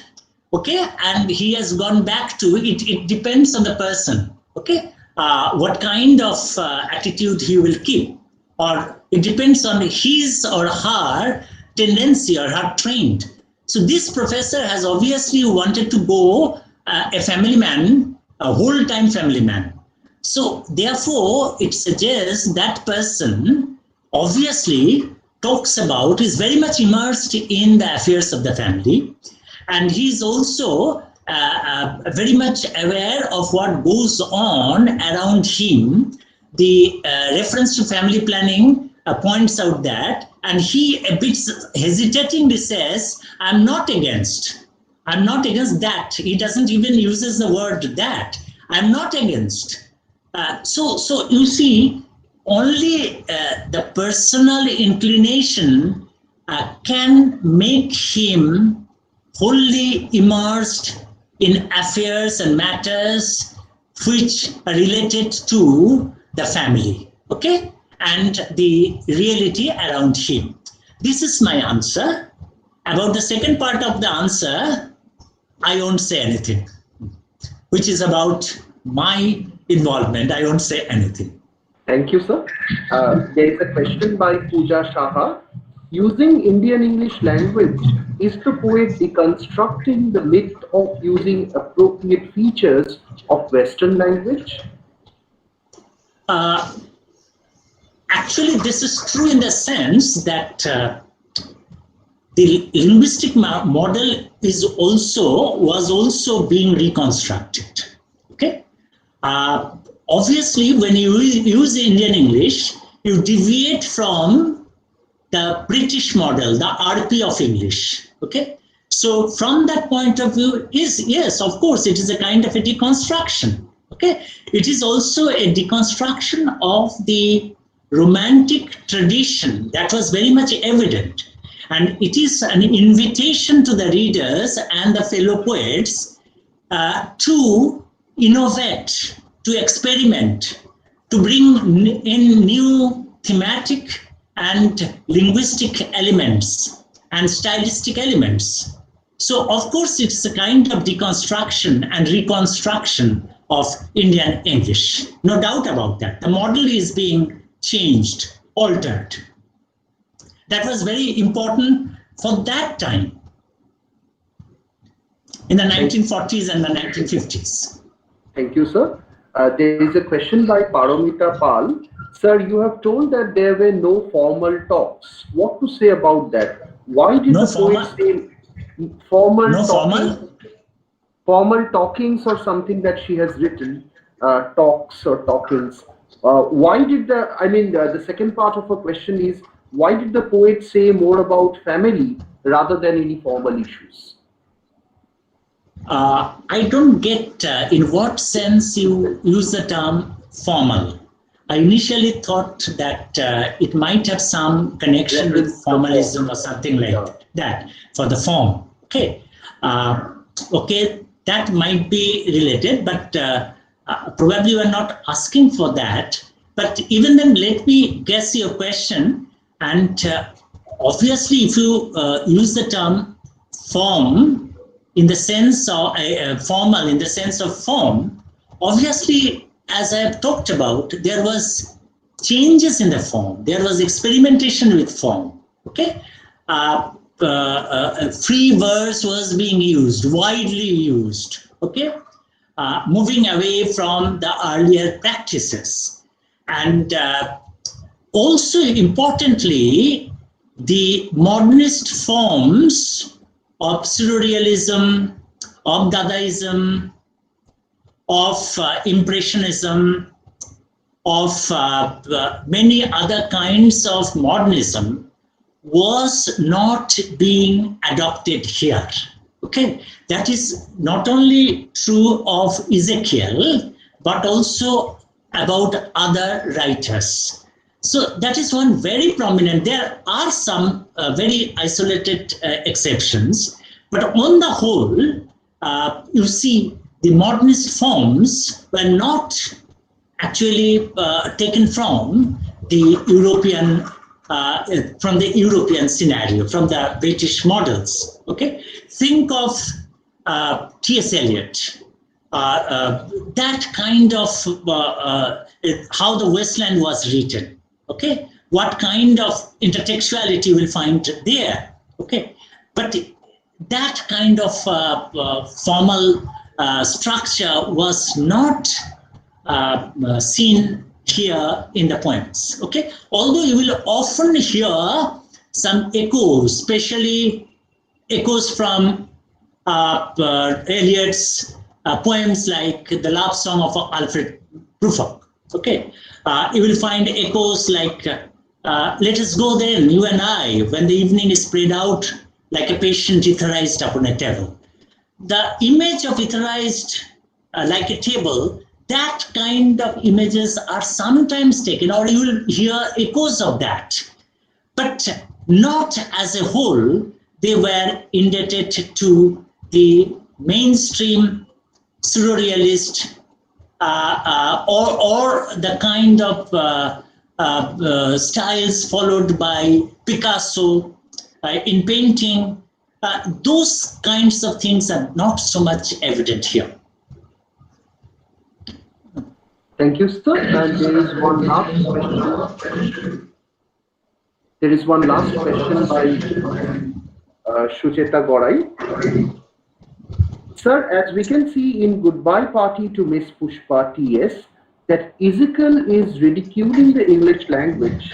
okay, and he has gone back to it. It depends on the person, okay, what kind of attitude he will keep, or it depends on his or her tendency or her trend. So this professor has obviously wanted to go a family man, a whole-time family man. So therefore, it suggests that person obviously talks about, is very much immersed in the affairs of the family, and he's also very much aware of what goes on around him. The reference to family planning points out that, and he a bit hesitatingly says, I'm not against that. He doesn't even uses the word that. I'm not against. So you see, only the personal inclination can make him wholly immersed in affairs and matters which are related to the family, okay, and the reality around him. This is my answer. About the second part of the answer, I won't say anything, which is about my involvement. I won't say anything. Thank you, sir. There is a question by Pooja Shaha. Using Indian English language, is the poet deconstructing the myth of using appropriate features of Western language? Actually, this is true in the sense that the linguistic model was also being reconstructed. Okay. Obviously, when you use Indian English, you deviate from the British model, the RP of English. Okay. So from that point of view, yes, of course, it is a kind of a deconstruction. Okay. It is also a deconstruction of the Romantic tradition that was very much evident. And it is an invitation to the readers and the fellow poets to innovate, to experiment, to bring in new thematic and linguistic elements and stylistic elements. So of course, it's a kind of deconstruction and reconstruction of Indian English. No doubt about that. The model is being changed, altered. That was very important for that time, in the 1940s and the 1950s. Thank you, sir. There is a question by Paramita Pal. Sir, you have told that there were no formal talks. What to say about that? Why did No the poet say formal No talking, formal talkings or something that she has written, talks or talkings? Why did the second part of her question is, why did the poet say more about family rather than any formal issues? I don't get in what sense you use the term formal. I initially thought that it might have some connection with formalism or something like that for the form. Okay, okay, that might be related, but probably you are not asking for that. But even then, let me guess your question. And obviously, if you use the term form in the sense of formal, in the sense of form, obviously, as I have talked about, there was changes in the form. There was experimentation with form. Okay, free verse was being used, widely used. Okay, moving away from the earlier practices, and also importantly, the modernist forms of surrealism, of Dadaism, of Impressionism, of many other kinds of modernism was not being adopted here. Okay, that is not only true of Ezekiel, but also about other writers. So that is one very prominent. There are some very isolated exceptions, but on the whole, you see, the modernist forms were not actually taken from the European scenario, from the British models. Okay, think of T.S. Eliot. That kind of how the Westland was written. Okay, what kind of intertextuality you will find there. Okay, but that kind of formal structure was not seen here in the poems. Okay, although you will often hear some echoes, especially echoes from Eliot's poems like the love song of Alfred Prufrock. Okay, you will find echoes like let us go then, you and I, when the evening is spread out like a patient etherized upon a table. The image of etherized like a table, that kind of images are sometimes taken, or you will hear echoes of that, but not as a whole. They were indebted to the mainstream surrealist or the kind of styles followed by Picasso in painting. Those kinds of things are not so much evident here. Thank you, sir. And there is one last question. There is one last question by Shucheta Gorai. Sir, as we can see in Goodbye Party to Miss Pushpa T.S., that Ezekiel is ridiculing the English language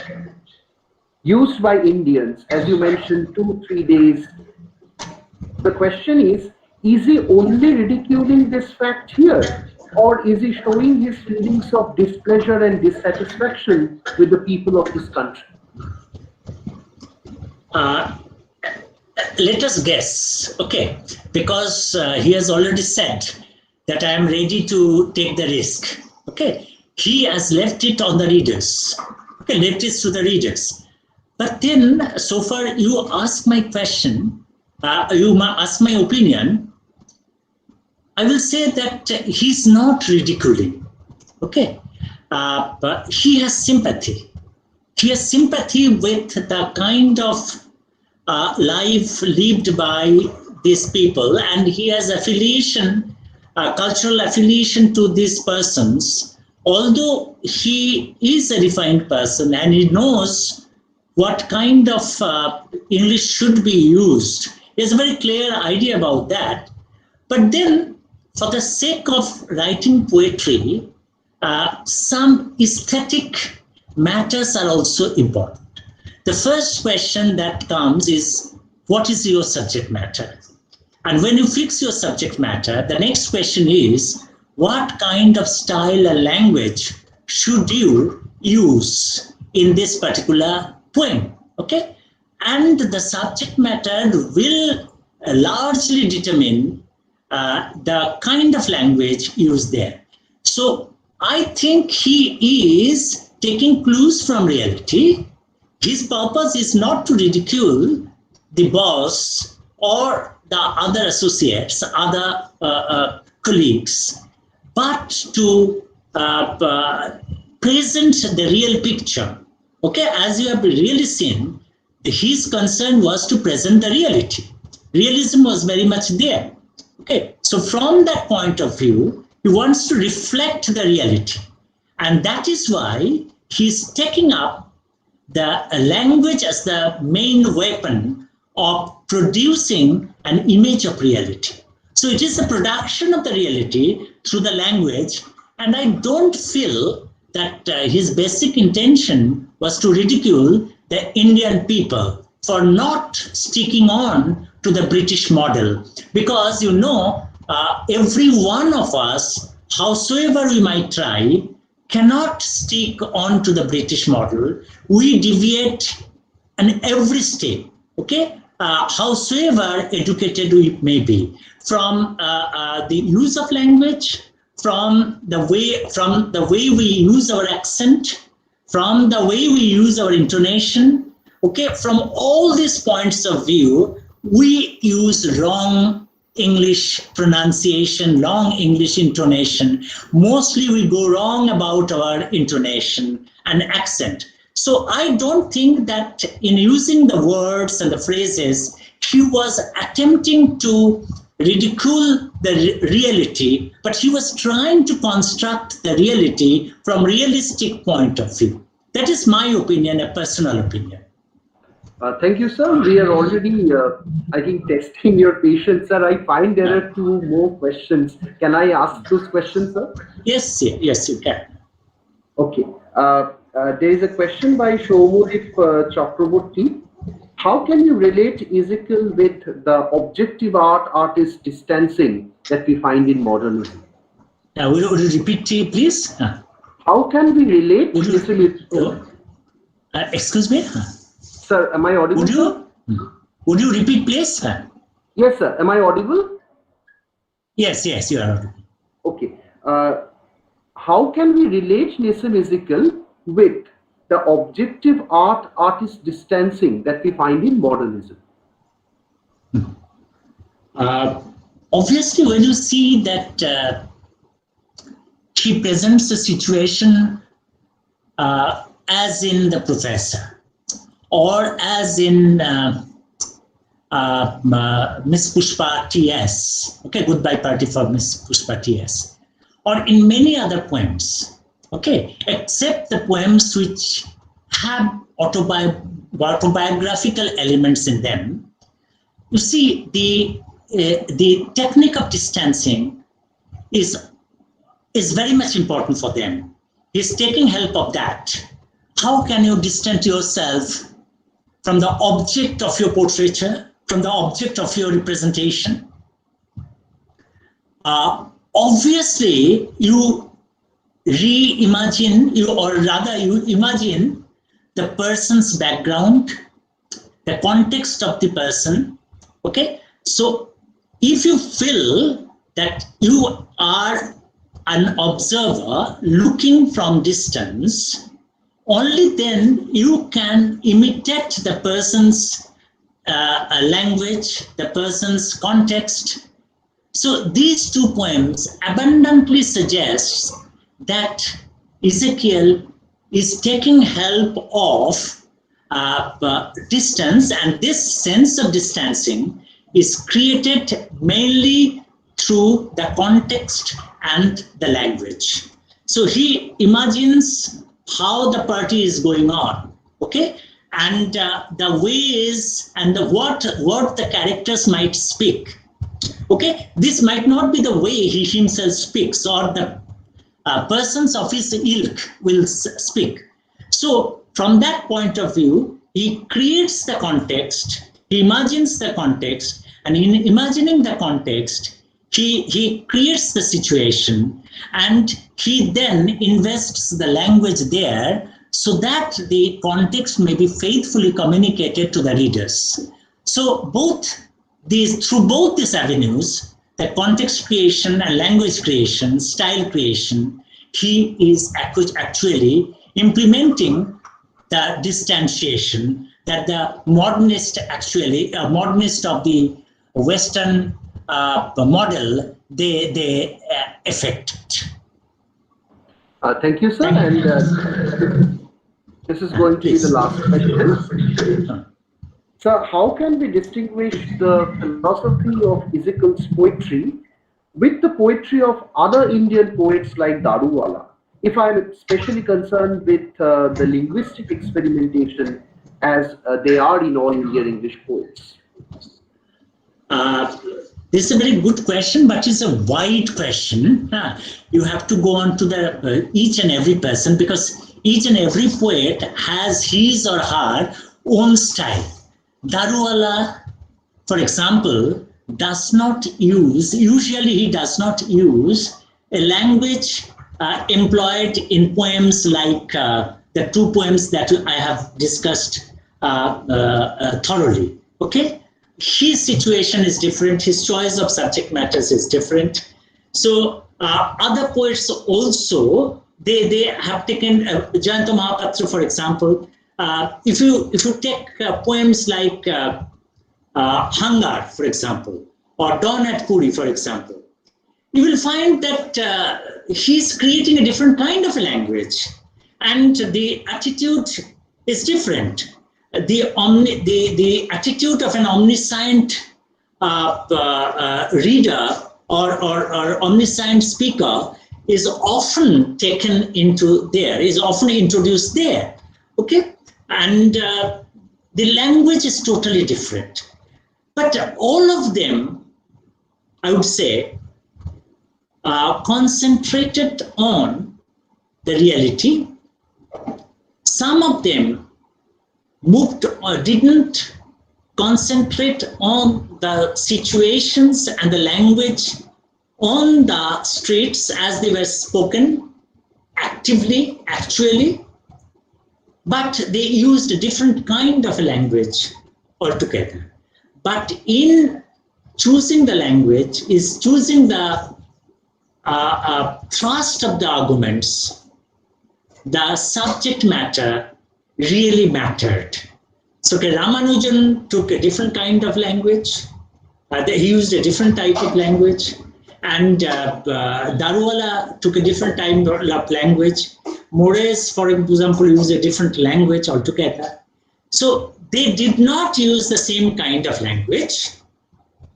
used by Indians, as you mentioned, 2-3 days. The question is he only ridiculing this fact here, or is he showing his feelings of displeasure and dissatisfaction with the people of this country? Let us guess, okay, because he has already said that I am ready to take the risk. Okay, he has left it on the readers. Okay, left it to the readers. But then, so far you ask my question, you ask my opinion, I will say that he's not ridiculing. Okay, but he has sympathy. He has sympathy with the kind of life lived by these people, and he has affiliation, cultural affiliation to these persons, although he is a refined person and he knows what kind of English should be used. He has a very clear idea about that. But then, for the sake of writing poetry, some aesthetic matters are also important. The first question that comes is, what is your subject matter? And when you fix your subject matter, the next question is, what kind of style and language should you use in this particular poem? Okay? And the subject matter will largely determine the kind of language used there. So I think he is taking clues from reality. His purpose is not to ridicule the boss or the other associates, other colleagues, but to present the real picture. Okay, as you have really seen, his concern was to present the reality. Realism was very much there. Okay, so from that point of view, he wants to reflect the reality. And that is why he's taking up the language as the main weapon of producing an image of reality. So it is the production of the reality through the language. And I don't feel that his basic intention was to ridicule the Indian people for not sticking on to the British model. Because, you know, every one of us, howsoever we might try, cannot stick on to the British model. We deviate in every step, okay? Howsoever educated we may be, from the use of language, from the way we use our accent, from the way we use our intonation, okay? From all these points of view, we use wrong English pronunciation, wrong English intonation. Mostly we go wrong about our intonation and accent. So I don't think that in using the words and the phrases, he was attempting to ridicule the reality, but he was trying to construct the reality from realistic point of view. That is my opinion, a personal opinion. Thank you, sir. We are already, I think, testing your patience, sir. I find there are two more questions. Can I ask those questions, sir? Yes, yes, you can. Okay. There is a question by Shomudip Chakraborty. How can you relate Ezekiel with the objective artist distancing that we find in modernism? Would you repeat, please? How can we relate Ezekiel? Excuse me? Sir, am I audible? Would you repeat, please? Yes, sir. Am I audible? Yes, you are audible. Okay. How can we relate Nissim Ezekiel with the objective artist distancing that we find in modernism? Obviously, when you see that he presents the situation as in The Professor, or as in Miss Pushpa T.S., okay, Goodbye Party for Miss Pushpa T.S., or in many other poems, okay, except the poems which have autobiographical elements in them. You see, the technique of distancing is very much important for them. He's taking help of that. How can you distance yourself from the object of your portraiture, from the object of your representation? Obviously, you imagine the person's background, the context of the person, okay? So if you feel that you are an observer looking from distance, only then you can imitate the person's language, the person's context. So these two poems abundantly suggest that Ezekiel is taking help of distance, and this sense of distancing is created mainly through the context and the language. So he imagines how the party is going on, okay, and the ways and what the characters might speak. Okay, this might not be the way he himself speaks, or the persons of his ilk will speak. So from that point of view, he creates the context, he imagines the context, and in imagining the context, he creates the situation, and he then invests the language there so that the context may be faithfully communicated to the readers. So through both these avenues, the context creation and language creation, style creation, he is actually implementing the distanciation that the modernist of the Western model, they affected. Thank you, sir. And this is going to be the last question. Sir, how can we distinguish the philosophy of Ezekiel's poetry with the poetry of other Indian poets like Daruwala? If I'm especially concerned with the linguistic experimentation as they are in all Indian English poets. This is a very good question, but it's a wide question. You have to go on to the each and every person, because each and every poet has his or her own style. Daruwala, for example, usually he does not use a language employed in poems like the two poems that I have discussed thoroughly. Okay? His situation is different, his choice of subject matters is different. So other poets also, they have taken Jayanta Mahapatra, for example. If you take poems like Hangar, for example, or Dawn at Puri, for example, you will find that he's creating a different kind of a language, and the attitude is different. The attitude of an omniscient reader or omniscient speaker is often taken into there, is often introduced there. Okay, and the language is totally different. But all of them, I would say, concentrated on the reality. Some of them moved or didn't concentrate on the situations and the language on the streets as they were spoken actively, actually, but they used a different kind of a language altogether. But in choosing the language is choosing the thrust of the arguments. The subject matter really mattered. So Ramanujan took a different kind of language. He used a different type of language. And Daruwala took a different type of language. Mores, for example, used a different language altogether. So they did not use the same kind of language.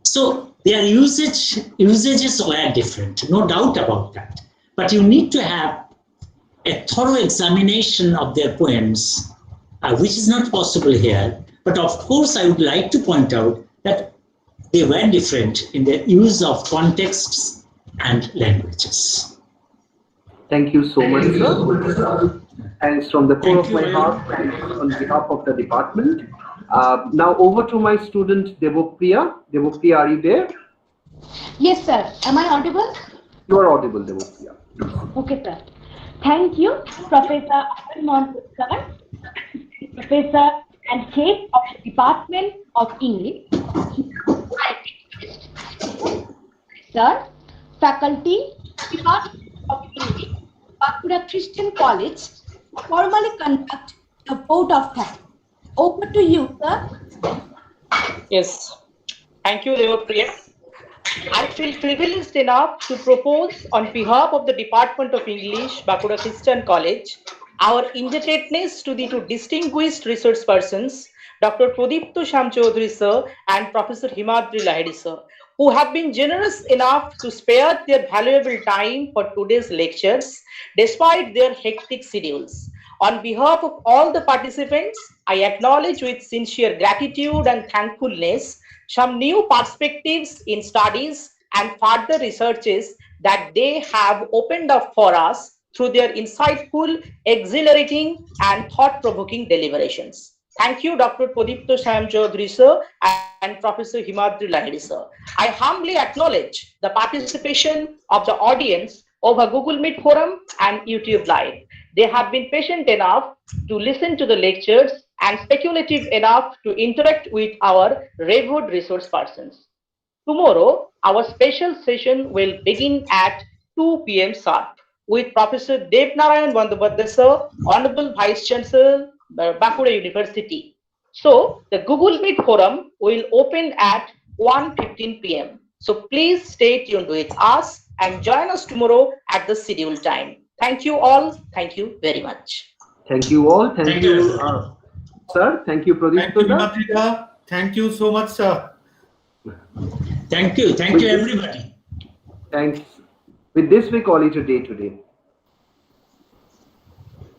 So their usages were different, no doubt about that. But you need to have a thorough examination of their poems, which is not possible here. But of course, I would like to point out that they were different in their use of contexts and languages. Thank you so much, sir. Thanks from the core of my heart, thanks on behalf of the department. Now over to my student Devpriya. Devpriya, are you there? Yes, sir. Am I audible? You are audible, Devpriya. Okay, sir. Thank you, Professor Arun sir, Professor and Head of the Department of English. Sir, Faculty, Department of English, Bankura Christian College, formally conduct a vote of thanks. Over to you, sir. Yes. Thank you, Devapriya. I feel privileged enough to propose on behalf of the Department of English, Bankura Christian College, our indebtedness to the two distinguished resource persons, Dr. Pradipto Shamchaudhary sir and Professor Himadri Lahiri sir, who have been generous enough to spare their valuable time for today's lectures despite their hectic schedules. On behalf of all the participants, I acknowledge with sincere gratitude and thankfulness some new perspectives in studies and further researches that they have opened up for us through their insightful, exhilarating, and thought-provoking deliberations. Thank you, Dr. Pradipto Shamchaudhary sir and Professor Himadri Lahiri sir. I humbly acknowledge the participation of the audience over Google Meet Forum and YouTube Live. They have been patient enough to listen to the lectures and speculative enough to interact with our revered resource persons. Tomorrow, our special session will begin at 2 p.m. sharp with Professor Dept Bandyopadhyay sir, Honorable Vice Chancellor, Bankura University. So, the Google Meet Forum will open at 1:15 p.m. So, please stay tuned with us and join us tomorrow at the scheduled time. Thank you all. Thank you very much. Thank you all. Thank you, sir. Thank you, Thank you, Pradipto. Himadri. Thank you so much, sir. Thank you. Thank you, everybody. Thanks. With this, we call it a day today.